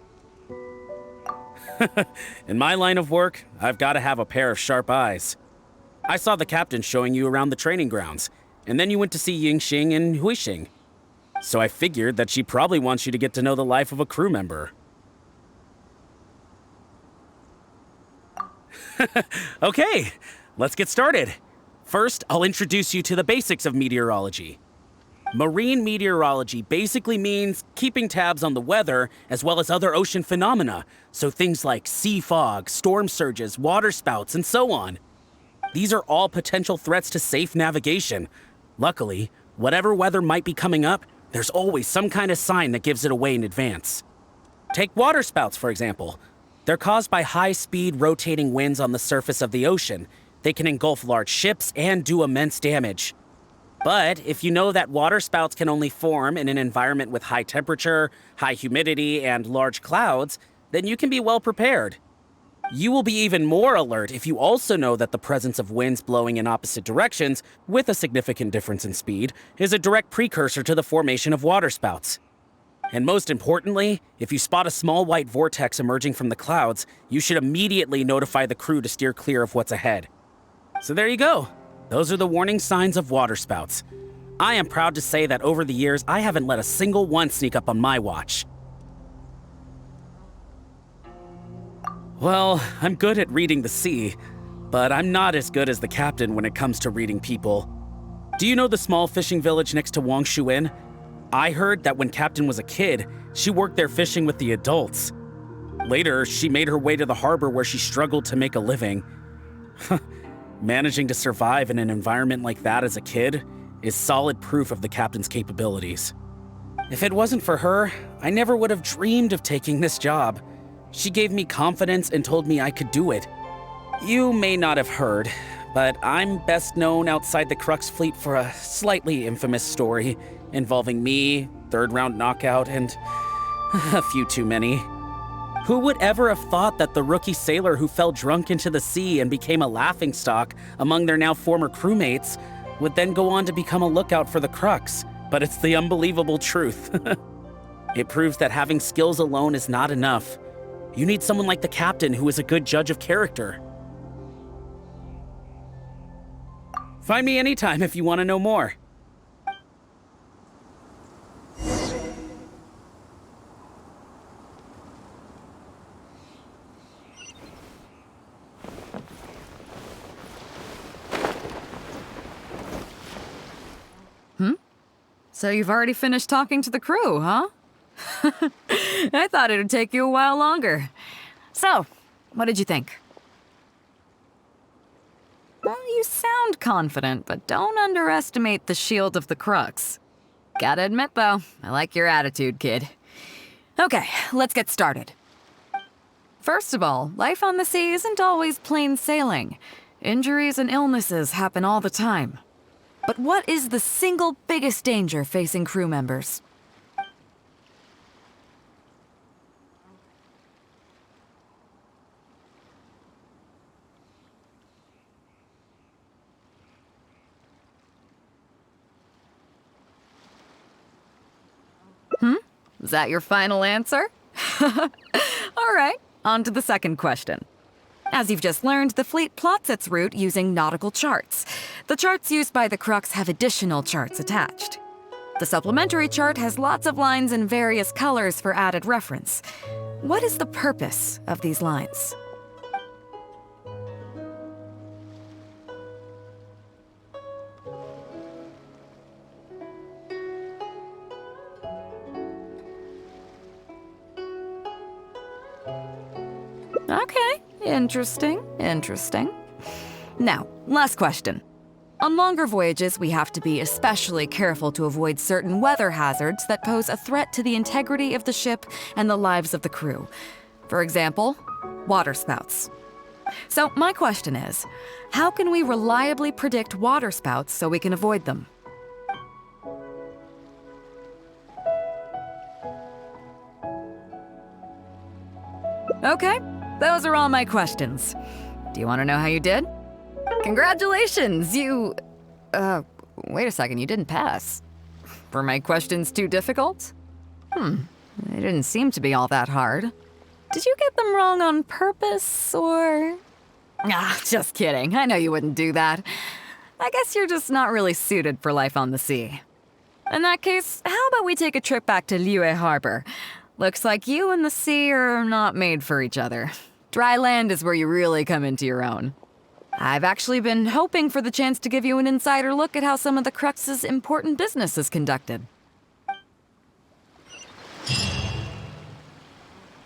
In my line of work, I've got to have a pair of sharp eyes. I saw the captain showing you around the training grounds, and then you went to see Yingxing and Huixing. So I figured that she probably wants you to get to know the life of a crew member. Okay, let's get started. First, I'll introduce you to the basics of meteorology. Marine meteorology basically means keeping tabs on the weather as well as other ocean phenomena, so things like sea fog, storm surges, water spouts, and so on. These are all potential threats to safe navigation. Luckily, whatever weather might be coming up, there's always some kind of sign that gives it away in advance. Take water spouts, for example. They're caused by high-speed rotating winds on the surface of the ocean. They can engulf large ships and do immense damage. But if you know that water spouts can only form in an environment with high temperature, high humidity, and large clouds, then you can be well prepared. You will be even more alert if you also know that the presence of winds blowing in opposite directions, with a significant difference in speed, is a direct precursor to the formation of waterspouts. And most importantly, if you spot a small white vortex emerging from the clouds, you should immediately notify the crew to steer clear of what's ahead. So there you go. Those are the warning signs of waterspouts. I am proud to say that over the years, I haven't let a single one sneak up on my watch. Well, I'm good at reading the sea, but I'm not as good as the captain when it comes to reading people. Do you know the small fishing village next to Wangshuin? I heard that when Captain was a kid, she worked there fishing with the adults. Later, she made her way to the harbor where she struggled to make a living. Managing to survive in an environment like that as a kid is solid proof of the captain's capabilities. If it wasn't for her, I never would have dreamed of taking this job. She gave me confidence and told me I could do it. You may not have heard, but I'm best known outside the Crux fleet for a slightly infamous story involving me, third-round knockout, and a few too many. Who would ever have thought that the rookie sailor who fell drunk into the sea and became a laughingstock among their now former crewmates would then go on to become a lookout for the Crux? But it's the unbelievable truth. It proves that having skills alone is not enough. You need someone like the captain who is a good judge of character. Find me anytime if you want to know more. So you've already finished talking to the crew, huh? I thought it'd take you a while longer. So, what did you think? Well, you sound confident, but don't underestimate the shield of the Crux. Gotta admit, though, I like your attitude, kid. Okay, let's get started. First of all, life on the sea isn't always plain sailing. Injuries and illnesses happen all the time. But what is the single biggest danger facing crew members? Is that your final answer? All right, on to the second question. As you've just learned, the fleet plots its route using nautical charts. The charts used by the Crux have additional charts attached. The supplementary chart has lots of lines in various colors for added reference. What is the purpose of these lines? Okay, interesting. Now, last question. On longer voyages, we have to be especially careful to avoid certain weather hazards that pose a threat to the integrity of the ship and the lives of the crew. For example, waterspouts. So my question is, how can we reliably predict waterspouts so we can avoid them? Okay, those are all my questions. Do you want to know how you did? Congratulations, you... wait a second, you didn't pass. Were my questions too difficult? They didn't seem to be all that hard. Did you get them wrong on purpose, or...? Just kidding. I know you wouldn't do that. I guess you're just not really suited for life on the sea. In that case, how about we take a trip back to Liyue Harbor? Looks like you and the sea are not made for each other. Dry land is where you really come into your own. I've actually been hoping for the chance to give you an insider look at how some of the Crux's important business is conducted.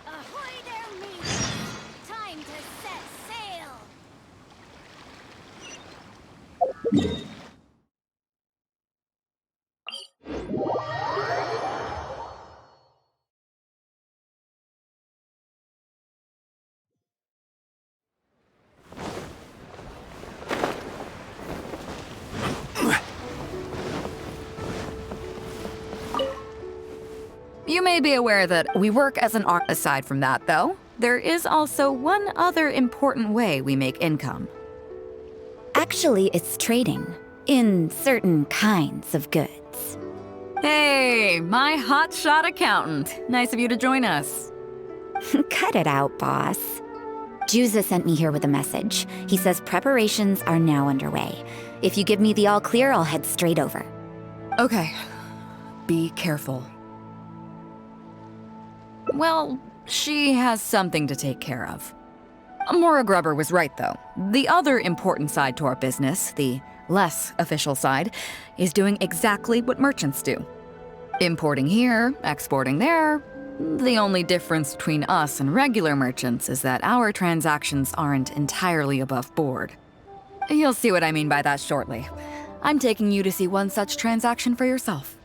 Ahoy there, mateys! Time to set sail! You may be aware that we work as an arm. Aside from that, though, there is also one other important way we make income. Actually, it's trading in certain kinds of goods. Hey, my hotshot accountant. Nice of you to join us. Cut it out, boss. Juza sent me here with a message. He says preparations are now underway. If you give me the all clear, I'll head straight over. Okay. Be careful. Well, she has something to take care of. Mora Grubber was right, though. The other important side to our business, the less official side, is doing exactly what merchants do. Importing here, exporting there. The only difference between us and regular merchants is that our transactions aren't entirely above board. You'll see what I mean by that shortly. I'm taking you to see one such transaction for yourself.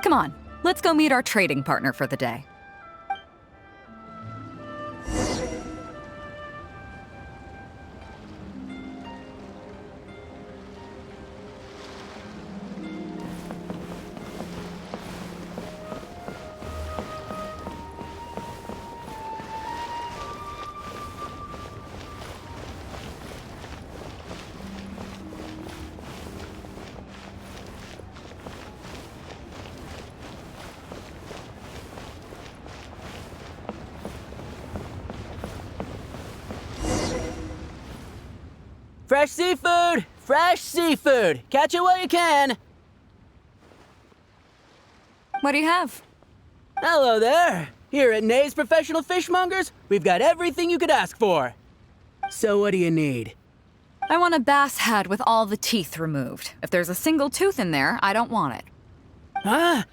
Come on, let's go meet our trading partner for the day. Fresh seafood! Fresh seafood! Catch it while you can! What do you have? Hello there! Here at Nay's Professional Fishmongers, we've got everything you could ask for. So what do you need? I want a bass head with all the teeth removed. If there's a single tooth in there, I don't want it. Ah!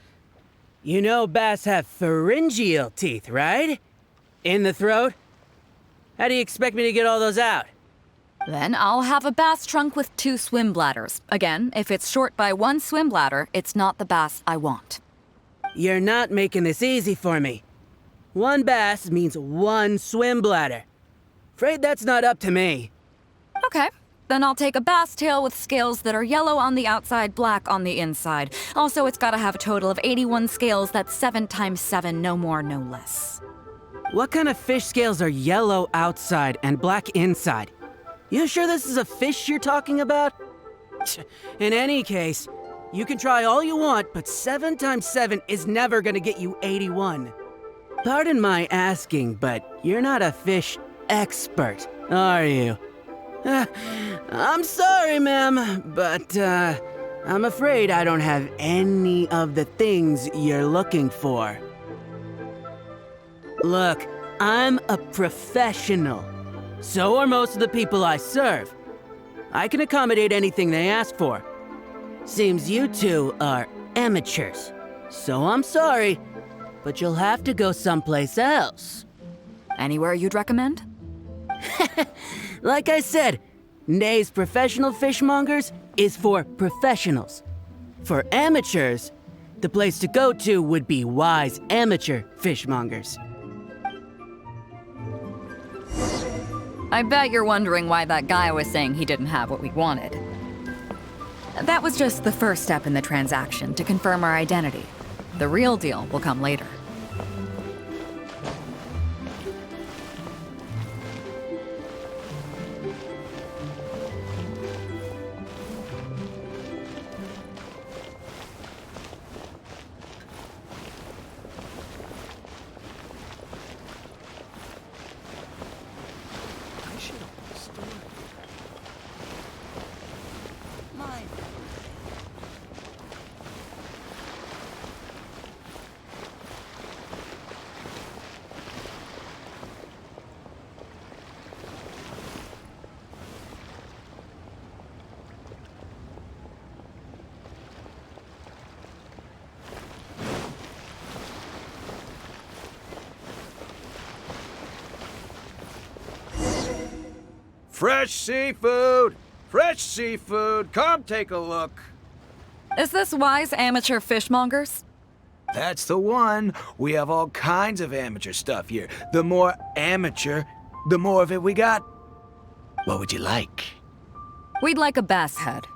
You know bass have pharyngeal teeth, right? In the throat? How do you expect me to get all those out? Then I'll have a bass trunk with 2 swim bladders. Again, if it's short by 1 swim bladder, it's not the bass I want. You're not making this easy for me. 1 bass means 1 swim bladder. Afraid that's not up to me. Okay, then I'll take a bass tail with scales that are yellow on the outside, black on the inside. Also, it's gotta have a total of 81 scales, that's 7 times 7, no more, no less. What kind of fish scales are yellow outside and black inside? You sure this is a fish you're talking about? In any case, you can try all you want, but 7 times 7 is never gonna get you 81. Pardon my asking, but you're not a fish expert, are you? I'm sorry, ma'am, but I'm afraid I don't have any of the things you're looking for. Look, I'm a professional. So are most of the people I serve. I can accommodate anything they ask for. Seems you two are amateurs. So I'm sorry, but you'll have to go someplace else. Anywhere you'd recommend? Like I said, Nay's Professional Fishmongers is for professionals. For amateurs, the place to go to would be Wise Amateur Fishmongers. I bet you're wondering why that guy was saying he didn't have what we wanted. That was just the first step in the transaction to confirm our identity. The real deal will come later. Fresh seafood! Fresh seafood! Come take a look! Is this Wise Amateur Fishmongers? That's the one. We have all kinds of amateur stuff here. The more amateur, the more of it we got. What would you like? We'd like a bass head.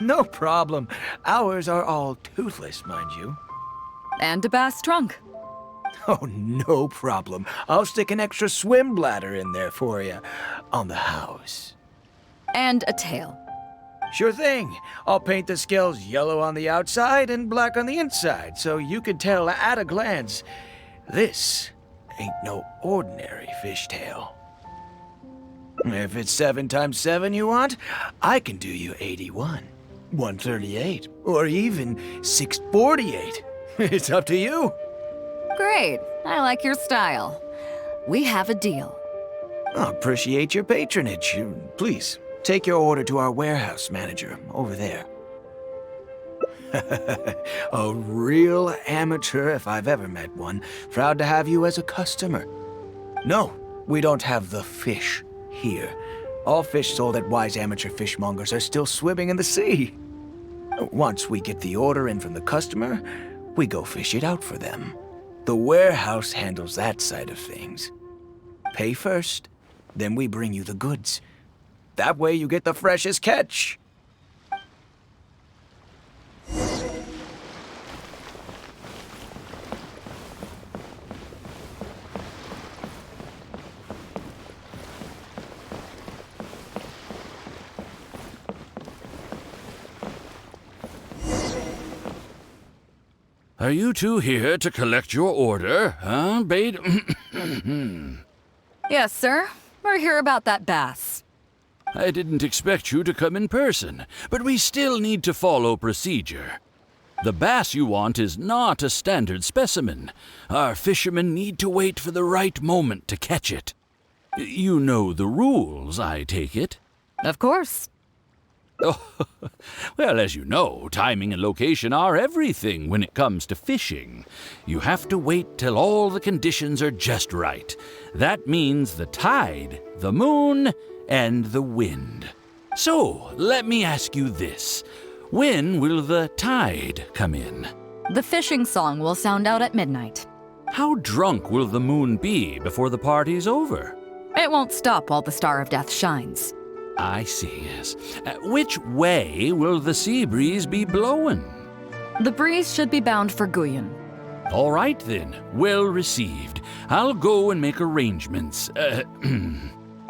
No problem. Ours are all toothless, mind you. And a bass trunk. Oh, no problem. I'll stick an extra swim bladder in there for you. On the house. And a tail. Sure thing. I'll paint the scales yellow on the outside and black on the inside, so you can tell at a glance, this ain't no ordinary fishtail. If it's 7 times 7 you want, I can do you 81, 138, or even 648. It's up to you. Great. I like your style. We have a deal. I appreciate your patronage. Please, take your order to our warehouse manager over there. A real amateur if I've ever met one. Proud to have you as a customer. No, we don't have the fish here. All fish sold at Wise Amateur Fishmongers are still swimming in the sea. Once we get the order in from the customer, we go fish it out for them. The warehouse handles that side of things. Pay first, then we bring you the goods. That way you get the freshest catch. Are you two here to collect your order, huh, Bade? Yes, sir. We're here about that bass. I didn't expect you to come in person, but we still need to follow procedure. The bass you want is not a standard specimen. Our fishermen need to wait for the right moment to catch it. You know the rules, I take it? Of course. Oh, well, as you know, timing and location are everything when it comes to fishing. You have to wait till all the conditions are just right. That means the tide, the moon, and the wind. So, let me ask you this. When will the tide come in? The fishing song will sound out at midnight. How drunk will the moon be before the party's over? It won't stop while the Star of Death shines. I see, yes. Which way will the sea breeze be blowing? The breeze should be bound for Guyan. All right, then. Well received. I'll go and make arrangements.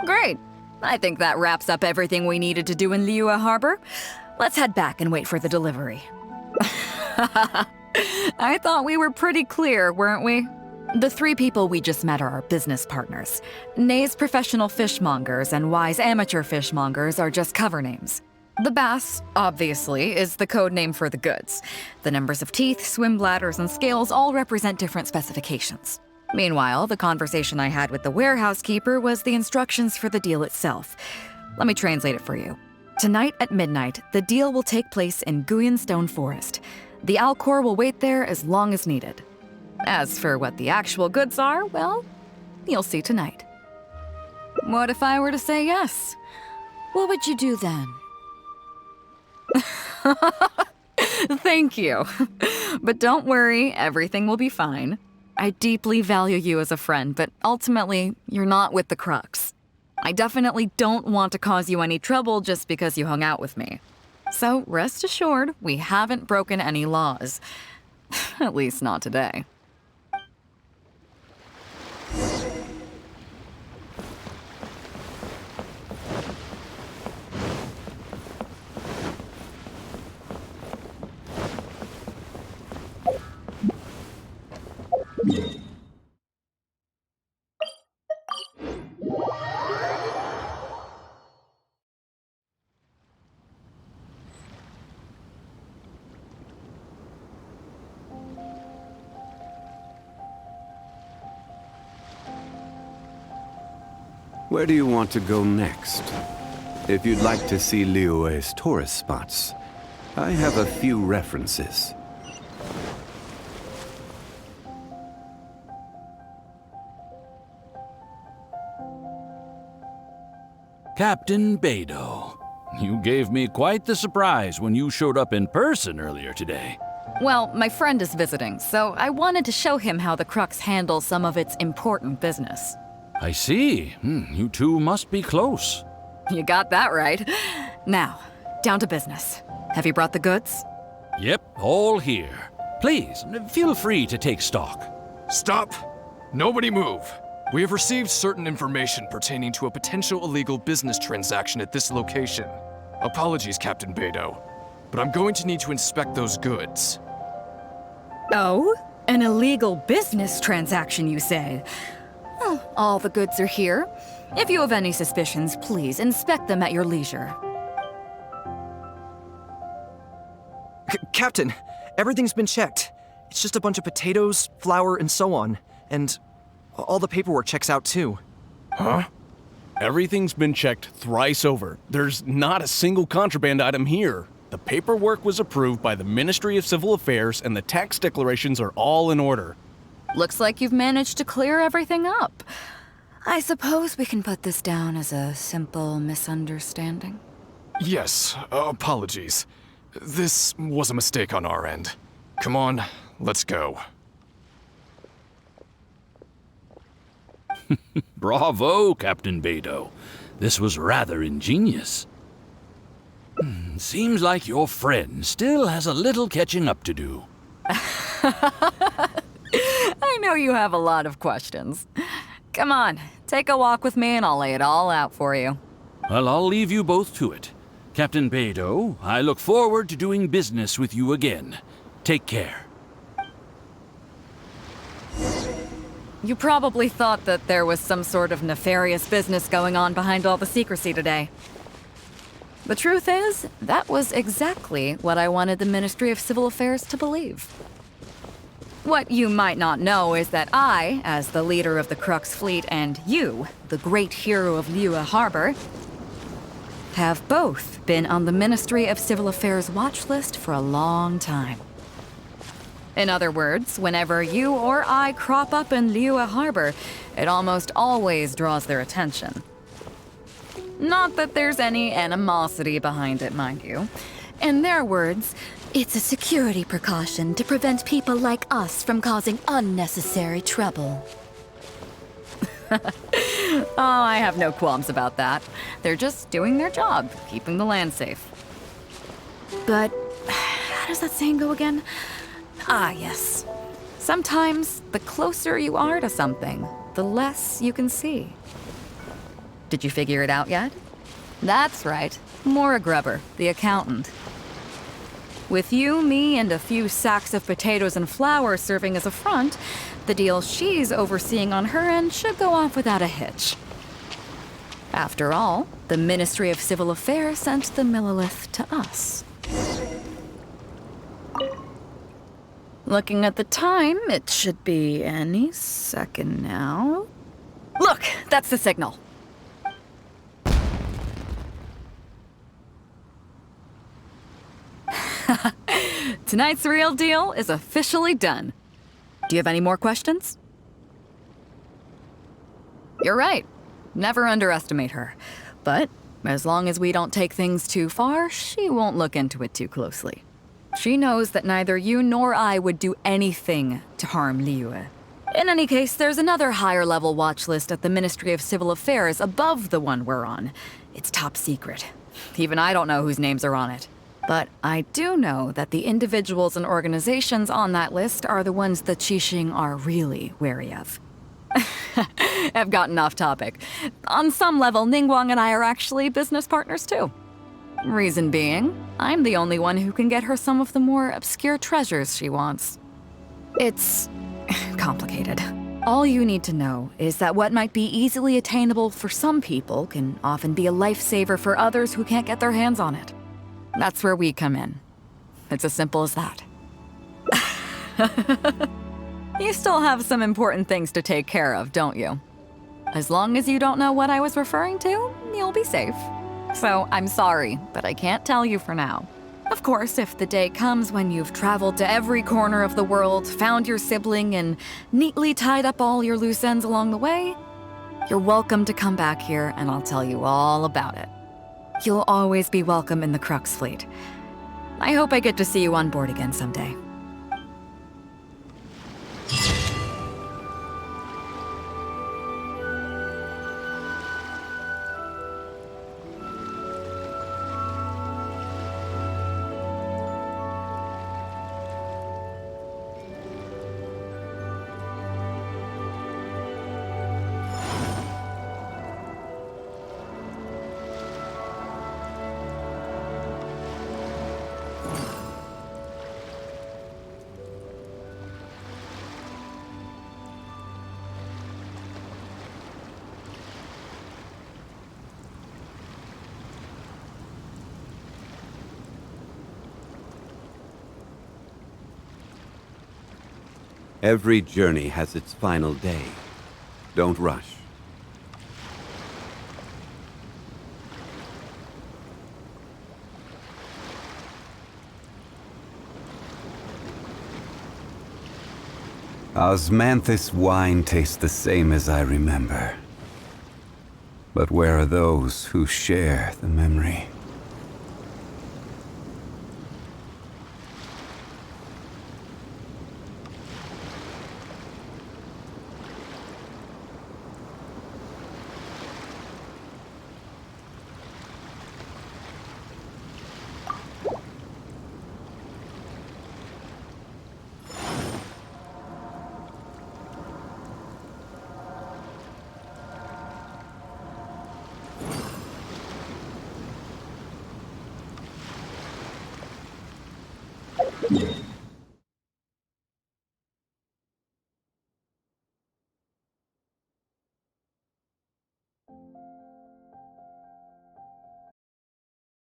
Great. I think that wraps up everything we needed to do in Liyue Harbor. Let's head back and wait for the delivery. I thought we were pretty clear, weren't we? The 3 people we just met are our business partners. Nay's professional fishmongers and Wise amateur fishmongers are just cover names. The bass, obviously, is the code name for the goods. The numbers of teeth, swim bladders, and scales all represent different specifications. Meanwhile, the conversation I had with the warehouse keeper was the instructions for the deal itself. Let me translate it for you. Tonight at midnight, the deal will take place in Guyan Stone Forest. The Alcor will wait there as long as needed. As for what the actual goods are, well, you'll see tonight. What if I were to say yes? What would you do then? Thank you. But don't worry, everything will be fine. I deeply value you as a friend, but ultimately, you're not with the Crux. I definitely don't want to cause you any trouble just because you hung out with me. So rest assured, we haven't broken any laws. At least not today. Where do you want to go next? If you'd like to see Liyue's tourist spots, I have a few references. Captain Beidou, you gave me quite the surprise when you showed up in person earlier today. Well, my friend is visiting, so I wanted to show him how the Crux handles some of its important business. I see. You two must be close. You got that right. Now, down to business. Have you brought the goods? Yep, all here. Please, feel free to take stock. Stop! Nobody move! We have received certain information pertaining to a potential illegal business transaction at this location. Apologies, Captain Beidou, but I'm going to need to inspect those goods. Oh? An illegal business transaction, you say? Well, all the goods are here. If you have any suspicions, please inspect them at your leisure. Captain, everything's been checked. It's just a bunch of potatoes, flour, and so on. And all the paperwork checks out too. Huh? Everything's been checked thrice over. There's not a single contraband item here. The paperwork was approved by the Ministry of Civil Affairs and the tax declarations are all in order. Looks like you've managed to clear everything up. I suppose we can put this down as a simple misunderstanding. Yes, apologies. This was a mistake on our end. Come on, let's go. Bravo, Captain Beidou. This was rather ingenious. Seems like your friend still has a little catching up to do. I know you have a lot of questions. Come on, take a walk with me and I'll lay it all out for you. Well, I'll leave you both to it. Captain Beidou, I look forward to doing business with you again. Take care. You probably thought that there was some sort of nefarious business going on behind all the secrecy today. The truth is, that was exactly what I wanted the Ministry of Civil Affairs to believe. What you might not know is that I, as the leader of the Crux Fleet, and you, the great hero of Liyue Harbor, have both been on the Ministry of Civil Affairs watch list for a long time. In other words, whenever you or I crop up in Liyue Harbor, it almost always draws their attention. Not that there's any animosity behind it, mind you. In their words, it's a security precaution to prevent people like us from causing unnecessary trouble. Oh, I have no qualms about that. They're just doing their job, keeping the land safe. But how does that saying go again? Ah, yes. Sometimes the closer you are to something, the less you can see. Did you figure it out yet? That's right. Maura Grubber, the accountant. With you, me, and a few sacks of potatoes and flour serving as a front, the deal she's overseeing on her end should go off without a hitch. After all, the Ministry of Civil Affairs sent the Millilith to us. Looking at the time, it should be any second now. Look, that's the signal. Tonight's real deal is officially done. Do you have any more questions? You're right. Never underestimate her. But as long as we don't take things too far, she won't look into it too closely. She knows that neither you nor I would do anything to harm Liyue. In any case, there's another higher-level watch list at the Ministry of Civil Affairs above the one we're on. It's top secret. Even I don't know whose names are on it. But I do know that the individuals and organizations on that list are the ones the Qixing are really wary of. I've gotten off topic. On some level, Ningguang and I are actually business partners too. Reason being, I'm the only one who can get her some of the more obscure treasures she wants. It's complicated. All you need to know is that what might be easily attainable for some people can often be a lifesaver for others who can't get their hands on it. That's where we come in. It's as simple as that. You still have some important things to take care of, don't you? As long as you don't know what I was referring to, you'll be safe. So I'm sorry, but I can't tell you for now. Of course, if the day comes when you've traveled to every corner of the world, found your sibling, and neatly tied up all your loose ends along the way, you're welcome to come back here and I'll tell you all about it. You'll always be welcome in the Crux Fleet. I hope I get to see you on board again someday. Every journey has its final day. Don't rush. Osmanthus wine tastes the same as I remember. But where are those who share the memory? Yeah.